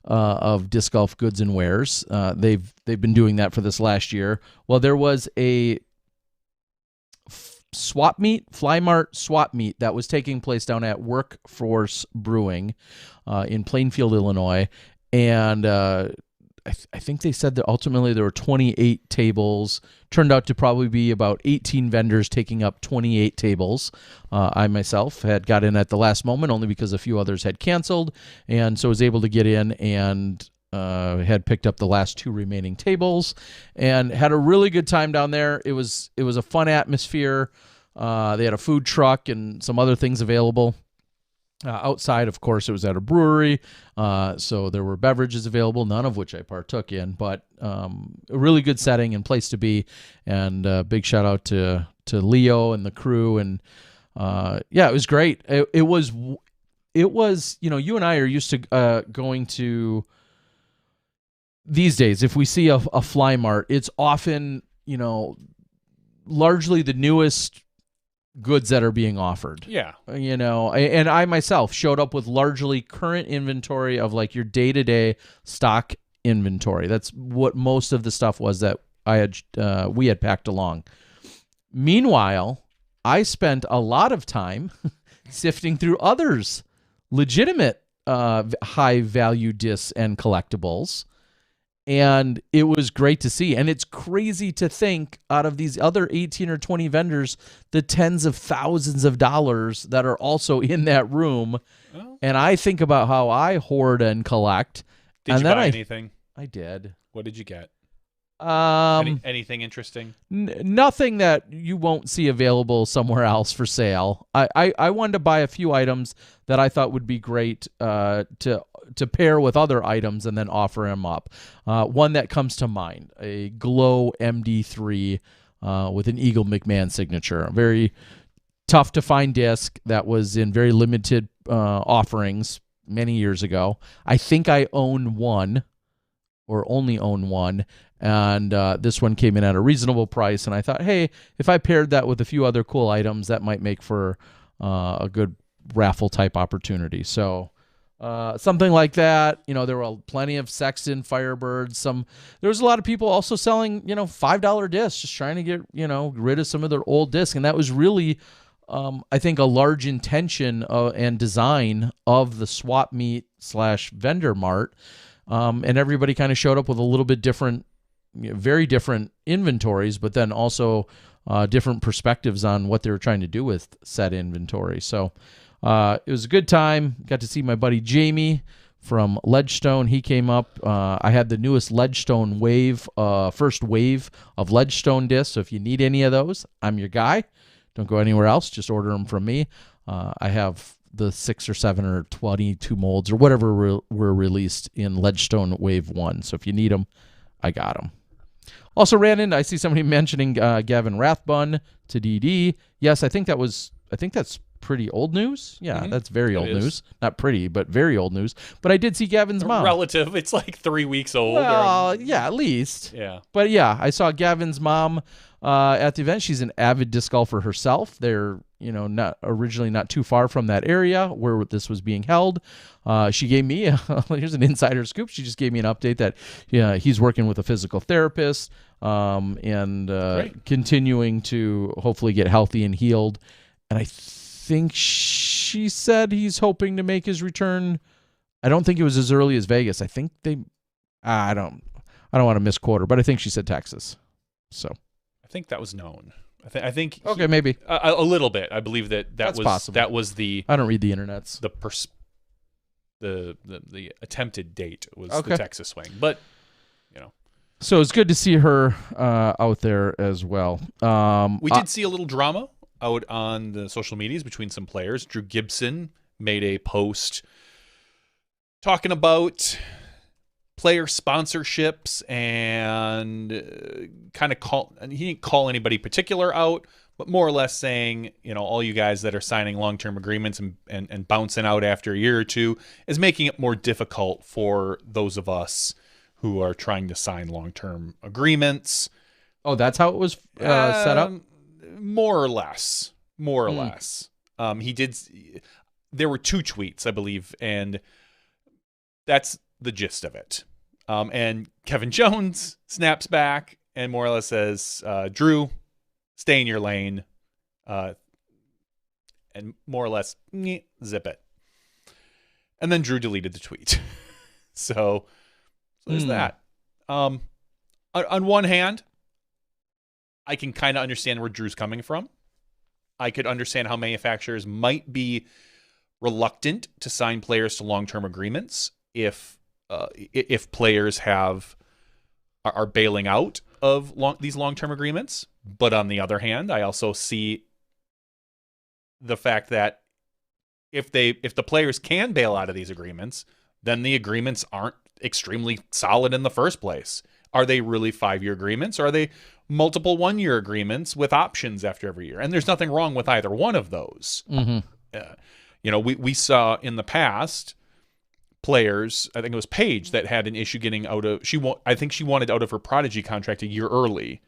of disc golf goods and wares. They've been doing that for this last year. Well, there was a swap meet, Fly Mart swap meet that was taking place down at Workforce Brewing in Plainfield, Illinois, and I think they said that ultimately there were 28 tables. Turned out to probably be about 18 vendors taking up 28 tables. I myself had got in at the last moment only because a few others had canceled, and so was able to get in and had picked up the last 2 remaining tables and had a really good time down there. It was a fun atmosphere. They had a food truck and some other things available. Outside, of course, it was at a brewery, so there were beverages available, none of which I partook in, but a really good setting and place to be, and big shout out to Leo and the crew, and yeah, it was great. It was, you and I are used to going to, these days, if we see a Fly Mart, it's often, largely the newest goods that are being offered. Yeah. And I myself showed up with largely current inventory of like your day-to-day stock inventory. That's what most of the stuff was that we had packed along. Meanwhile, I spent a lot of time sifting through others' legitimate high-value discs and collectibles. And it was great to see. And it's crazy to think out of these other 18 or 20 vendors, the tens of thousands of dollars that are also in that room. Oh. And I think about how I hoard and collect. Did you buy anything? I did. What did you get? Anything interesting? Nothing that you won't see available somewhere else for sale. I wanted to buy a few items that I thought would be great to pair with other items and then offer them up. One that comes to mind, a Glow MD3 with an Eagle McMahon signature. A very tough to find disc that was in very limited offerings many years ago. I think I own one or only own one. And this one came in at a reasonable price. And I thought, hey, if I paired that with a few other cool items, that might make for a good raffle type opportunity. So something like that. There were plenty of Sexton Firebirds. There was a lot of people also selling, $5 discs, just trying to get, rid of some of their old discs. And that was really, I think, a large intention and design of the swap meet / vendor mart. And everybody kind of showed up with a little bit different, very different inventories, but then also different perspectives on what they were trying to do with said inventory. So it was a good time. Got to see my buddy Jamie from Ledgestone. He came up. I had the newest Ledgestone wave, first wave of Ledgestone discs. So if you need any of those, I'm your guy. Don't go anywhere else. Just order them from me. I have the 6 or 7 or 22 molds or whatever were released in Ledgestone Wave 1. So if you need them, I got them. Also ran into, I see somebody mentioning Gavin Rathbun to DD. Yes, I think that's pretty old news. Yeah, That's very old news. Not pretty, but very old news. But I did see Gavin's mom. Relative. It's like 3 weeks old. Well, yeah, at least. Yeah. But yeah, I saw Gavin's mom at the event. She's an avid disc golfer herself. They're, not too far from that area where this was being held. She gave me, here's an insider scoop. She just gave me an update that he's working with a physical therapist and continuing to hopefully get healthy and healed. And I think she said he's hoping to make his return. I don't think it was as early as Vegas. I think I don't want to misquote her, but I think she said Texas. So I think that was known. I think okay, maybe a little bit. I believe that's was possible. That was the. I don't read the internets. The attempted date was the Texas swing, but So it's good to see her out there as well. We did see a little drama out on the social medias between some players. Drew Gibson made a post talking about player sponsorships and he didn't call anybody particular out, but more or less saying, all you guys that are signing long-term agreements and bouncing out after a year or two is making it more difficult for those of us who are trying to sign long-term agreements. Oh, that's how it was set up? More or less. More or less. He did. There were 2 tweets, I believe, and that's the gist of it. And Kevin Jones snaps back and more or less says, Drew, stay in your lane. And more or less, zip it. And then Drew deleted the tweet. So there's that. On one hand, I can kind of understand where Drew's coming from. I could understand how manufacturers might be reluctant to sign players to long-term agreements if players are bailing out of these long-term agreements. But on the other hand, I also see the fact that if the players can bail out of these agreements, then the agreements aren't extremely solid in the first place. Are they really 5-year agreements? Or are they multiple 1-year agreements with options after every year? And there's nothing wrong with either one of those. We saw in the past players, I think it was Paige that had an issue getting out of, I think she wanted out of her Prodigy contract a year early.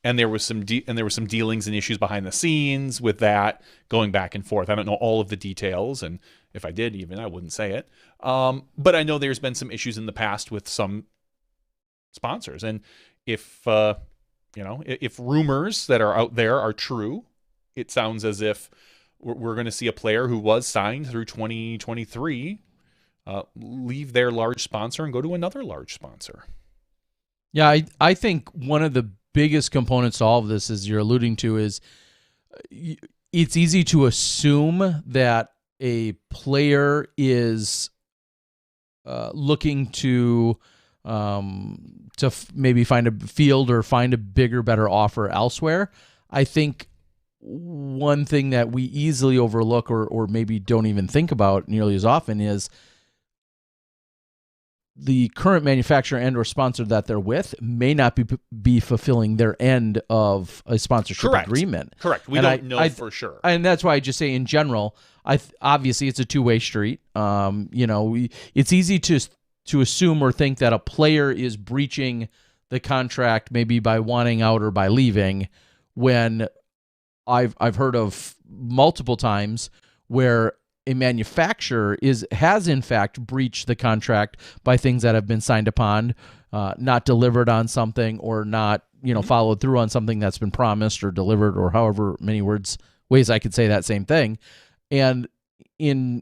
And there was some dealings and issues behind the scenes with that going back and forth. I don't know all of the details, and if I did even, I wouldn't say it. But I know there's been some issues in the past with some sponsors, and if rumors that are out there are true, it sounds as if we're going to see a player who was signed through 2023 leave their large sponsor and go to another large sponsor. Yeah, I think one of the biggest components to all of this, as you're alluding to, is it's easy to assume that a player is looking to maybe find a field or find a bigger, better offer elsewhere. I think one thing that we easily overlook or maybe don't even think about nearly as often is the current manufacturer and or sponsor that they're with may not be fulfilling their end of a sponsorship agreement. Correct. We don't know for sure. And that's why I just say in general, obviously it's a two-way street. It's easy to assume or think that a player is breaching the contract maybe by wanting out or by leaving, when I've heard of multiple times where a manufacturer has in fact breached the contract by things that have been signed upon, not delivered on something, or not followed through on something that's been promised or delivered, or however many ways I could say that same thing, and in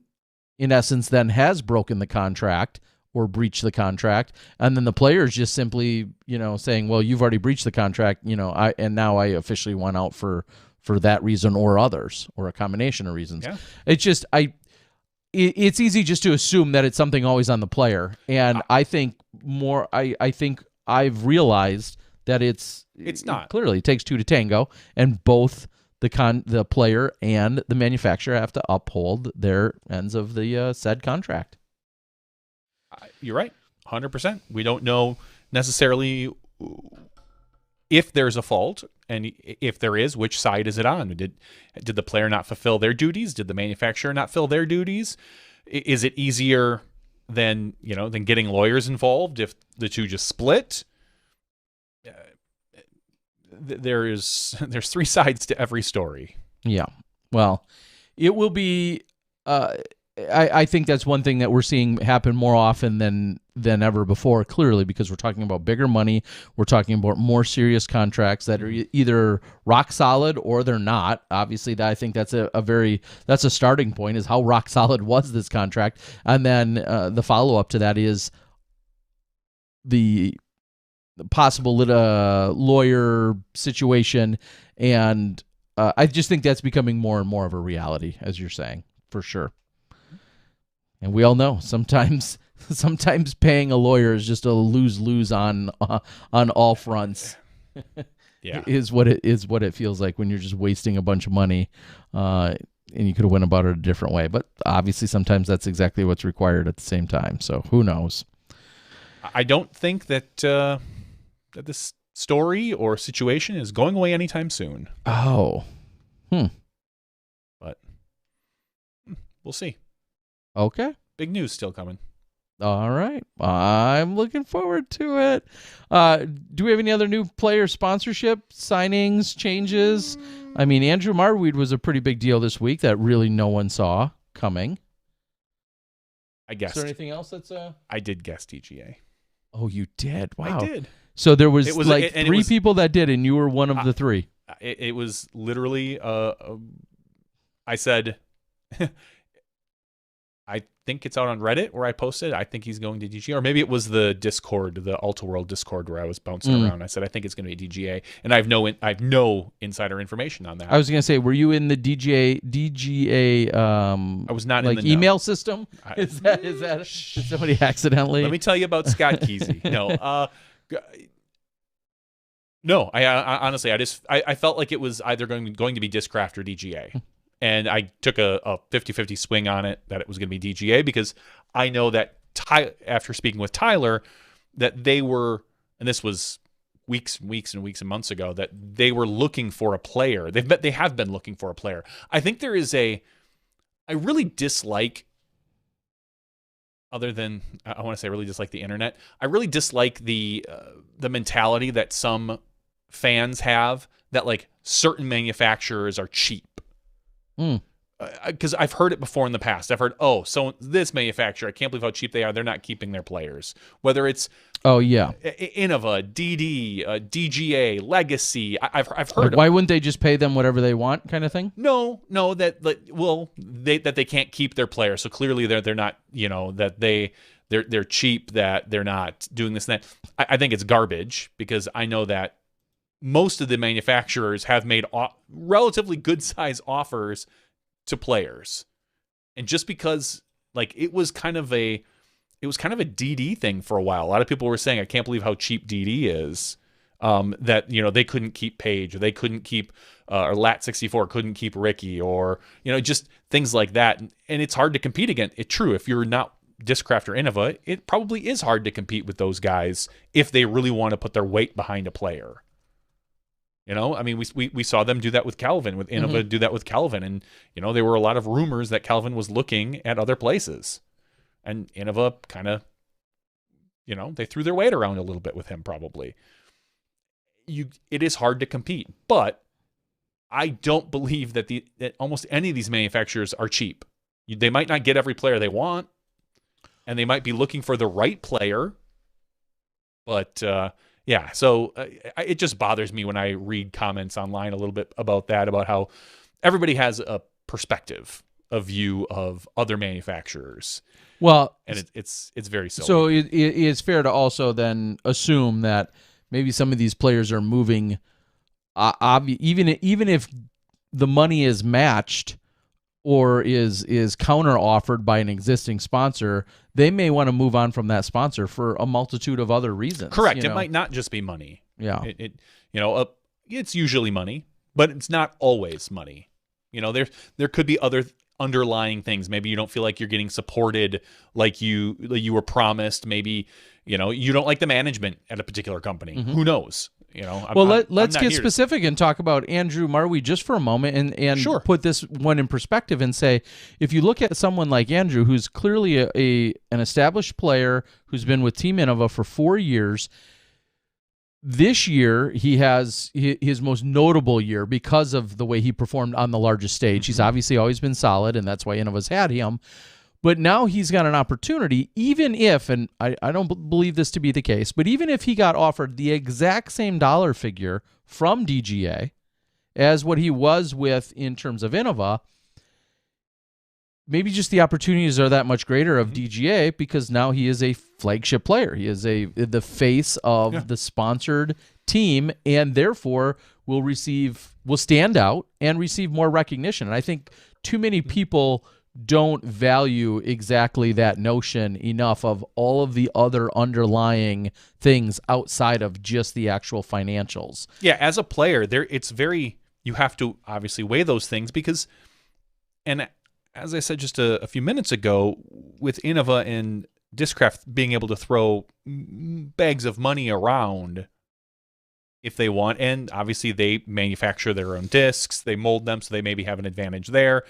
essence then has broken the contract or breached the contract, and then the player is just simply saying, well, you've already breached the contract, and now I officially want out for that reason or others, or a combination of reasons. Yeah. It's just it's easy just to assume that it's something always on the player, and I think I've realized that it's not. Clearly, it takes 2 to tango, and both the player and the manufacturer have to uphold their ends of the said contract. You're right, 100%. We don't know necessarily if there's a fault, and if there is, which side is it on? Did the player not fulfill their duties? Did the manufacturer not fill their duties? Is it easier than getting lawyers involved if the two just split? There's 3 sides to every story. Yeah. Well, it will be. I think that's one thing that we're seeing happen more often than ever before, clearly, because we're talking about bigger money. We're talking about more serious contracts that are either rock solid or they're not. Obviously, I think that's a starting point, is how rock solid was this contract. And then the follow-up to that is the possible lawyer situation. And I just think that's becoming more and more of a reality, as you're saying, for sure. And we all know sometimes paying a lawyer is just a lose-lose on all fronts. Yeah, is what it feels like when you're just wasting a bunch of money, and you could have went about it a different way. But obviously, sometimes that's exactly what's required at the same time. So who knows? I don't think that this story or situation is going away anytime soon. Oh, but we'll see. Okay. Big news still coming. All right. I'm looking forward to it. Do we have any other new player sponsorship signings, changes? I mean, Andrew Marwede was a pretty big deal this week that really no one saw coming. I guessed. Is there anything else that's I did guess DGA. Oh, you did? Wow. I did. So there was like three people that did, and you were one of the three. It was literally, I said, I think it's out on Reddit where I posted, I think he's going to DGA. Or maybe it was the Discord, the Ultra World Discord where I was bouncing around. I said, I think it's going to be DGA. And I have no insider information on that. I was going to say, were you in the DGA I was not like in the email system? Is that did somebody accidentally? Let me tell you about Scott Kesey. No, I honestly, I felt like it was either going to be Discraft or DGA. And I took a 50-50 swing on it that it was going to be DGA because I know that after speaking with Tyler, that they were, and this was weeks and months ago, that they were looking for a player. They have been looking for a player. I think there is I really dislike, other than I want to say I really dislike the internet. I really dislike the mentality that some fans have that like certain manufacturers are cheap. Because I've heard it before in the past. I've heard, so this manufacturer, I can't believe how cheap they are. They're not keeping their players. Whether it's Innova, DD, DGA, Legacy. I've heard. Why wouldn't they just pay them whatever they want, kind of thing? No, that they can't keep their players. So clearly they're not. That they're cheap. That they're not doing this and that. I think it's garbage because I know that most of the manufacturers have made relatively good size offers to players. And just because like it was kind of a DD thing for a while. A lot of people were saying, I can't believe how cheap DD is. That, they couldn't keep Paige, or they couldn't keep, or Lat64 couldn't keep Ricky, or, just things like that. And it's hard to compete against. It's true. If you're not Discraft or Innova, it probably is hard to compete with those guys if they really want to put their weight behind a player. I mean, we saw them do that with Calvin, with Innova do that with Calvin. And, there were a lot of rumors that Calvin was looking at other places. And Innova kind of, they threw their weight around a little bit with him probably. It is hard to compete. But I don't believe that almost any of these manufacturers are cheap. They might not get every player they want. And they might be looking for the right player. But, yeah, so it just bothers me when I read comments online a little bit about that, about how everybody has a perspective, a view of other manufacturers. Well, and it's very silly. So it's fair to also then assume that maybe some of these players are moving, even if the money is matched or is counter offered by an existing sponsor, they may want to move on from that sponsor for a multitude of other reasons. Correct. It might not just be money. Yeah. It's usually money, but it's not always money. There could be other underlying things. Maybe you don't feel like you're getting supported like you were promised. Maybe, you don't like the management at a particular company. Who knows? Let's get specific and talk about Andrew Marwede just for a moment and sure. Put this one in perspective and say, if you look at someone like Andrew, who's clearly an established player who's been with Team Innova for 4 years, this year he has his most notable year because of the way he performed on the largest stage. He's obviously always been solid, and that's why Innova's had him. But now he's got an opportunity, even if, and I don't believe this to be the case, but even if he got offered the exact same dollar figure from DGA as what he was with in terms of Innova, maybe just the opportunities are that much greater of DGA because now he is a flagship player. He is the face of the sponsored team, and therefore will stand out and receive more recognition. And I think too many people don't value exactly that notion enough of all of the other underlying things outside of just the actual financials. Yeah, as a player, you have to obviously weigh those things because, and as I said just a few minutes ago, with Innova and Discraft being able to throw bags of money around, if they want. And obviously they manufacture their own discs, they mold them, so they maybe have an advantage there.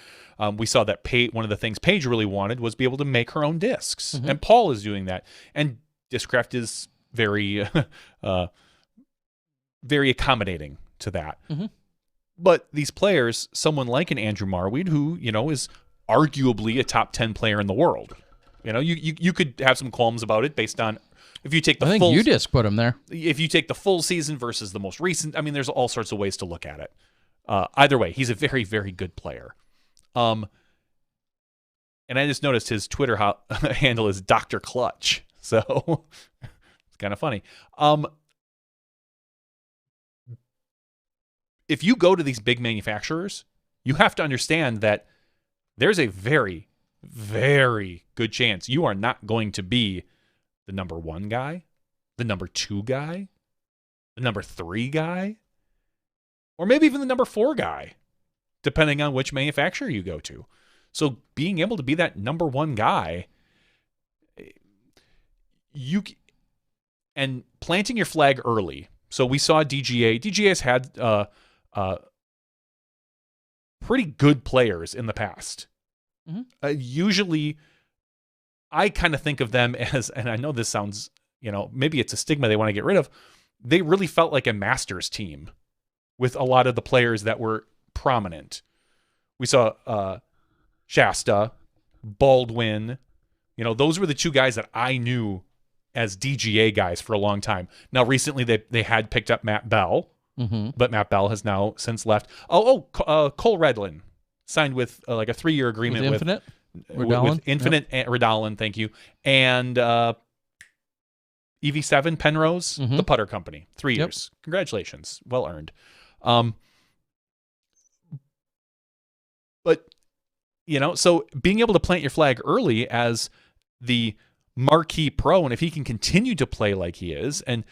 We saw that one of the things Paige really wanted was be able to make her own discs, and Paul is doing that. And Discraft is very, very accommodating to that. But these players, someone like an Andrew Marwede, who is arguably a top 10 player in the world, you could have some qualms about it based on. If you take the I think UDisc put him there. If you take the full season versus the most recent, I mean, there's all sorts of ways to look at it. Either way, he's a very, very good player. And I just noticed his Twitter handle is Dr. Clutch. So it's kind of funny. If you go to these big manufacturers, you have to understand that there's a very, very good chance you are not going to be the number 1 guy, the number 2 guy, the number 3 guy, or maybe even the number 4 guy, depending on which manufacturer you go to. So being able to be that number 1 guy, and planting your flag early. So we saw DGA. DGA has had pretty good players in the past. Usually, I kind of think of them as, and I know this sounds, maybe it's a stigma they want to get rid of. They really felt like a Masters team with a lot of the players that were prominent. We saw Shasta, Baldwin. Those were the 2 guys that I knew as DGA guys for a long time. Now, recently they had picked up Matt Bell, but Matt Bell has now since left. Cole Redlin signed with like a 3-year agreement with Infinite. With Infinite Redalin, thank you, and EV7 Penrose, the putter company, 3 years. Congratulations, well earned. But so being able to plant your flag early as the marquee pro, and if he can continue to play like he is and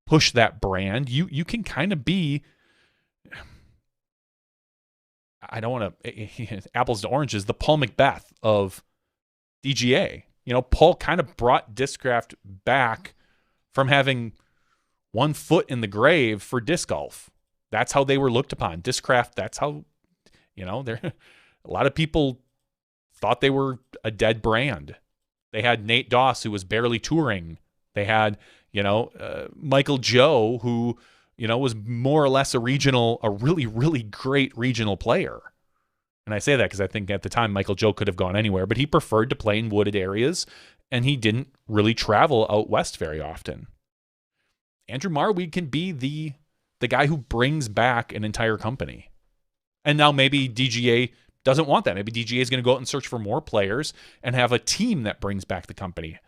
push that brand, you can kind of be. I don't want to apples to oranges, the Paul McBeth of DGA. Paul kind of brought Discraft back from having one foot in the grave for disc golf. That's how they were looked upon. Discraft, that's how, a lot of people thought they were a dead brand. They had Nate Doss, who was barely touring. They had, Michael Joe, who was more or less a really, really great regional player. And I say that because I think at the time Michael Joe could have gone anywhere, but he preferred to play in wooded areas, and he didn't really travel out west very often. Andrew Marwede can be the guy who brings back an entire company. And now maybe DGA doesn't want that. Maybe DGA is going to go out and search for more players and have a team that brings back the company.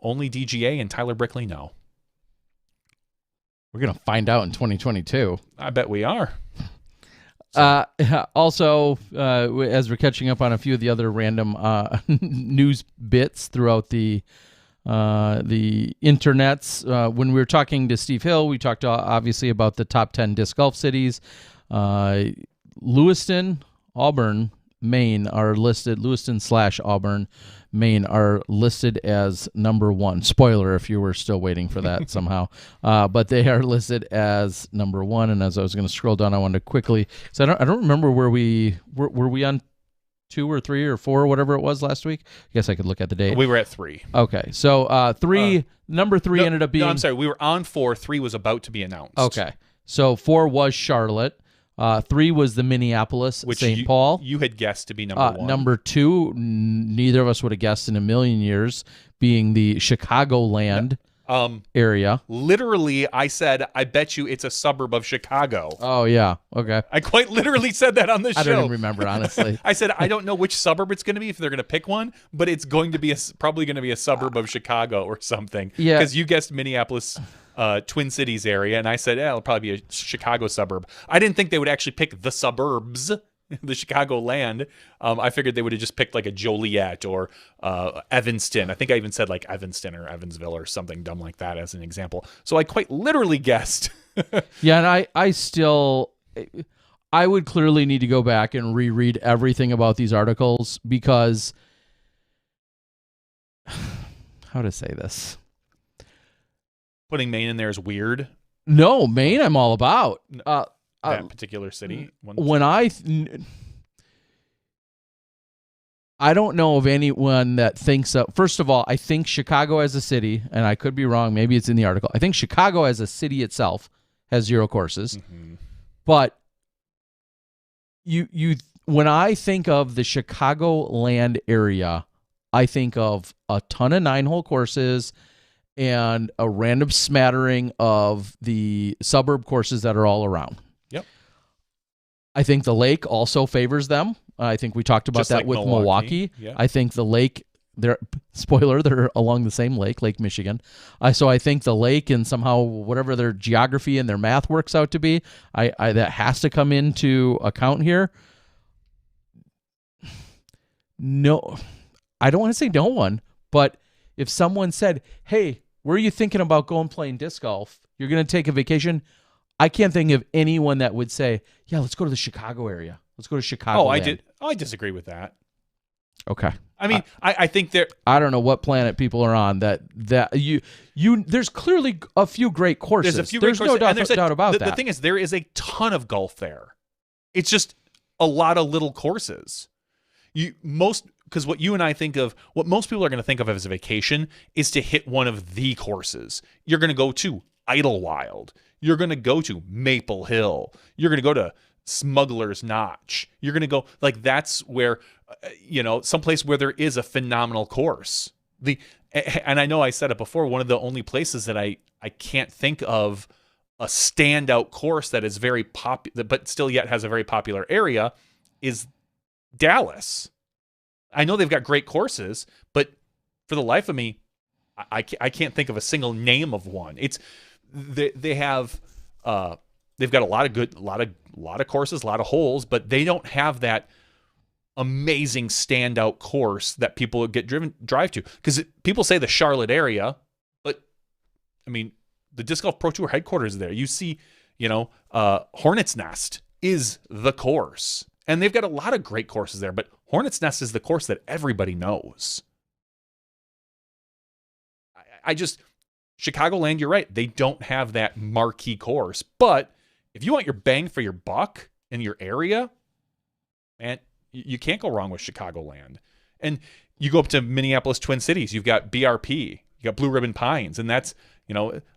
Only DGA and Tyler Brickley know. We're going to find out in 2022. I bet we are. Also, as we're catching up on a few of the other random news bits throughout the internets, when we were talking to Steve Hill, we talked obviously about the top 10 disc golf cities. Lewiston, Auburn, Maine are listed. Lewiston/Auburn, Maine are listed as number 1. Spoiler if you were still waiting for that somehow. But they are listed as number 1. And as I was going to scroll down, I wanted to quickly, so I don't remember where we were we on 2 or 3 or 4 or whatever it was last week. I guess I could look at the date. We were at 3. Okay, so 3, number 3 ended up being. No, I'm sorry. We were on 4. 3 was about to be announced. Okay, so 4 was Charlotte. 3 was the Minneapolis St. Paul. You had guessed to be number 1. Number 2, neither of us would have guessed in a million years, being the Chicagoland area. Literally, I said, I bet you it's a suburb of Chicago. Oh, yeah. Okay. I quite literally said that on the show. I don't even remember, honestly. I said, I don't know which suburb it's going to be if they're going to pick one, but it's going to be probably going to be a suburb of Chicago or something. Yeah. Because you guessed Minneapolis, Twin Cities area, and I said, it'll probably be a Chicago suburb. I didn't think they would actually pick the suburbs, the Chicago land. I figured they would have just picked like a Joliet or Evanston. I think I even said like Evanston or Evansville or something dumb like that as an example. So I quite literally guessed. Yeah, and I would clearly need to go back and reread everything about these articles because how to say this? Putting Maine in there is weird. No, Maine I'm all about. That particular city? When I don't know of anyone that thinks of, first of all, I think Chicago as a city, and I could be wrong, maybe it's in the article, I think Chicago as a city itself has 0 courses. Mm-hmm. But when I think of the Chicagoland area, I think of a ton of 9-hole courses and a random smattering of the suburb courses that are all around. Yep. I think the lake also favors them. I think we talked about that with Milwaukee. Yeah. I think the lake, they're along the same lake, Lake Michigan. So I think the lake and somehow whatever their geography and their math works out to be, that has to come into account here. No, I don't want to say no one, but if someone said, hey, where are you thinking about going playing disc golf? You're going to take a vacation. I can't think of anyone that would say, yeah, let's go to the Chicago area. Let's go to Chicago. I disagree with that. Okay. I mean, I think I don't know what planet people are on that there's clearly a few great courses. There's no doubt about that. The thing is, there is a ton of golf there. It's just a lot of little courses. Because what you and I think of, what most people are going to think of as a vacation is to hit one of the courses. You're going to go to Idlewild. You're going to go to Maple Hill. You're going to go to Smuggler's Notch. You're going to go, like, that's where, someplace where there is a phenomenal course. And I know I said it before, one of the only places that I can't think of a standout course that is very popular, but still yet has a very popular area, is Dallas. I know they've got great courses, but for the life of me, I can't think of a single name of one. They have they've got a lot of courses, a lot of holes, but they don't have that amazing standout course that people drive to. Because people say the Charlotte area, but I mean the Disc Golf Pro Tour headquarters is there. You see, Hornets Nest is the course. And they've got a lot of great courses there, but Hornets Nest is the course that everybody knows. Chicagoland, you're right. They don't have that marquee course. But if you want your bang for your buck in your area, man, you can't go wrong with Chicagoland. And you go up to Minneapolis, Twin Cities, you've got BRP, you got Blue Ribbon Pines, and that's,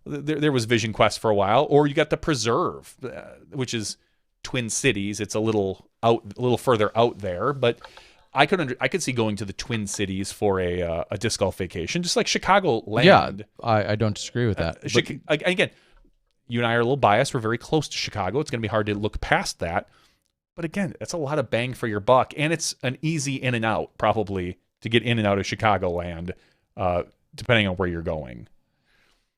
there was Vision Quest for a while, or you got the Preserve, which is Twin Cities. It's a little further out there, but I could see going to the Twin Cities for a disc golf vacation, just like Chicagoland. Yeah, I don't disagree with that. Again, you and I are a little biased. We're very close to Chicago. It's going to be hard to look past that. But again, that's a lot of bang for your buck, and it's an easy in and out probably to get in and out of Chicagoland, depending on where you're going.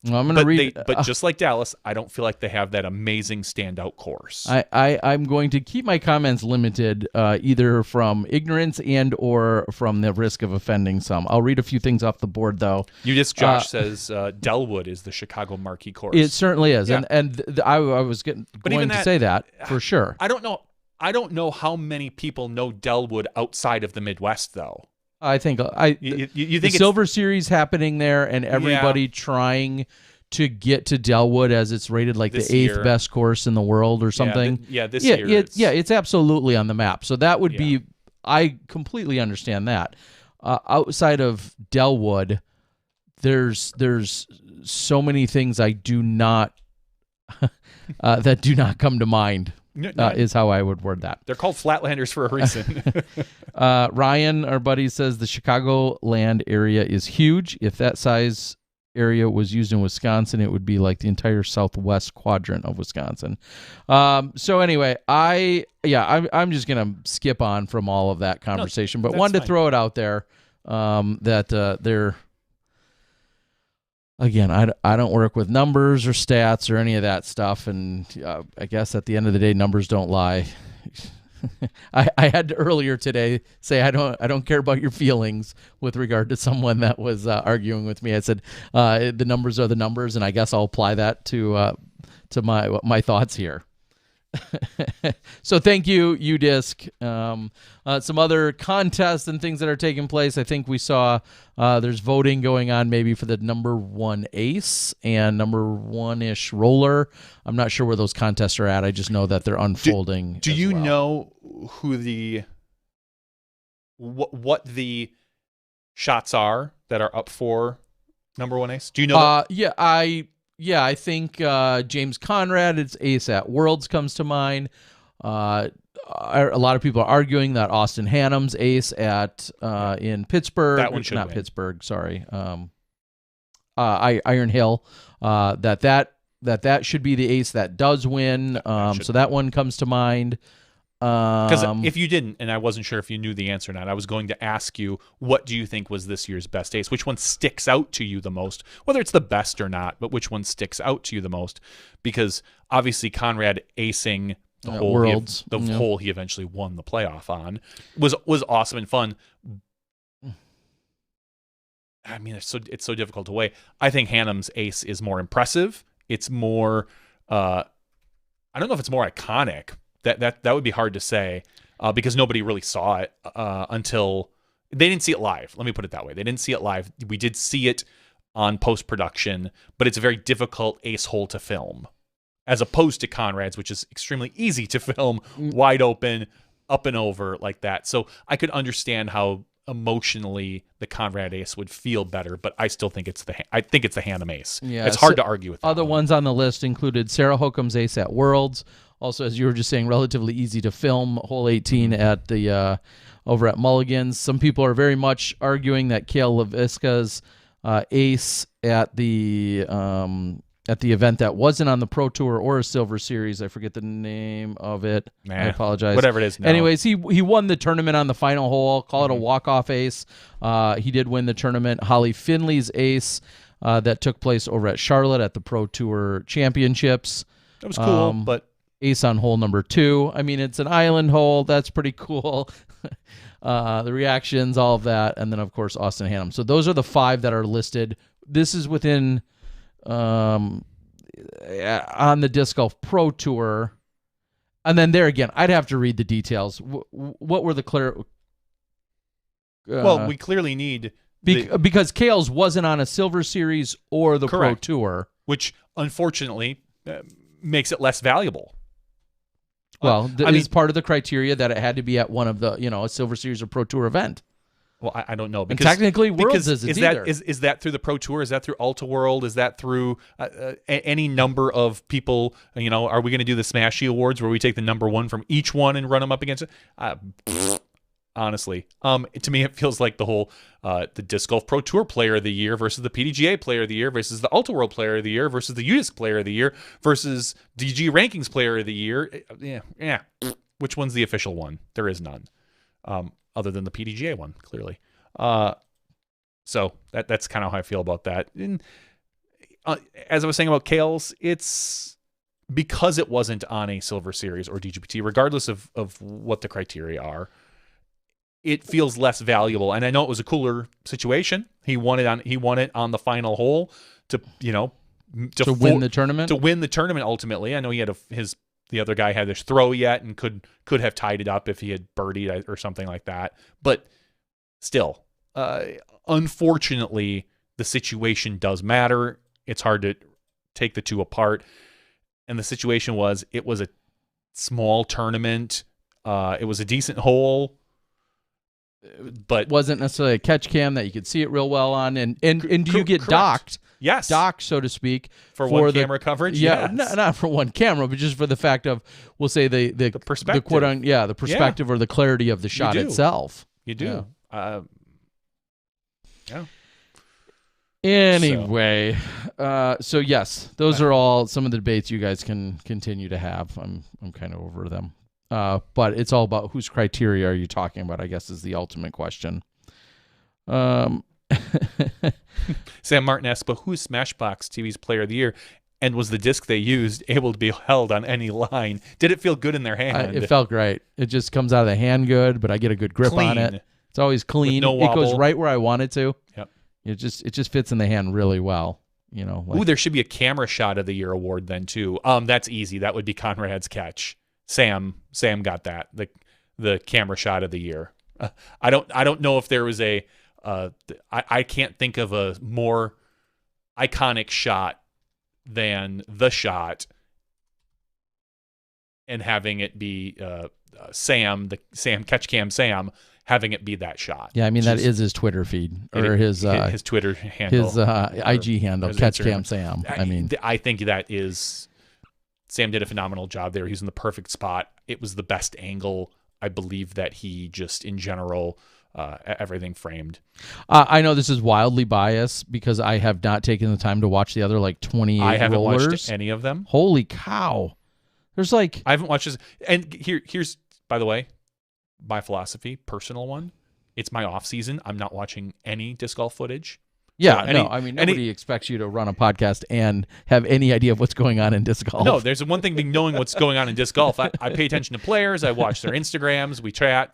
Well, I'm going to read. But just like Dallas, I don't feel like they have that amazing standout course. I'm going to keep my comments limited, either from ignorance and or from the risk of offending some. I'll read a few things off the board, though. Josh says Delwood is the Chicago marquee course. It certainly is, yeah. and I was going to say that for sure. I don't know how many people know Delwood outside of the Midwest, though. I think you think the Silver Series happening there, and everybody trying to get to Delwood as it's rated like the 8th best course in the world or something. This year. It's absolutely on the map. So that would be. I completely understand that. Outside of Delwood, there's so many things I do not that do not come to mind. Is how I would word that. They're called Flatlanders for a reason. Ryan, our buddy, says the Chicagoland area is huge. If that size area was used in Wisconsin, it would be like the entire southwest quadrant of Wisconsin. So anyway, I'm just gonna skip on from all of that conversation, but wanted to throw it out there that they're. Again, I don't work with numbers or stats or any of that stuff, and I guess at the end of the day, numbers don't lie. I had to earlier today say I don't care about your feelings with regard to someone that was arguing with me. I said the numbers are the numbers, and I guess I'll apply that to my thoughts here. So thank you, UDisc. Some other contests and things that are taking place. I think we saw there's voting going on maybe for the number 1 ace and number 1-ish roller. I'm not sure where those contests are at. I just know that they're unfolding. Do you know who what the shots are that are up for number 1 ace? Do you know that? Yeah, I think James Conrad's ace at Worlds comes to mind. A lot of people are arguing that Austin Hannum's ace at in Pittsburgh, that one should win. Pittsburgh, sorry, Iron Hill, that should be the ace that does win. So that one comes to mind. Because if you didn't, and I wasn't sure if you knew the answer or not, I was going to ask you, what do you think was this year's best ace? Which one sticks out to you the most? Whether it's the best or not, but which one sticks out to you the most? Because obviously Conrad acing the whole Worlds, hole he eventually won the playoff on was awesome and fun. I mean, it's so difficult to weigh. I think Hannum's ace is more impressive. It's more, I don't know if it's more iconic. That would be hard to say because nobody really saw it until they didn't see it live. Let me put it that way. They didn't see it live. We did see it on post-production, but it's a very difficult ace hole to film as opposed to Conrad's, which is extremely easy to film, wide open, up and over like that. So I could understand how emotionally the Conrad ace would feel better, but I still think it's the Hannum ace. Yeah, it's hard to argue with that. Other ones on the list included Sarah Hookham's ace at Worlds. Also, as you were just saying, relatively easy to film, hole 18 at the over at Mulligan's. Some people are very much arguing that Cale Laviska's ace at the event that wasn't on the Pro Tour or a Silver Series. I forget the name of it. I apologize. Whatever it is. No. Anyways, he won the tournament on the final hole. Call it a walk-off ace. He did win the tournament. Holly Finley's ace that took place over at Charlotte at the Pro Tour Championships. That was cool, but ace on hole number 2. I mean, it's an island hole. That's pretty cool. The reactions, all of that. And then, of course, Austin Hannum. So those are the 5 that are listed. This is within on the Disc Golf Pro Tour. And then there again, I'd have to read the details. What were the clear... well, we clearly need... because Cale's wasn't on a Silver Series or the Correct. Pro Tour. Which, unfortunately, makes it less valuable. Well, it's part of the criteria that it had to be at one of the, a Silver Series or Pro Tour event. Well, I don't know. Because, and technically, Worlds isn't either. Is that through the Pro Tour? Is that through Ultra World? Is that through any number of people? Are we going to do the Smashy Awards where we take the number 1 from each one and run them up against it? Honestly, to me, it feels like the whole the Disc Golf Pro Tour Player of the Year versus the PDGA Player of the Year versus the Ultra World Player of the Year versus the UDisc Player of the Year versus DG Rankings Player of the Year. Yeah. Which one's the official one? There is none, other than the PDGA one, clearly. So that's kind of how I feel about that. And as I was saying about Cale's, it's because it wasn't on a Silver Series or DGPT, regardless of what the criteria are. It feels less valuable, and I know it was a cooler situation. He won it on the final hole to win the tournament. To win the tournament ultimately. I know he had the other guy had his throw yet and could have tied it up if he had birdied or something like that. But still, unfortunately, the situation does matter. It's hard to take the two apart. And the situation was, it was a small tournament. It was a decent hole. But wasn't necessarily a catch cam that you could see it real well on, and do you get correct. docked? Yes, docked, so to speak, for one camera coverage. Yeah, yes. not for one camera, but just for the fact of, we'll say the perspective, the quote the perspective or the clarity of the shot itself. You do. Yeah. Anyway, so yes, those are all some of the debates you guys can continue to have. I'm kind of over them. But it's all about whose criteria are you talking about, I guess, is the ultimate question. Sam Martin asked, but who's Smashbox TV's Player of the Year? And was the disc they used able to be held on any line? Did it feel good in their hand? It felt great. It just comes out of the hand good, but I get a good grip on it. It's always clean. No wobble. It goes right where I want it to. Yep. It just fits in the hand really well. Ooh, there should be a camera shot of the year award then too. That's easy. That would be Conrad's catch. Sam got that, the camera shot of the year. I don't know if there was I can't think of a more iconic shot than the shot, and having it be Sam Catch Cam Sam, having it be that shot. Yeah, I mean, that is his Twitter feed, or his Twitter handle, his IG handle, Catch Cam Sam. I think that is, Sam did a phenomenal job there. He's in the perfect spot. It was the best angle, I believe, that he just, in general, everything framed. I know this is wildly biased because I have not taken the time to watch the other 28 I haven't rollers. watched any of them. Holy cow. There's I haven't watched this. And here's, by the way, my philosophy, personal one. It's my off season. I'm not watching any disc golf footage. Yeah, nobody expects you to run a podcast and have any idea of what's going on in disc golf. No, there's one thing being knowing what's going on in disc golf. I pay attention to players. I watch their Instagrams. We chat,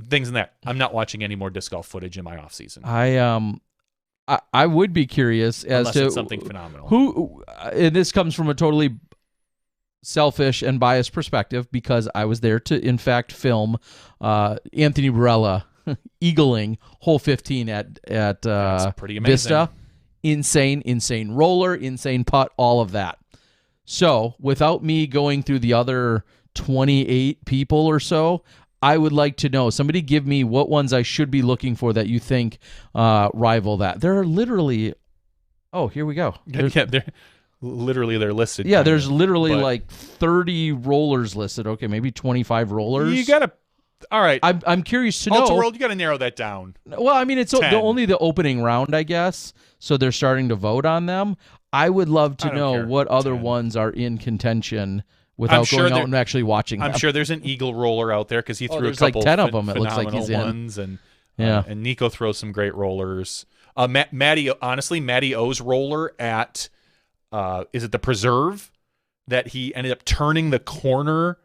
things and that. I'm not watching any more disc golf footage in my off season. I would be curious as Unless to it's something phenomenal. Who, and this comes from a totally selfish and biased perspective because I was there to, in fact, film Anthony Barella eagling hole 15 at That's pretty amazing. Vista. Insane roller, insane putt, all of that. So without me going through the other 28 people or so, I would like to know, somebody give me what ones I should be looking for that you think rival that. There are literally, here we go. They're listed. Yeah, there's literally 30 rollers listed. Okay, maybe 25 rollers. You gotta. All right. I'm curious to know. Ultra World, you gotta narrow that down. Well, I mean, it's only the opening round, I guess. So they're starting to vote on them. I would love to know what other ones are in contention without going out and actually watching them. I'm sure there's an Eagle roller out there because he threw a couple 10 of them. It looks like he's ones, and Nico throws some great rollers. Matty O's roller at is it the Preserve that he ended up turning the corner?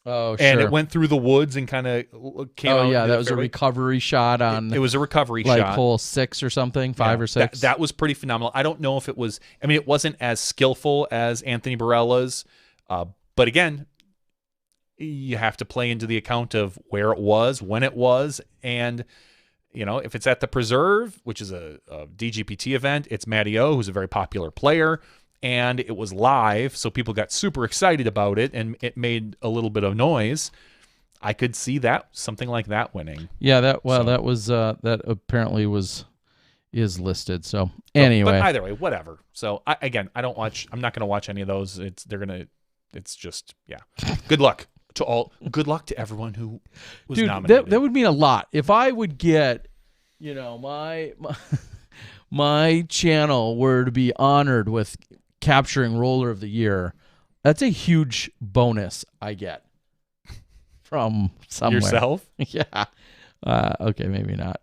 Oh, sure. And it went through the woods and kind of came out. Oh, yeah, that was a recovery shot on... It was a recovery shot. Hole 6 or something, 5 or 6. That was pretty phenomenal. I don't know if it was... I mean, it wasn't as skillful as Anthony Barella's, but again, you have to play into the account of where it was, when it was, and... if it's at the Preserve, which is a DGPT event, it's Matty O, who's a very popular player, and it was live, so people got super excited about it, and it made a little bit of noise. I could see something like that winning. Yeah, that was that apparently is listed. So anyway, but either way, whatever. So I'm not going to watch any of those. It's just Good luck to all. Good luck to everyone who was nominated. That would mean a lot if I would get, my channel were to be honored with capturing Roller of the Year. That's a huge bonus I get from somewhere. Yourself? Yeah. Okay, maybe not.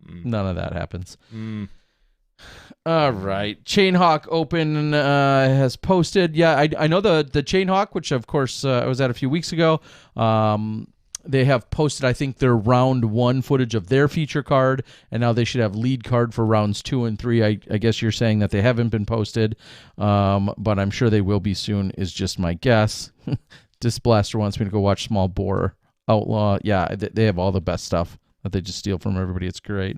None of that happens. All right. Chainhawk Open has posted. Yeah, I know the Chainhawk, which of course I was at a few weeks ago. They have posted, I think, their round 1 footage of their feature card, and now they should have lead card for rounds 2 and 3. I guess you're saying that they haven't been posted, but I'm sure they will be soon, is just my guess. Disc Blaster wants me to go watch Small Bore Outlaw. Yeah, they have all the best stuff that they just steal from everybody. It's great.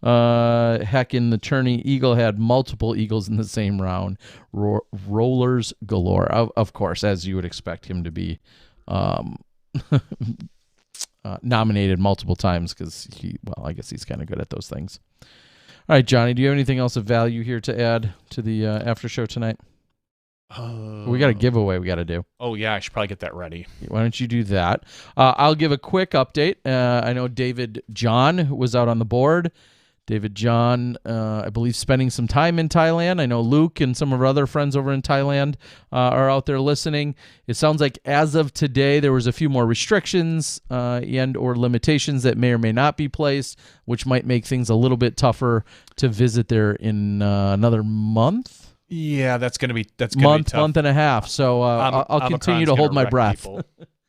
Heck, in the tourney, Eagle had multiple Eagles in the same round. Rollers galore, of course, as you would expect him to be. Nominated multiple times because I guess he's kind of good at those things. All right, Johnny, do you have anything else of value here to add to the after show tonight? We got a giveaway we got to do. Oh, yeah, I should probably get that ready. Why don't you do that? I'll give a quick update. I know David John was out on the board. David John, I believe, spending some time in Thailand. I know Luke and some of our other friends over in Thailand are out there listening. It sounds like as of today, there was a few more restrictions and or limitations that may or may not be placed, which might make things a little bit tougher to visit there in another month. Yeah, that's going to be tough. Month and a half. So I'll continue to hold my breath.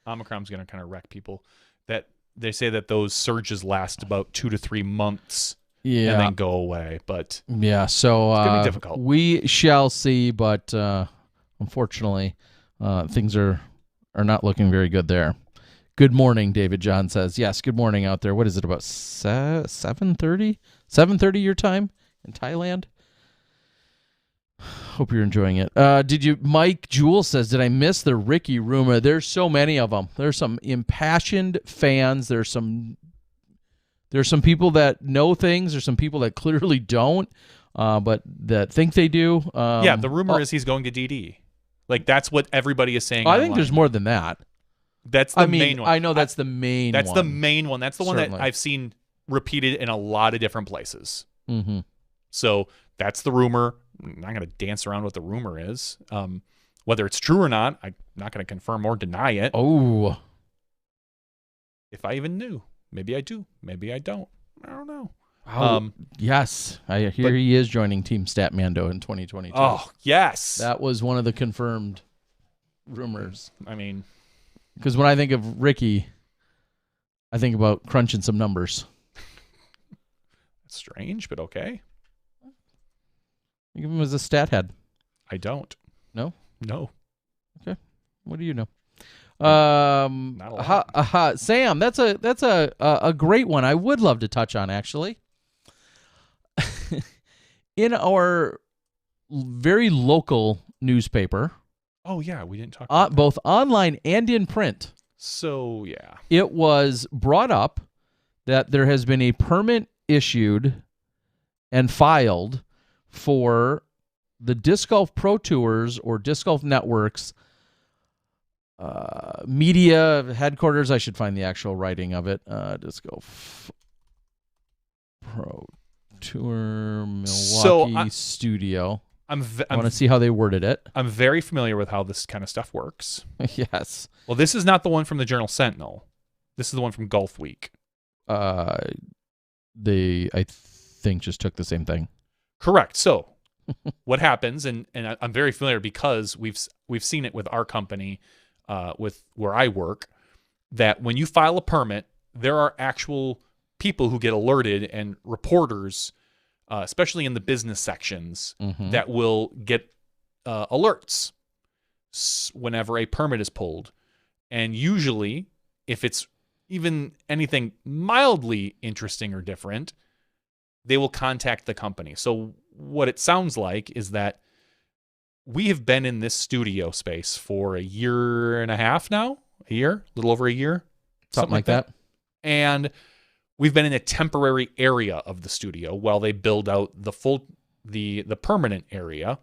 Omicron's going to kind of wreck people. That they say that those surges last about 2 to 3 months. Yeah. And then go away. But yeah, so it's going to be difficult. We shall see, but unfortunately, things are are not looking very good there. Good morning, David John says. Yes, good morning out there. What is it, about 7:30? 7:30 your time in Thailand? Hope you're enjoying it. Mike Jewell says, did I miss the Ricky rumor? There's so many of them. There's some impassioned fans. There's some people that know things. There's some people that clearly don't, but that think they do. The rumor is he's going to DD. Like, that's what everybody is saying. I think there's more than that. That's the main one. I know that's the main one. That's the main one. That's the one that I've seen repeated in a lot of different places. Mm-hmm. So that's the rumor. I'm not going to dance around what the rumor is. Whether it's true or not, I'm not going to confirm or deny it. Oh. If I even knew. Maybe I do. Maybe I don't. I don't know. Yes. I hear he is joining Team Statmando in 2022. Oh, yes. That was one of the confirmed rumors. I mean, because when I think of Ricky, I think about crunching some numbers. That's strange, but okay. Think of him as a stat head. I don't. No? No. Okay. What do you know? Not a lot. Sam, that's a great one. I would love to touch on, actually. In our very local newspaper. Oh yeah, we didn't talk about both online and in print. So yeah, it was brought up that there has been a permit issued and filed for the Disc Golf Pro Tours or Disc Golf Network's media headquarters. I should find the actual writing of it. Disc Golf Pro Tour Milwaukee studio. I want to see how they worded it. I'm very familiar with how this kind of stuff works. Yes. Well, this is not the one from the Journal Sentinel. This is the one from Golf Week. They, I think, just took the same thing. Correct. So what happens, and I'm very familiar because we've seen it with our company, with where I work, that when you file a permit, there are actual people who get alerted and reporters, especially in the business sections, that will get alerts whenever a permit is pulled. And usually, if it's even anything mildly interesting or different, they will contact the company. So what it sounds like is that we have been in this studio space for a year and a half now, a little over a year. Something like that. And we've been in a temporary area of the studio while they build out the permanent area.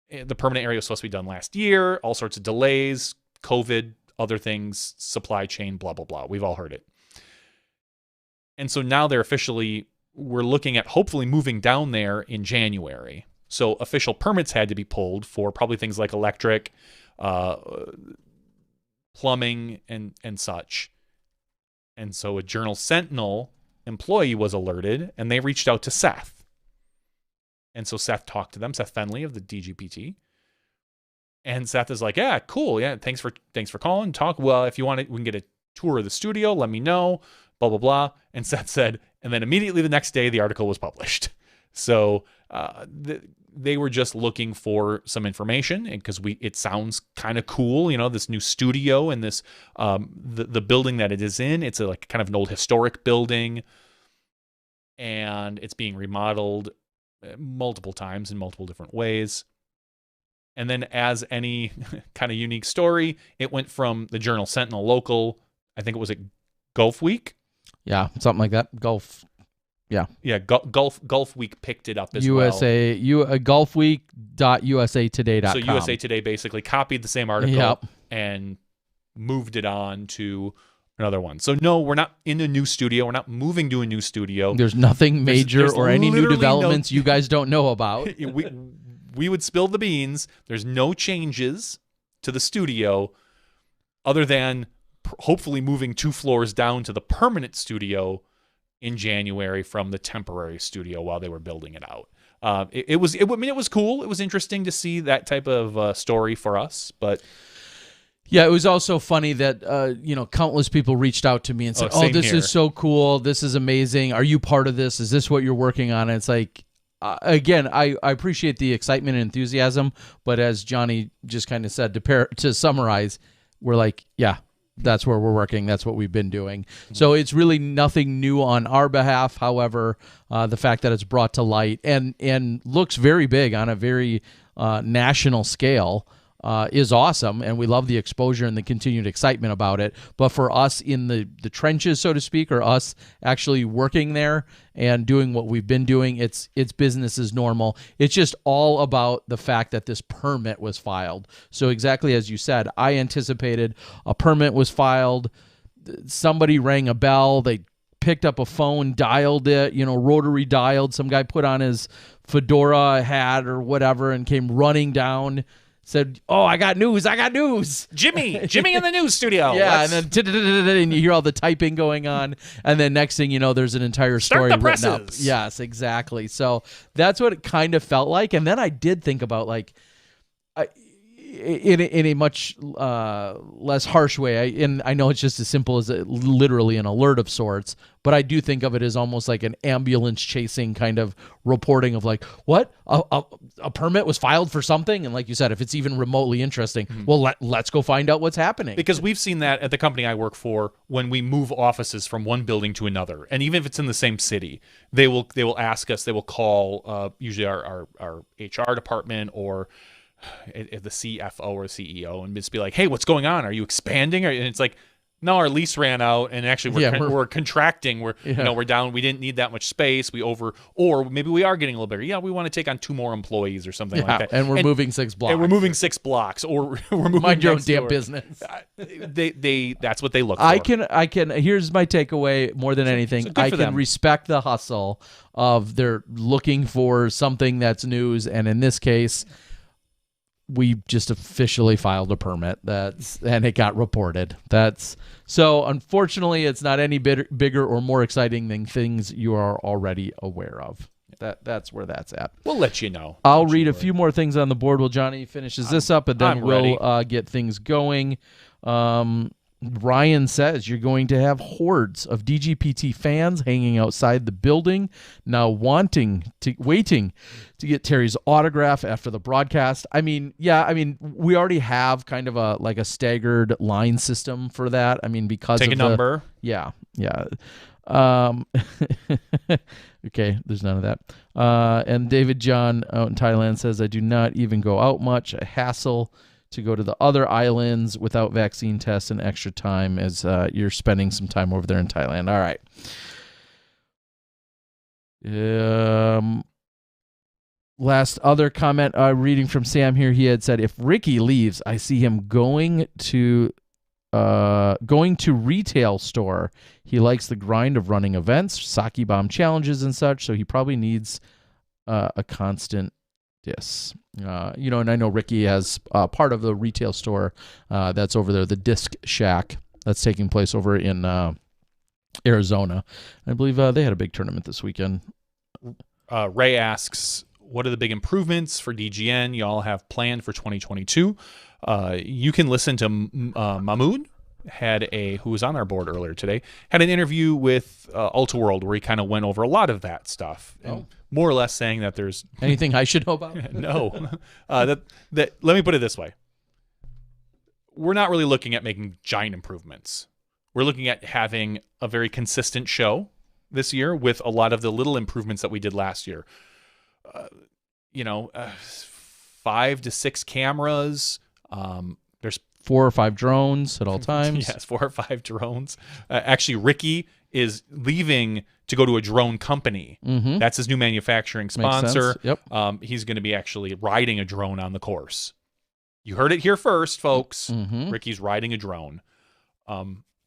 The permanent area was supposed to be done last year, all sorts of delays, COVID, other things, supply chain, blah, blah, blah. We've all heard it. And so now we're looking at hopefully moving down there in January. So official permits had to be pulled for probably things like electric, plumbing, and such. And so a Journal Sentinel employee was alerted, and they reached out to Seth. And so Seth talked to them, Seth Fenley of the DGPT. And Seth is like, yeah, cool. Yeah, thanks for calling. Talk. Well, if you want it, we can get a tour of the studio. Let me know. Blah, blah, blah. And Seth said, and then immediately the next day, the article was published. So they were just looking for some information because it sounds kind of cool, this new studio and this the building that it is in. It's like kind of an old historic building, and it's being remodeled multiple times in multiple different ways. And then, as any kind of unique story, it went from the Journal Sentinel local. I think it was at Golf Week. Yeah, something like that. Golf. Yeah. Yeah, Golf Week picked it up as well. golfweek.usatoday.com. So USA Today basically copied the same article and moved it on to another one. So no, we're not in a new studio. We're not moving to a new studio. There's nothing major there's or any new developments you guys don't know about. We would spill the beans. There's no changes to the studio other than hopefully moving 2 floors down to the permanent studio in January from the temporary studio while they were building it out. It was cool. It was interesting to see that type of story for us, but yeah, it was also funny that countless people reached out to me and said, "Oh, this is so cool. This is amazing. Are you part of this? Is this what you're working on?" And it's like, again, I appreciate the excitement and enthusiasm, but as Johnny just kind of said, to summarize, we're like, yeah, that's where we're working. That's what we've been doing. So it's really nothing new on our behalf. However, the fact that it's brought to light and looks very big on a very national scale is awesome, and we love the exposure and the continued excitement about it. But for us in the trenches, so to speak, or us actually working there and doing what we've been doing, it's business as normal. It's just all about the fact that this permit was filed. So exactly as you said, I anticipated a permit was filed. Somebody rang a bell. They picked up a phone, dialed it, rotary dialed. Some guy put on his fedora hat or whatever and came running down. Said, "Oh, I got news! Jimmy in the news studio." Yeah, and then and you hear all the typing going on, and then next thing you know, there's an entire story written up. Yes, exactly. So that's what it kind of felt like. And then I did think about in a much less harsh way. And I know it's just as simple as literally an alert of sorts, but I do think of it as almost like an ambulance chasing kind of reporting of like, what? A permit was filed for something? And like you said, if it's even remotely interesting, well, let's go find out what's happening. Because we've seen that at the company I work for when we move offices from one building to another. And even if it's in the same city, they will ask us, they will call usually our HR department or the CFO or CEO and just be like, hey, what's going on? Are you expanding? And it's like, no, our lease ran out, and actually we're contracting. We're down. We didn't need that much space. Or maybe we are getting a little bigger. Yeah, we want to take on 2 more employees or something like that. And we're moving 6 blocks. And we're moving 6 blocks, or we're moving. Mind your own damn business. That's what they look for. I can. Here's my takeaway. More than anything, I can respect the hustle of they're looking for something that's news, and in this case, we just officially filed a permit and it got reported. So unfortunately, it's not any bigger or more exciting than things you are already aware of. That's where that's at. We'll let you know. I'll read a few more things on the board while Johnny finishes this up, and then we'll get things going. Ryan says you're going to have hordes of DGPT fans hanging outside the building, now waiting to get Terry's autograph after the broadcast. I mean, we already have kind of a staggered line system for that. I mean, because take a number. Yeah. Okay, there's none of that. And David John out in Thailand says, I do not even go out much. A hassle to go to the other islands without vaccine tests and extra time as you're spending some time over there in Thailand. All right. Last other comment reading from Sam here. He had said, if Ricky leaves, I see him going to retail store. He likes the grind of running events, sake bomb challenges and such, so he probably needs a constant diss. And I know Ricky has part of the retail store that's over there, the Disc Shack, that's taking place over in Arizona. I believe they had a big tournament this weekend. Ray asks, what are the big improvements for DGN y'all have planned for 2022? You can listen to Mahmoud, who was on our board earlier today, had an interview with Ulta World where he kind of went over a lot of that stuff. And more or less saying that there's anything I should know about. No. That let me put it this way. We're not really looking at making giant improvements. We're looking at having a very consistent show this year with a lot of the little improvements that we did last year. 5 to 6 cameras. There's 4 or 5 drones at all times. Yes, 4 or 5 drones. Actually, Ricky is leaving to go to a drone company. Mm-hmm. That's his new manufacturing sponsor. Yep. He's going to be actually riding a drone on the course. You heard it here first, folks. Mm-hmm. Ricky's riding a drone.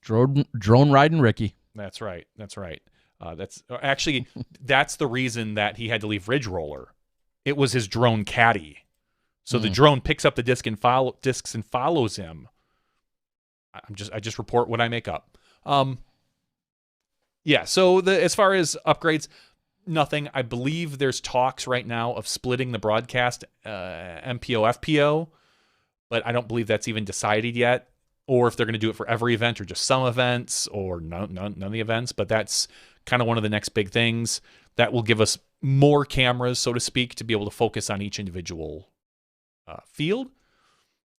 Drone riding Ricky. That's right. That's the reason that he had to leave Ridge Roller. It was his drone caddy. So the drone picks up the discs and follows him. I just report what I make up. So as far as upgrades, nothing. I believe there's talks right now of splitting the broadcast MPO FPO, but I don't believe that's even decided yet, or if they're going to do it for every event or just some events or none of the events. But that's kind of one of the next big things that will give us more cameras, so to speak, to be able to focus on each individual field.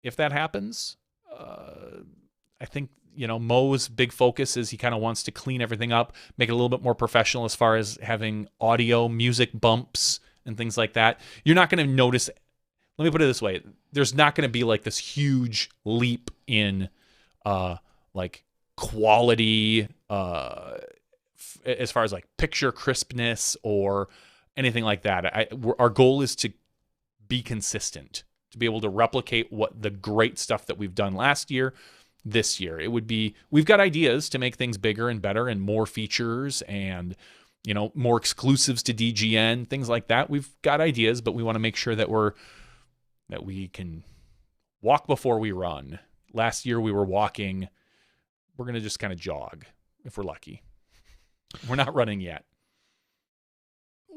If that happens, I think, Mo's big focus is he kind of wants to clean everything up, make it a little bit more professional as far as having audio, music bumps, and things like that. You're not going to notice. Let me put it this way. There's not going to be like this huge leap in like quality as far as like picture crispness or anything like that. Our goal is to be consistent, to be able to replicate what the great stuff that we've done last year, this year. We've got ideas to make things bigger and better and more features and, more exclusives to DGN, things like that. We've got ideas, but we want to make sure that we can walk before we run. Last year we were walking. We're going to just kind of jog if we're lucky. We're not running yet.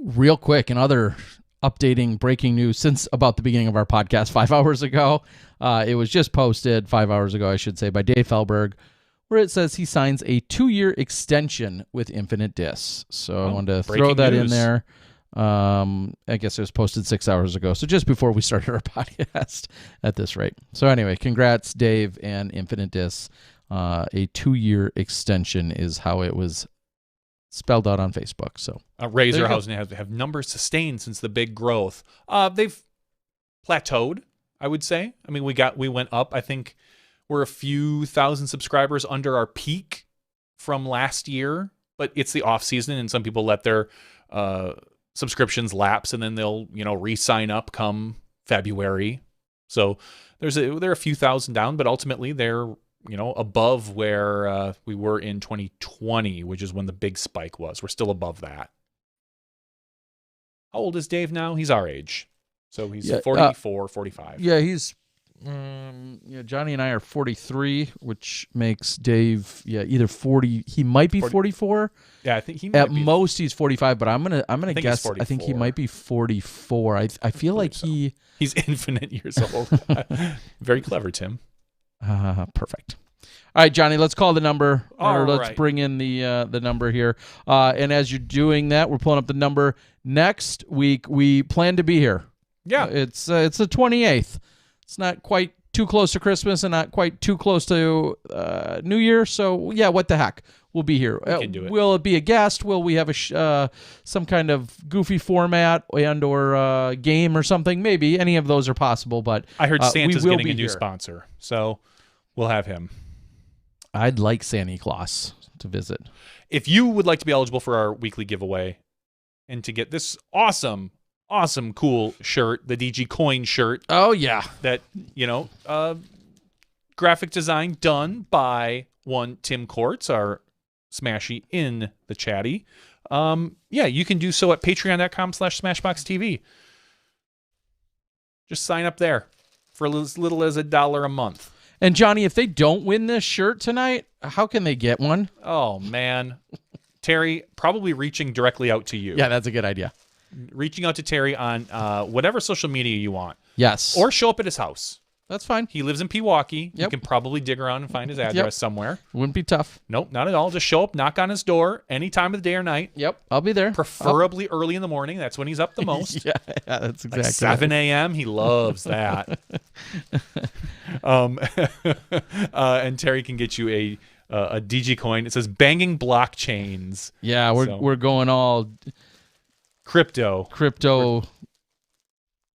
Real quick, another updating breaking news since about the beginning of our podcast 5 hours ago. It was just posted 5 hours ago, I should say, by Dave Felberg, where it says he signs a 2-year extension with Infinite Discs. So I wanted to throw that in there. I guess it was posted 6 hours ago. So just before we started our podcast at this rate. So anyway, congrats, Dave and Infinite Discs. A 2-year extension is how it was spelled out on Facebook. So Razorhausen have numbers sustained since the big growth. They've plateaued, I would say. I mean, we went up. I think we're a few thousand subscribers under our peak from last year, but it's the off season and some people let their subscriptions lapse and then they'll, re-sign up come February. So they're a few thousand down, but ultimately they're, above where we were in 2020, which is when the big spike was. We're still above that. How old is Dave now? He's our age. So he's 44, 45. Yeah, he's Johnny and I are 43, which makes Dave either 40. He might be 44. Yeah, I think he might be. Most he's 45, but I'm gonna guess. I think he might be 44. I feel like he's infinite years old. Very clever, Tim. Perfect. All right, Johnny, let's call the number. Let's bring in the number here. And as you're doing that, we're pulling up the number. Next week, we plan to be here. Yeah. It's the 28th. It's not quite too close to Christmas and not quite too close to New Year. So, yeah, what the heck? We'll be here. We can do it. Will it be a guest? Will we have some kind of goofy format and or game or something? Maybe. Any of those are possible. But I heard Santa's getting a new sponsor, so we'll have him. I'd like Santa Claus to visit. If you would like to be eligible for our weekly giveaway and to get this awesome, cool shirt, the DG Coin shirt. Oh, yeah. That, graphic design done by one Tim Courts, our Smashy in the chatty. You can do so at patreon.com/SmashboxTV. Just sign up there for as little as $1 a month. And Johnny, if they don't win this shirt tonight, how can they get one? Oh, man. Terry, probably reaching directly out to you. Yeah, that's a good idea. Reaching out to Terry on whatever social media you want. Yes. Or show up at his house. That's fine. He lives in Pewaukee. Yep. You can probably dig around and find his address somewhere. Wouldn't be tough. Nope, not at all. Just show up, knock on his door any time of the day or night. Yep, I'll be there. Preferably early in the morning. That's when he's up the most. Yeah, that's exactly like 7 a.m. He loves that. And Terry can get you a DG coin. It says banging blockchains. Yeah, we're going all crypto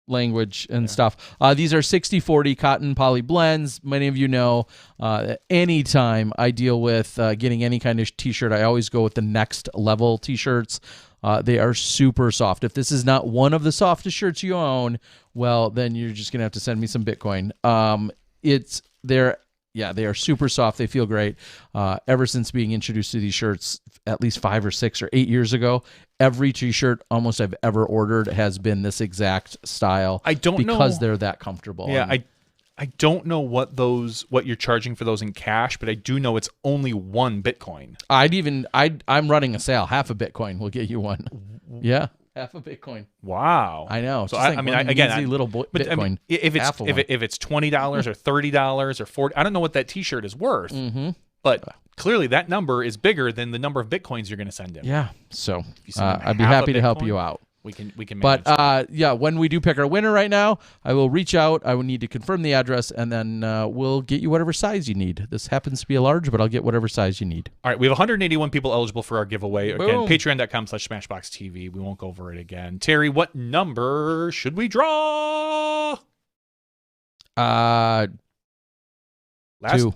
language and stuff. These are 60/40 cotton poly blends. Many of you know, anytime I deal with getting any kind of t-shirt, I always go with the next level t-shirts. They are super soft. If this is not one of the softest shirts you own, well, then you're just going to have to send me some Bitcoin. They are super soft. They feel great. Ever since being introduced to these shirts, at least 5 or 6 or 8 years ago, every t-shirt almost I've ever ordered has been this exact style. I don't know because they're that comfortable. Yeah, I don't know what you're charging for those in cash, but I do know it's only 1 Bitcoin. I'm running a sale. Half a Bitcoin will get you one. Yeah. Half a Bitcoin. Wow. I know. So little Bitcoin. I mean, if it's $20 or $30 or $40, I don't know what that T-shirt is worth. Mm-hmm. But clearly, that number is bigger than the number of Bitcoins you're going to send him. Yeah. So I'd be happy to help you out. We can manage But that. yeah, when we do pick our winner right now, I will reach out. I will need to confirm the address, and then we'll get you whatever size you need. This happens to be a large, but I'll get whatever size you need. All right, we have 181 people eligible for our giveaway. Boom. Again, patreon.com/SmashboxTV. We won't go over it again. Terry, what number should we draw? 2.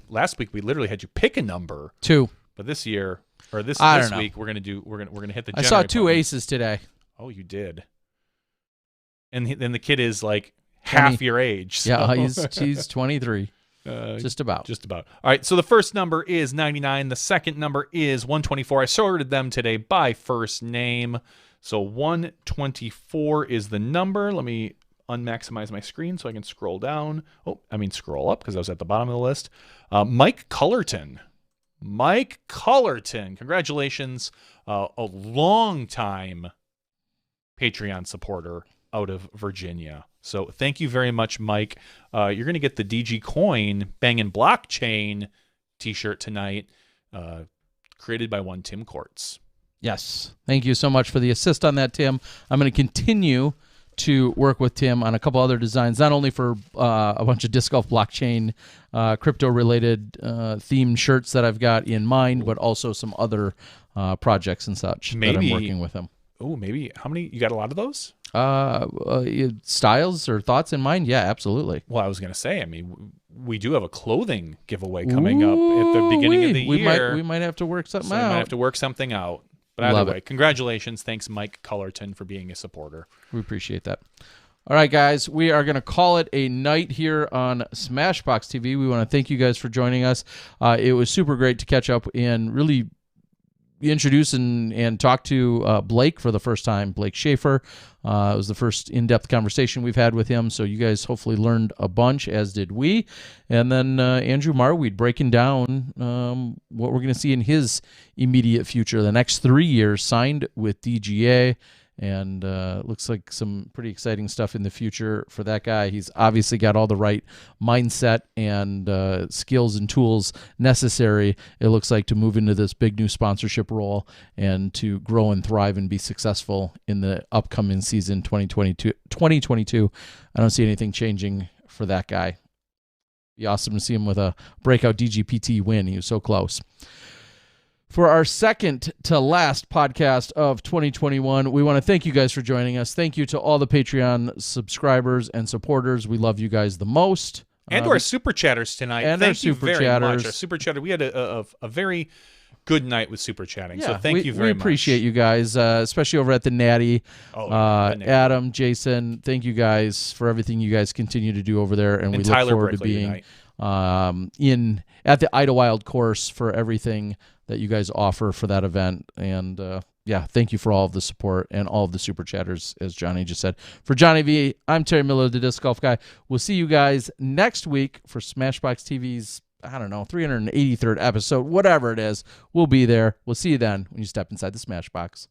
Last week we literally had you pick a number. 2. But this year, or this week, we're gonna hit the. I saw 2 aces today. Oh, you did. And then the kid is like half your age. So. Yeah, he's 23. Just about. All right, so the first number is 99. The second number is 124. I sorted them today by first name. So 124 is the number. Let me unmaximize my screen so I can scroll down. Scroll up because I was at the bottom of the list. Mike Cullerton. Congratulations. A long time Patreon supporter out of Virginia. So thank you very much, Mike. You're going to get the DG Coin Bangin' Blockchain t-shirt tonight, created by one Tim Courts. Yes. Thank you so much for the assist on that, Tim. I'm going to continue to work with Tim on a couple other designs, not only for a bunch of disc golf blockchain, crypto-related themed shirts that I've got in mind, but also some other projects and such that I'm working with him. Oh, maybe. How many? You got a lot of those? Styles or thoughts in mind? Yeah, absolutely. Well, I was going to say, we do have a clothing giveaway coming up at the beginning of the year. We might have to work something out. We might have to work something out. But either way, congratulations. Thanks, Mike Cullerton, for being a supporter. We appreciate that. All right, guys, we are going to call it a night here on Smashbox TV. We want to thank you guys for joining us. It was super great to catch up and really introduce and talk to Blake for the first time, Blake Shaffer. It was the first in-depth conversation we've had with him, so you guys hopefully learned a bunch, as did we. And then Andrew Marwede breaking down what we're going to see in his immediate future, the next 3 years, signed with DGA. And looks like some pretty exciting stuff in the future for that guy. He's obviously got all the right mindset and skills and tools necessary, it looks like, to move into this big new sponsorship role and to grow and thrive and be successful in the upcoming season 2022. I don't see anything changing for that guy. Be awesome to see him with a breakout DGPT win. He was so close. For our second to last podcast of 2021, we want to thank you guys for joining us. Thank you to all the Patreon subscribers and supporters. We love you guys the most. And our super chatters tonight. And thank you very much. Our super chatter. We had a very good night with super chatting. Yeah, so thank you very much. We appreciate you guys, especially over at the Natty. Adam, Jason, thank you guys for everything you guys continue to do over there. And we look forward to being at the Idlewild course for everything that you guys offer for that event. And thank you for all of the support and all of the super chatters, as Johnny just said. For Johnny V, I'm Terry Miller, the Disc Golf Guy. We'll see you guys next week for Smashbox TV's, 383rd episode, whatever it is. We'll be there. We'll see you then when you step inside the Smashbox.